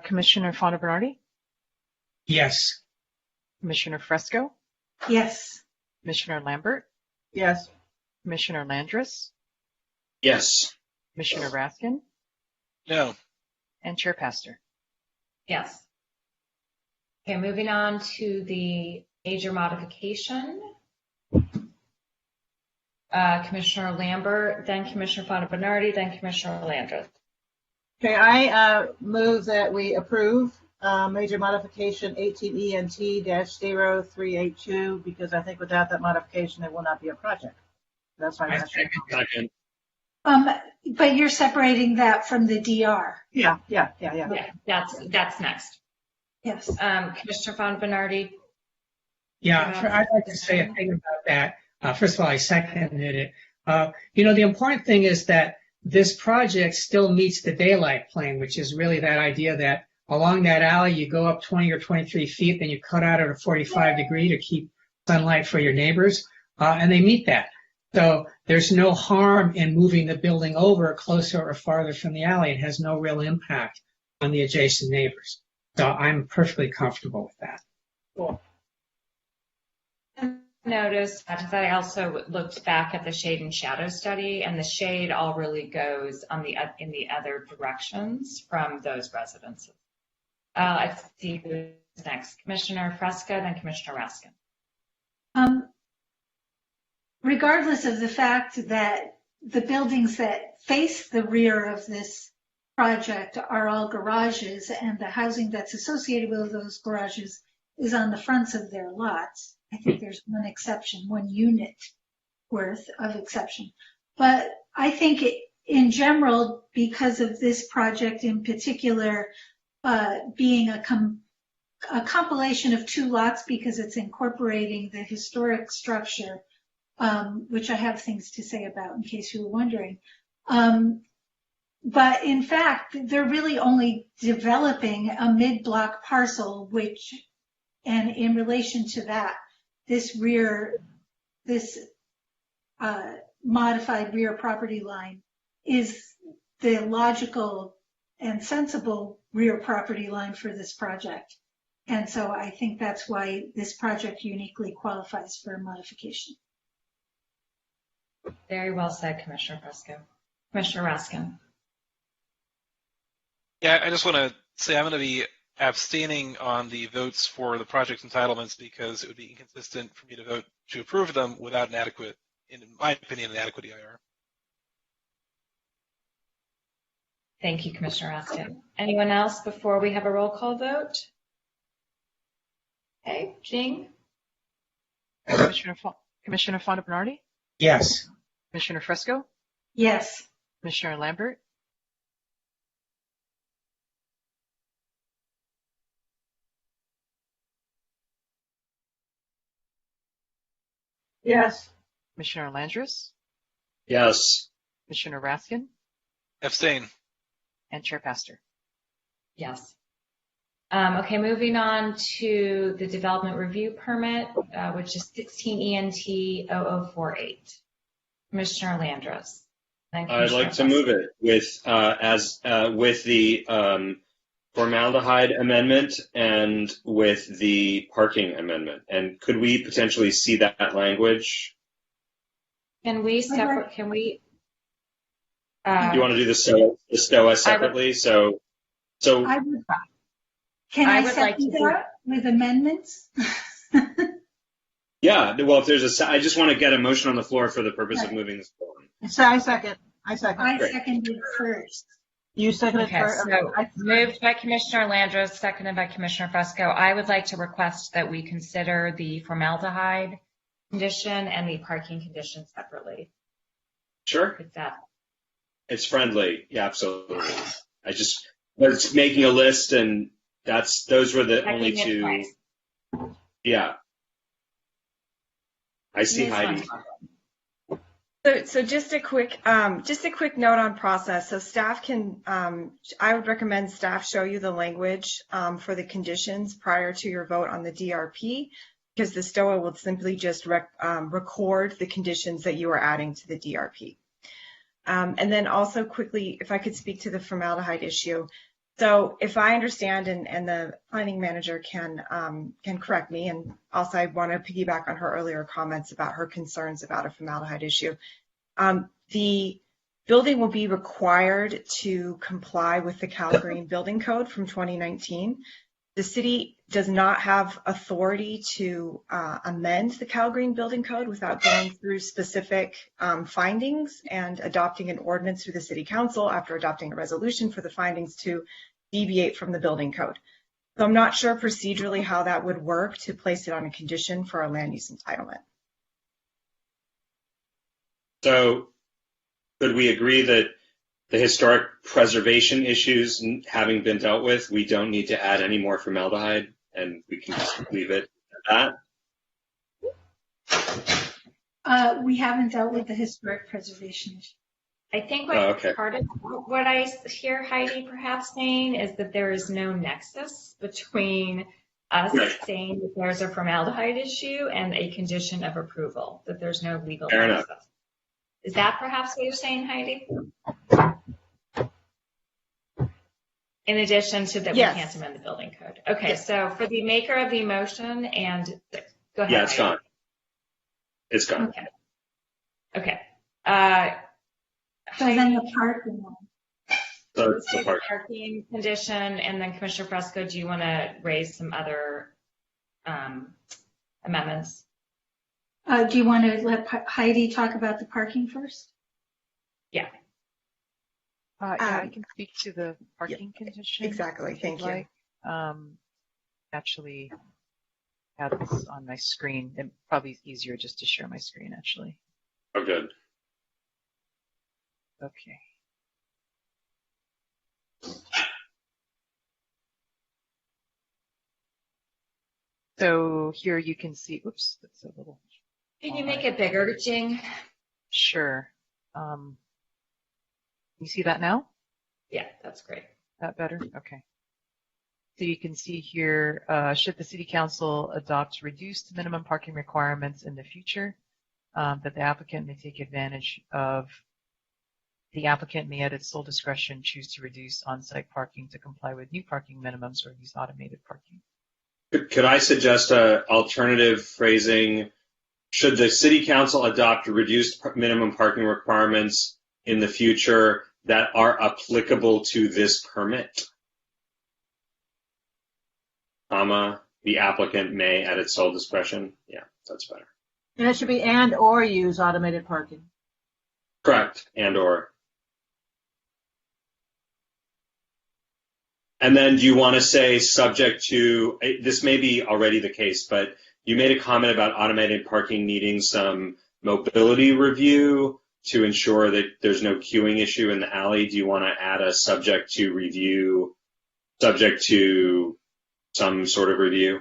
Commissioner Fonda-Bernardi? Yes. Commissioner Fresco? Yes. Commissioner Lambert? Yes. Commissioner Landris? Yes. Commissioner Raskin? No. And Chair Pastor? Yes. Okay, moving on to the major modification. Commissioner Lambert, then Commissioner Fonda-Bernardi, then Commissioner Landris. Okay, I move that we approve major modification 18ENT-0382 because I think without that modification, it will not be a project. That's my motion. But you're separating that from the DR. Yeah. That's next. Yes. Commissioner Fonda-Bernardi. Yeah, I'd like to say a thing about that. First of all, I seconded it. You know, the important thing is that this project still meets the daylight plane, which is really that idea that along that alley, you go up 20 or 23 feet, then you cut out at a 45 degree to keep sunlight for your neighbors, and they meet that. So there's no harm in moving the building over closer or farther from the alley. It has no real impact on the adjacent neighbors. So I'm perfectly comfortable with that. Cool. Notice that I also looked back at the shade and shadow study, and the shade all really goes in the other directions from those residences. Let's see who's next. Commissioner Fresco, then Commissioner Raskin. Regardless of the fact that the buildings that face the rear of this project are all garages and the housing that's associated with those garages is on the fronts of their lots, I think there's one exception, one unit worth of exception. But I think in general, because of this project in particular, being a compilation of two lots because it's incorporating the historic structure, which I have things to say about in case you were wondering. But in fact, they're really only developing a mid-block parcel, and in relation to that, this modified rear property line is the logical and sensible rear property line for this project. And so I think that's why this project uniquely qualifies for a modification. Very well said, Commissioner Fresco. Commissioner Raskin. Yeah, I just want to say I'm going to be abstaining on the votes for the project entitlements because it would be inconsistent for me to vote to approve them without an adequate, in my opinion, an adequate EIR. Thank you, Commissioner Raskin. Anyone else before we have a roll call vote? Okay, Jing? Commissioner Fonda Bernardi? Yes. Commissioner Fresco? Yes. Commissioner Lambert? Yes. Commissioner Landris? Yes. Commissioner Raskin? Abstain. And Chair Pastor? Yes. Okay, moving on to the development review permit, which is 16 ENT 0048. Commissioner Landris. I'd like to move it with with the formaldehyde amendment and with the parking amendment. And could we potentially see that language? Can we separate? Can we? Do you want to do the STOA separately? So I would. Can I second that with amendments? Yeah. Well, if there's I just want to get a motion on the floor for the purpose of moving this forward. So I second. I seconded first. You seconded first. So moved by Commissioner Landris, seconded by Commissioner Fresco. I would like to request that we consider the formaldehyde condition and the parking condition separately. Sure. Is that? It's friendly. Yeah, absolutely. I just was making a list, and those were the only two. Yeah. I see Heidi. So just a quick note on process. So staff can, I would recommend staff show you the language for the conditions prior to your vote on the DRP, because the STOA will simply just record the conditions that you are adding to the DRP. And then also quickly, if I could speak to the formaldehyde issue. So if I understand, and the planning manager can correct me, and also I want to piggyback on her earlier comments about her concerns about a formaldehyde issue. The building will be required to comply with the Cal Green Building Code from 2019. The city does not have authority to amend the Cal Green Building Code without going through specific findings and adopting an ordinance through the city council after adopting a resolution for the findings to deviate from the building code. So I'm not sure procedurally how that would work to place it on a condition for a land use entitlement. So could we agree that the historic preservation issues having been dealt with, we don't need to add any more formaldehyde, and we can just leave it at that? We haven't dealt with the historic preservation issue. I think part of what I hear Heidi perhaps saying is that there is no nexus between us saying that there's a formaldehyde issue and a condition of approval, that there's no legal nexus. Enough. Is that perhaps what you're saying, Heidi? In addition to that, we can't amend the building code. Okay, so for the maker of the motion, and go ahead. Yeah, it's gone. It's gone. Okay. So then the parking one. So it's the parking condition, and then Commissioner Fresco, do you want to raise some other amendments? Do you want to let Heidi talk about the parking first? Yeah. Yeah, I can speak to the parking condition. Exactly. Thank you. Actually, have this on my screen. It probably is easier just to share my screen, actually. Oh, good. Okay. So here you can see, oops, that's a little. Can you make it bigger, Jing? Sure. You see that now? Yeah, that's great. That better? Okay. So you can see here, should the City Council adopt reduced minimum parking requirements in the future, that the applicant may take advantage of. The applicant may at its sole discretion choose to reduce on-site parking to comply with new parking minimums or use automated parking. Could I suggest an alternative phrasing? Should the city council adopt reduced minimum parking requirements in the future that are applicable to this permit, comma, the applicant may at its sole discretion? Yeah, that's better. And it should be and or use automated parking. Correct, and or. And then do you want to say subject to, this may be already the case, but you made a comment about automated parking needing some mobility review to ensure that there's no queuing issue in the alley. Do you want to add a subject to review, subject to some sort of review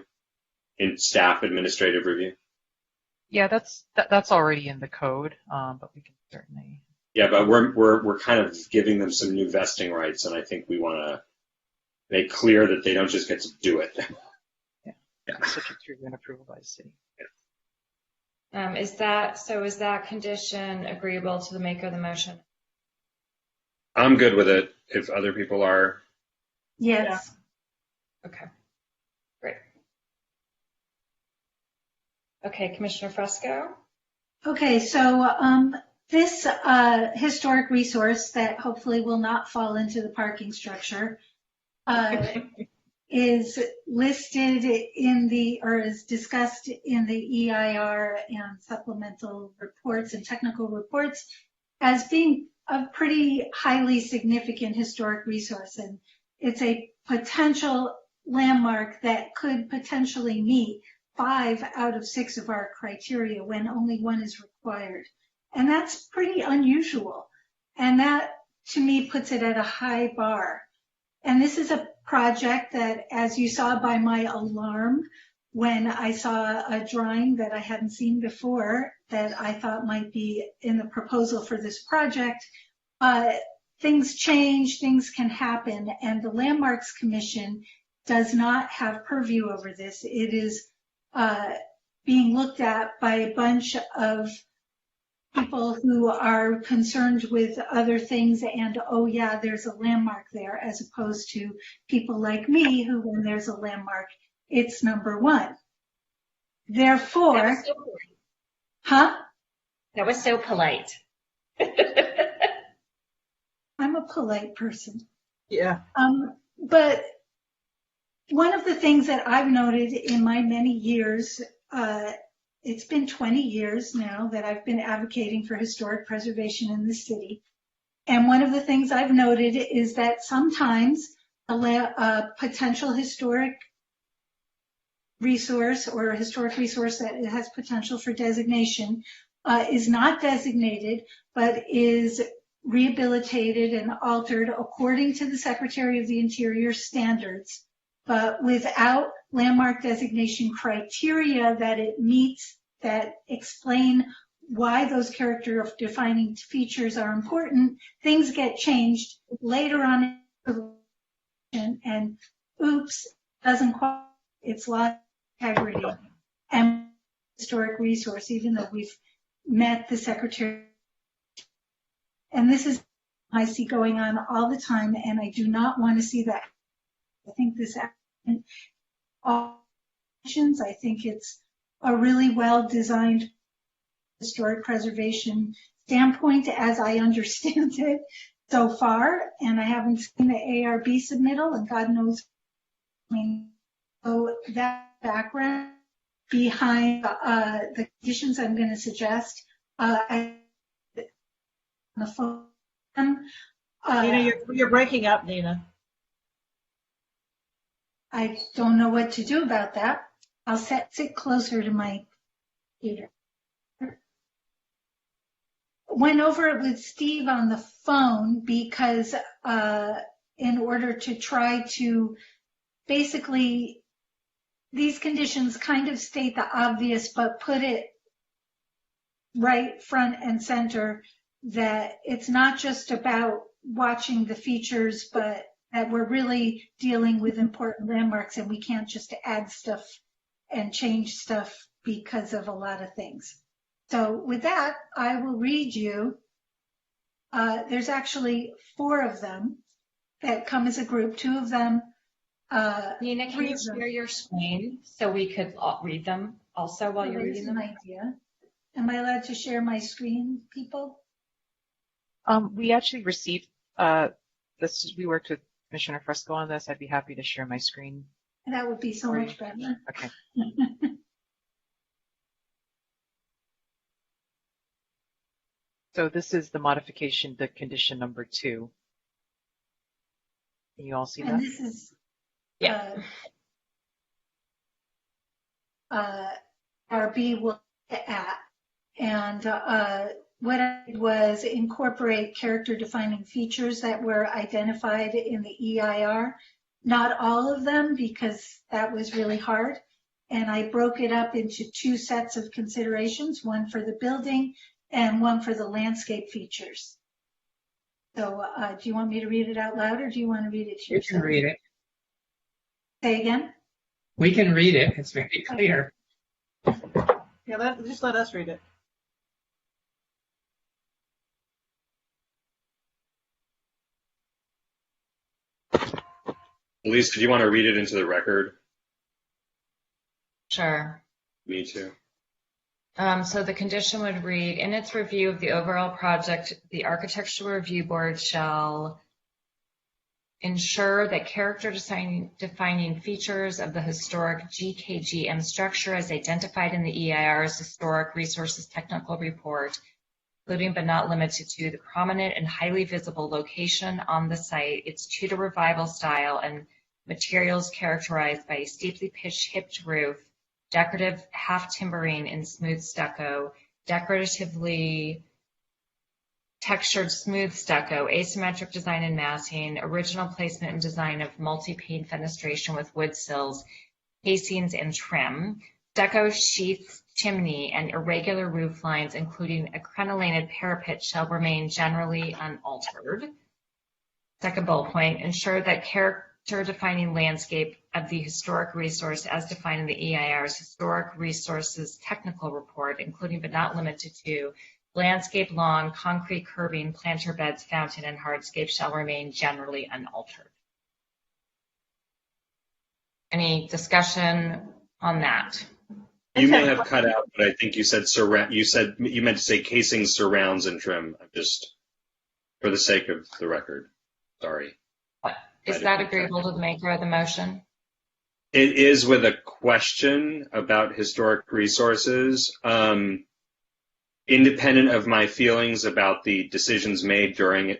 in staff administrative review? Yeah, that's already in the code, but we can certainly. Yeah, but we're kind of giving them some new vesting rights, and I think we want to make clear that they don't just get to do it. Yeah. Subject to review and approval by the city. Yeah. Is that condition agreeable to the maker of the motion? I'm good with it if other people are. Yes. Yeah. Okay. Great. Okay, Commissioner Fresco. Okay, so this historic resource that hopefully will not fall into the parking structure is listed or is discussed in the EIR and supplemental reports and technical reports as being a pretty highly significant historic resource. And it's a potential landmark that could potentially meet 5 out of 6 of our criteria when only 1 is required. And that's pretty unusual. And that, to me, puts it at a high bar. And this is a project that, as you saw by my alarm, when I saw a drawing that I hadn't seen before that I thought might be in the proposal for this project, things change, things can happen, and the Landmarks Commission does not have purview over this. It is being looked at by a bunch of people who are concerned with other things and, oh yeah, there's a landmark there, as opposed to people like me who, when there's a landmark, it's number 1. Therefore, That was so polite. I'm a polite person. Yeah. But one of the things that I've noted in my many years, it's been 20 years now that I've been advocating for historic preservation in the city. And one of the things I've noted is that sometimes a potential historic resource or a historic resource that has potential for designation is not designated, but is rehabilitated and altered according to the Secretary of the Interior standards, but without landmark designation criteria that it meets that explain why those character defining features are important. Things get changed later on and oops, doesn't qualify. It's lost integrity and historic resource, even though we've met the Secretary. And this is I see going on all the time, and I do not want to see that. I think this all I think it's a really well-designed historic preservation standpoint as I understand it so far, and I haven't seen the ARB submittal, and God knows. So that background behind the conditions I'm going to suggest, on the phone. Nina, you're breaking up, Nina. I don't know what to do about that. I'll sit closer to my computer. Went over it with Steve on the phone because in order to try to basically, these conditions kind of state the obvious, but put it right front and center that it's not just about watching the features, but that we're really dealing with important landmarks and we can't just add stuff and change stuff because of a lot of things. So with that, I will read you. There's actually 4 of them that come as a group. 2 of them. Nina, can you share your screen so we could read them also while you're reading them? An idea. Am I allowed to share my screen, people? We actually received this. We worked with Commissioner Fresco on this. I'd be happy to share my screen. That would be so much better. Okay. So this is the modification to condition number 2. Can you all see that? And this is RB will at. And what I did was incorporate character defining features that were identified in the EIR. Not all of them, because that was really hard. And I broke it up into 2 sets of considerations, one for the building and one for the landscape features. So do you want me to read it out loud, or do you want to read it to yourself? You can read it. Say again? We can read it. It's very clear. Yeah, just let us read it. Elise, do you want to read it into the record? Sure. Me too. So the condition would read, in its review of the overall project, the Architectural Review Board shall ensure that character defining features of the historic GKGM structure as identified in the EIR's Historic Resources Technical Report, including but not limited to the prominent and highly visible location on the site, its Tudor Revival style, and materials characterized by a steeply pitched hipped roof, decorative half timbering in smooth stucco, decoratively textured smooth stucco, asymmetric design and massing, original placement and design of multi-pane fenestration with wood sills, casings, and trim, stucco sheaths, chimney, and irregular roof lines, including a crenellated parapet, shall remain generally unaltered. Second bullet point, ensure that character-defining landscape of the historic resource as defined in the EIR's Historic Resources Technical Report, including but not limited to landscape, lawn, concrete curbing, planter beds, fountain, and hardscape, shall remain generally unaltered. Any discussion on that? You may have cut out, but I think you said you meant to say casing, surrounds, and trim. I'm just, for the sake of the record, sorry. Is that agreeable to the maker of the motion? It is, with a question about historic resources. Independent of my feelings about the decisions made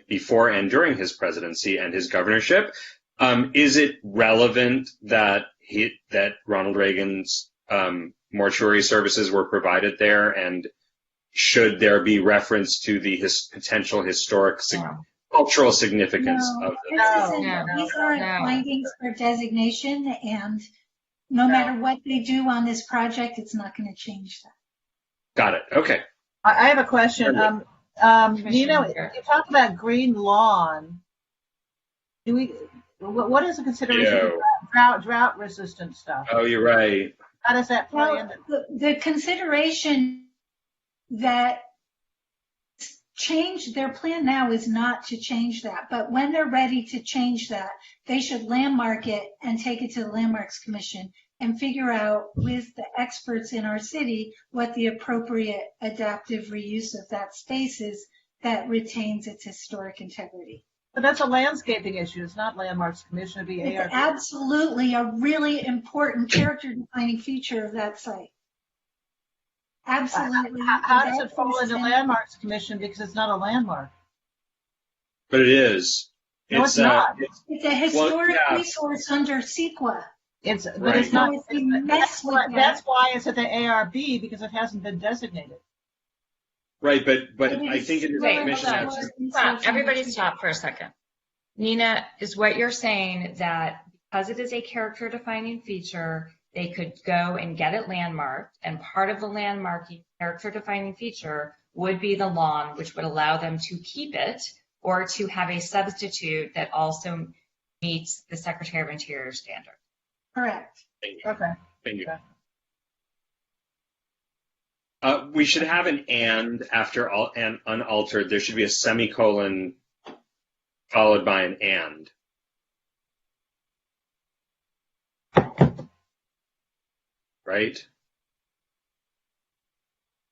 before and during his presidency and his governorship, is it relevant that Ronald Reagan's mortuary services were provided there, and should there be reference to the potential historic cultural significance of them? These aren't findings for designation, and no matter what they do on this project, it's not going to change that. Got it. Okay. I have a question. Nina, you talked about green lawn. What is the consideration of drought resistant stuff? Oh, you're right. How does that play into the consideration that change their plan now is not to change that, but when they're ready to change that, they should landmark it and take it to the Landmarks Commission and figure out with the experts in our city what the appropriate adaptive reuse of that space is that retains its historic integrity. But that's a landscaping issue. It's not Landmarks Commission. It'd be ARB. It's absolutely a really important character-defining feature of that site. Absolutely. How does it fall into Landmarks Commission? Because it's not a landmark. But it is. No, it's not. It's a historic resource under CEQA. But right. It's not. That's why it's at the ARB, because it hasn't been designated. Right, but I think it is a commission. Everybody stop for a second. Nina, is what you're saying that because it is a character-defining feature, they could go and get it landmarked, and part of the landmarking character-defining feature would be the lawn, which would allow them to keep it, or to have a substitute that also meets the Secretary of Interior standard. Correct. Okay. Thank you. Okay. We should have an and after all and unaltered. There should be a semicolon followed by an and. Right?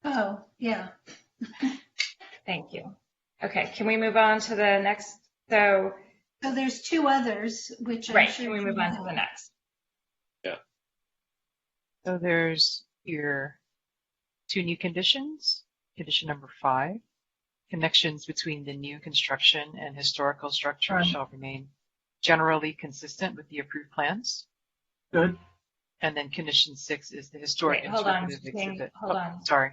Oh, yeah. Thank you. Okay, can we move on to the next? So there's two others, which right, I'm sure can we move on to the next? Yeah. So there's your 2 new conditions. Condition number 5, connections between the new construction and historical structure shall remain generally consistent with the approved plans. Good. And then condition 6 is the historic interpretive exhibit. Hold on. Sorry.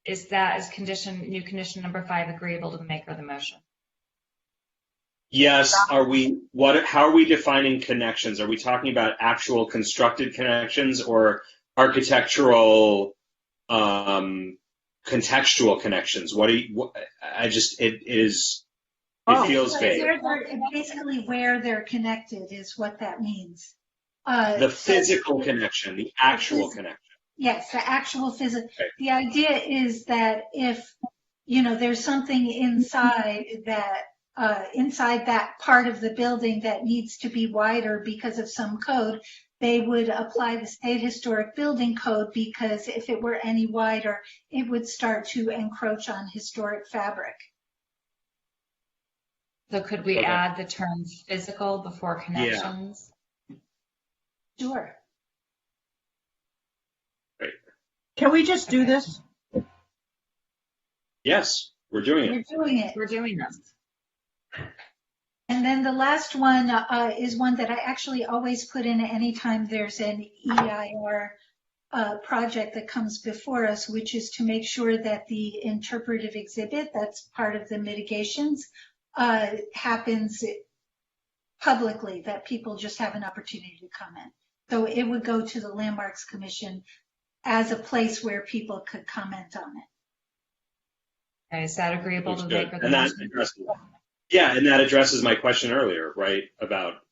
Is new condition number 5 agreeable to the maker of the motion? Yes. How are we defining connections? Are we talking about actual constructed connections or architectural, contextual connections? It feels vague. Basically where they're connected is what that means. The physical connection, the actual connection. Yes, the actual physical. Okay. The idea is that if, there's something inside that part of the building that needs to be wider because of some code, they would apply the state historic building code, because if it were any wider, it would start to encroach on historic fabric. So could we add the term physical before connections? Yeah. Sure. Right. Can we just do this? Yes, we're doing it. We're doing this. And then the last one is one that I actually always put in anytime there's an EIR project that comes before us, which is to make sure that the interpretive exhibit, that's part of the mitigations, happens publicly, that people just have an opportunity to comment. So it would go to the Landmarks Commission as a place where people could comment on it. Okay, is that agreeable to make? And that addresses my question earlier, right, about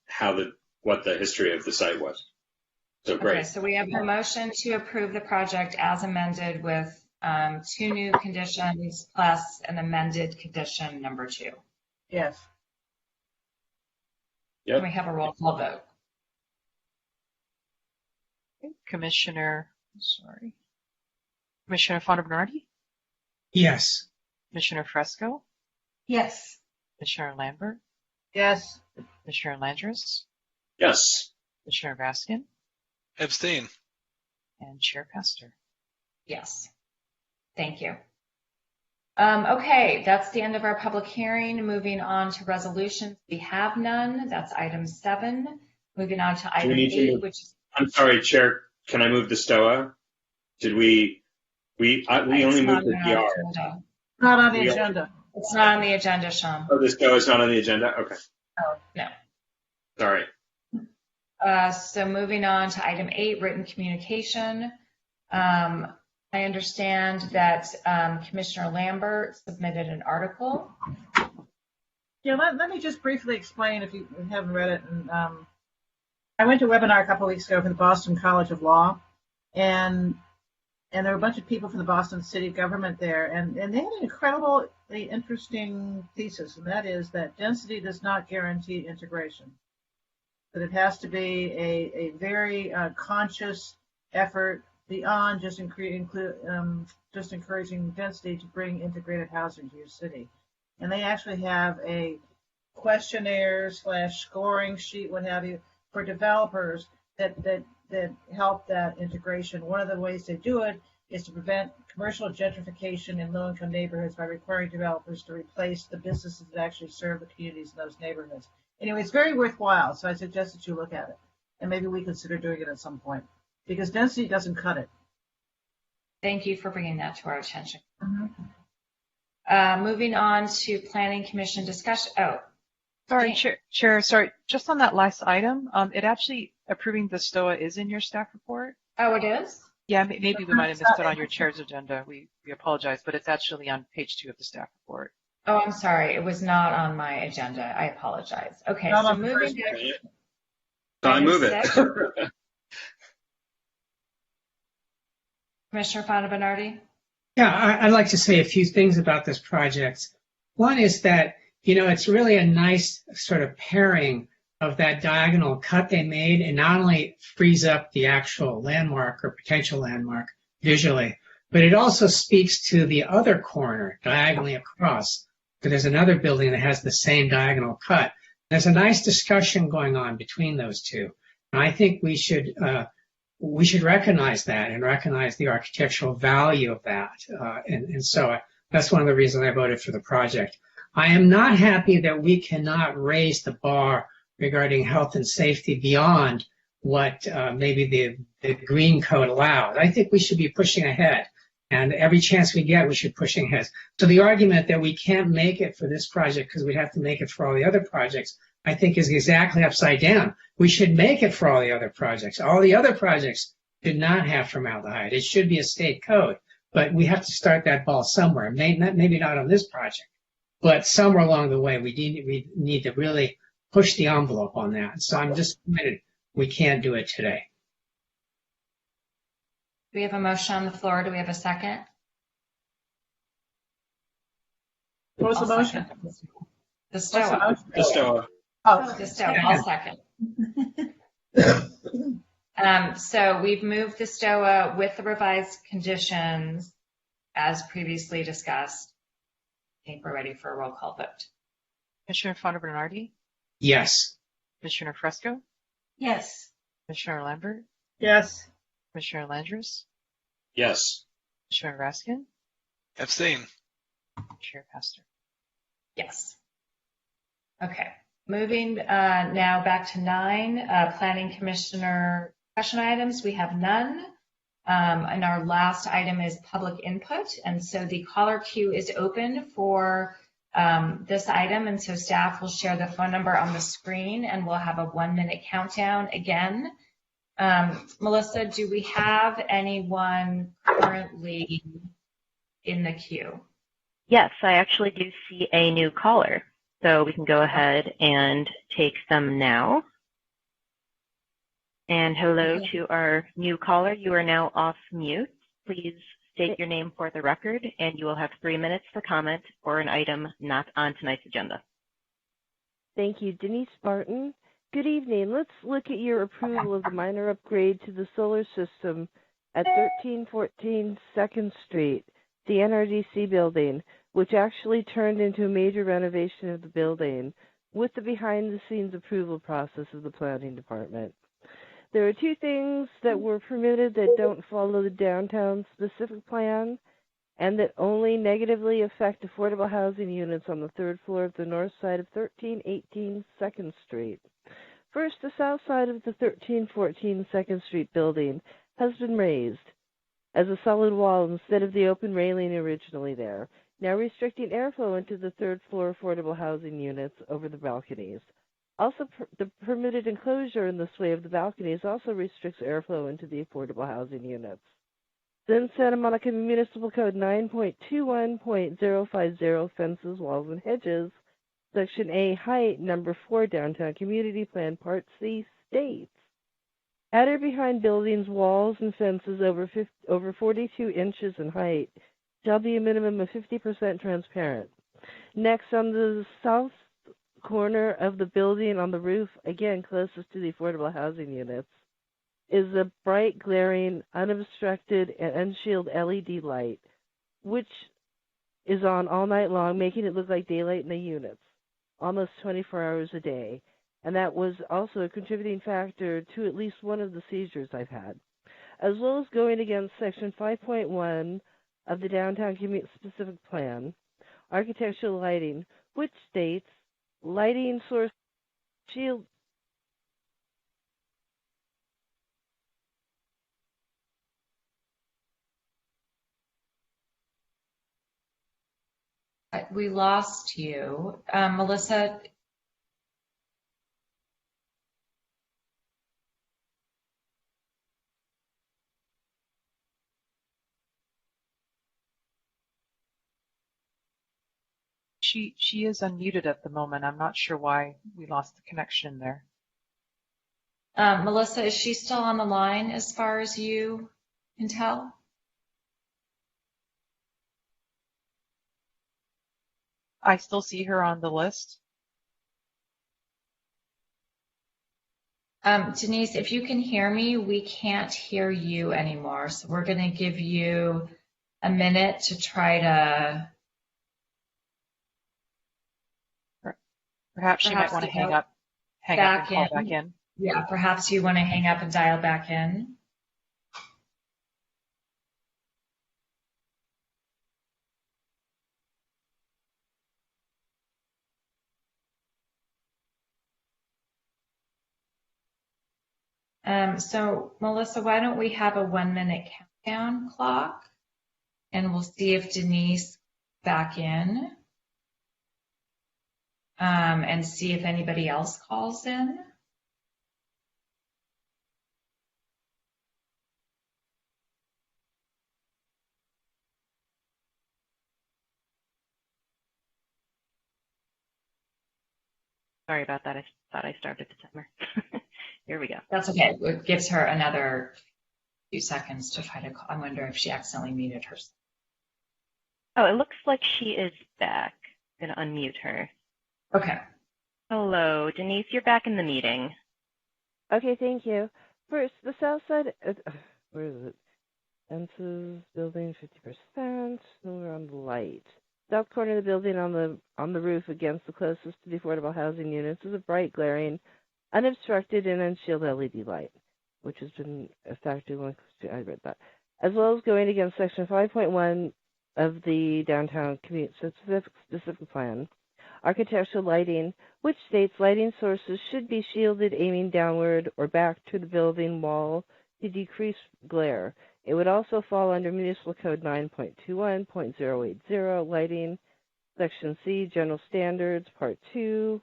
what the history of the site was. So great. Okay, so we have a motion to approve the project as amended with 2 new conditions plus an amended condition number 2. Yes. Yep. Can we have a roll call vote? Commissioner Fonda-Bernardi? Yes. Commissioner Fresco? Yes. Commissioner Lambert? Yes. Commissioner Landris? Yes. Commissioner Baskin? Abstain. And Chair Pastor? Yes. Thank you. Okay, that's the end of our public hearing. Moving on to resolutions. We have none. That's item 7. Moving on to item 8, which is... I'm sorry, Chair. Can I move the STOA? Did we only moved the PR. Not on the agenda. It's not on the agenda, Sean. Oh, the STOA is not on the agenda? Okay. Oh, no. Sorry. So moving on to item 8, written communication. I understand that Commissioner Lambert submitted an article. Yeah, let me just briefly explain if you haven't read it. And I went to a webinar a couple of weeks ago for the Boston College of Law, and there were a bunch of people from the Boston City government there, and they had an incredibly interesting thesis, and that is that density does not guarantee integration. That it has to be a very conscious effort beyond just encouraging density to bring integrated housing to your city. And they actually have a questionnaire / scoring sheet, what have you, for developers that help that integration. One of the ways they do it is to prevent commercial gentrification in low-income neighborhoods by requiring developers to replace the businesses that actually serve the communities in those neighborhoods. Anyway, it's very worthwhile, so I suggest that you look at it, and maybe we consider doing it at some point, because density doesn't cut it. Thank you for bringing that to our attention. Mm-hmm. Moving on to Planning Commission discussion. Oh, sorry, Chair. Sorry, just on that last item, it actually approving the STOA is in your staff report. Oh, it is? Yeah, maybe we might have missed it on your chair's agenda. We apologize, but it's actually on page 2 of the staff report. Oh, I'm sorry. It was not on my agenda. I apologize. Okay, so moving to... I move it. Commissioner Fonda Bernardi? Yeah, I'd like to say a few things about this project. One is that, it's really a nice sort of pairing of that diagonal cut they made, and not only frees up the actual landmark or potential landmark visually, but it also speaks to the other corner diagonally across. So there's another building that has the same diagonal cut. There's a nice discussion going on between those two. And I think we should recognize that and recognize the architectural value of that. And so that's one of the reasons I voted for the project. I am not happy that we cannot raise the bar regarding health and safety beyond what maybe the green code allows. I think we should be pushing ahead. And every chance we get, we should push ahead. So the argument that we can't make it for this project because we have to make it for all the other projects, I think is exactly upside down. We should make it for all the other projects. All the other projects should not have formaldehyde. It should be a state code. But we have to start that ball somewhere. Maybe not on this project, but somewhere along the way, we need to really push the envelope on that. So I'm disappointed we can't do it today. Do we have a motion on the floor? Do we have a second? What was the motion? The STOA. The STOA. Oh, the STOA. I'll second. So we've moved the STOA with the revised conditions as previously discussed. I think we're ready for a roll call vote. Commissioner Fonda Bernardi? Yes. Commissioner Fresco? Yes. Commissioner Lambert? Yes. Commissioner Landris? Yes. Commissioner Raskin? Abstain. Chair Pastor? Yes. Okay. Moving now back to 9, Planning Commissioner discussion items. We have none. And our last item is public input. And so the caller queue is open for this item. And so staff will share the phone number on the screen and we'll have a 1-minute countdown again. Melissa, do we have anyone currently in the queue? Yes, I actually do see a new caller. So we can go ahead and take them now. And hello to our new caller. You are now off mute. Please state your name for the record, and you will have 3 minutes for comment for an item not on tonight's agenda. Thank you. Denise Barton. Good evening. Let's look at your approval of the minor upgrade to the solar system at 1314 2nd Street, the NRDC building, which actually turned into a major renovation of the building with the behind-the-scenes approval process of the planning department. There are 2 things that were permitted that don't follow the downtown specific plan and that only negatively affect affordable housing units on the 3rd floor of the north side of 1318 2nd Street. First, the south side of the 1314 2nd Street building has been raised as a solid wall instead of the open railing originally there, now restricting airflow into the 3rd floor affordable housing units over the balconies. Also, the permitted enclosure in this way of the balconies also restricts airflow into the affordable housing units. Then Santa Monica Municipal Code 9.21.050 Fences, Walls, and Hedges, Section A, Height, Number 4, Downtown Community Plan, Part C, states, at or behind buildings, walls, and fences over 42 inches in height shall be a minimum of 50% transparent. Next, on the south corner of the building on the roof, again closest to the affordable housing units, is a bright, glaring, unobstructed, and unshielded LED light, which is on all night long, making it look like daylight in the units, almost 24 hours a day. And that was also a contributing factor to at least one of the seizures I've had, as well as going against Section 5.1 of the Downtown Specific Plan, Architectural Lighting, which states, lighting source shield. We lost you. Melissa. She is unmuted at the moment. I'm not sure why we lost the connection there. Melissa, is she still on the line as far as you can tell? I still see her on the list. Denise, if you can hear me, we can't hear you anymore. So we're going to give you a minute to try to. Perhaps she might want to hang up and call back in. Yeah, perhaps you want to hang up and dial back in. So Melissa, why don't we have a 1-minute countdown clock, and we'll see if Denise back in, and see if anybody else calls in. Sorry about that. I thought I started the timer. Here we go. That's okay. It gives her another few seconds to try to call. I wonder if she accidentally muted herself. Oh, it looks like she is back. I'm going to unmute her. Okay. Hello, Denise. You're back in the meeting. Okay, thank you. First, the south side, where is it? Fences, building 50%, nowhere on the light. South corner of the building on the roof against the closest to the affordable housing units is a bright, glaring, unobstructed and unshielded LED light, which has been a factor one. I read that, as well as going against Section 5.1 of the downtown community specific plan. Architectural lighting, which states lighting sources should be shielded aiming downward or back to the building wall to decrease glare. It would also fall under Municipal Code 9.21.080, lighting, Section C, General Standards, Part 2,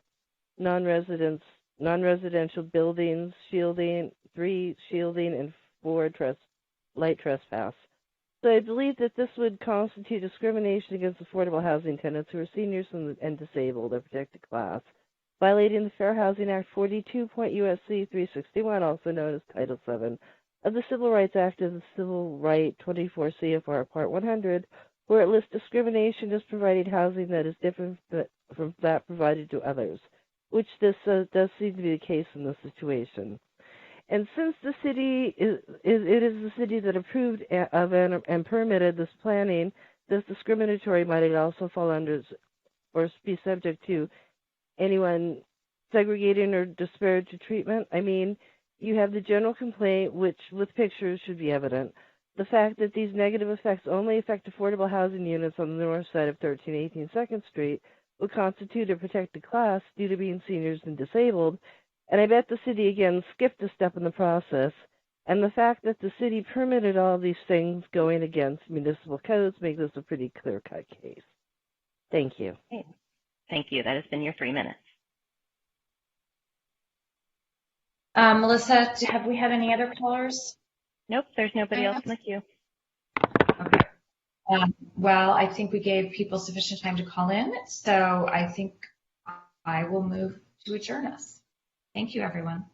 non-residential buildings, shielding, 3, shielding, and 4, light trespass. So I believe that this would constitute discrimination against affordable housing tenants who are seniors and disabled, a protected class, violating the Fair Housing Act 42. U.S.C. 361, also known as Title 7, of the Civil Rights Act of the Civil Right 24 CFR Part 100, where it lists discrimination as providing housing that is different from that provided to others, which this does seem to be the case in this situation. And since the city it is the city that approved of and permitted this planning, this discriminatory might also fall under or be subject to anyone segregating or disparate treatment. I mean, you have the general complaint, which with pictures should be evident. The fact that these negative effects only affect affordable housing units on the north side of 1318 2nd Street would constitute a protected class due to being seniors and disabled. And I bet the city, again, skipped a step in the process. And the fact that the city permitted all these things going against municipal codes makes this a pretty clear-cut case. Thank you. Thank you. That has been your 3 minutes. Melissa, have we had any other callers? Nope, there's nobody else in the queue. Okay. Well, I think we gave people sufficient time to call in, so I think I will move to adjourn us. Thank you, everyone.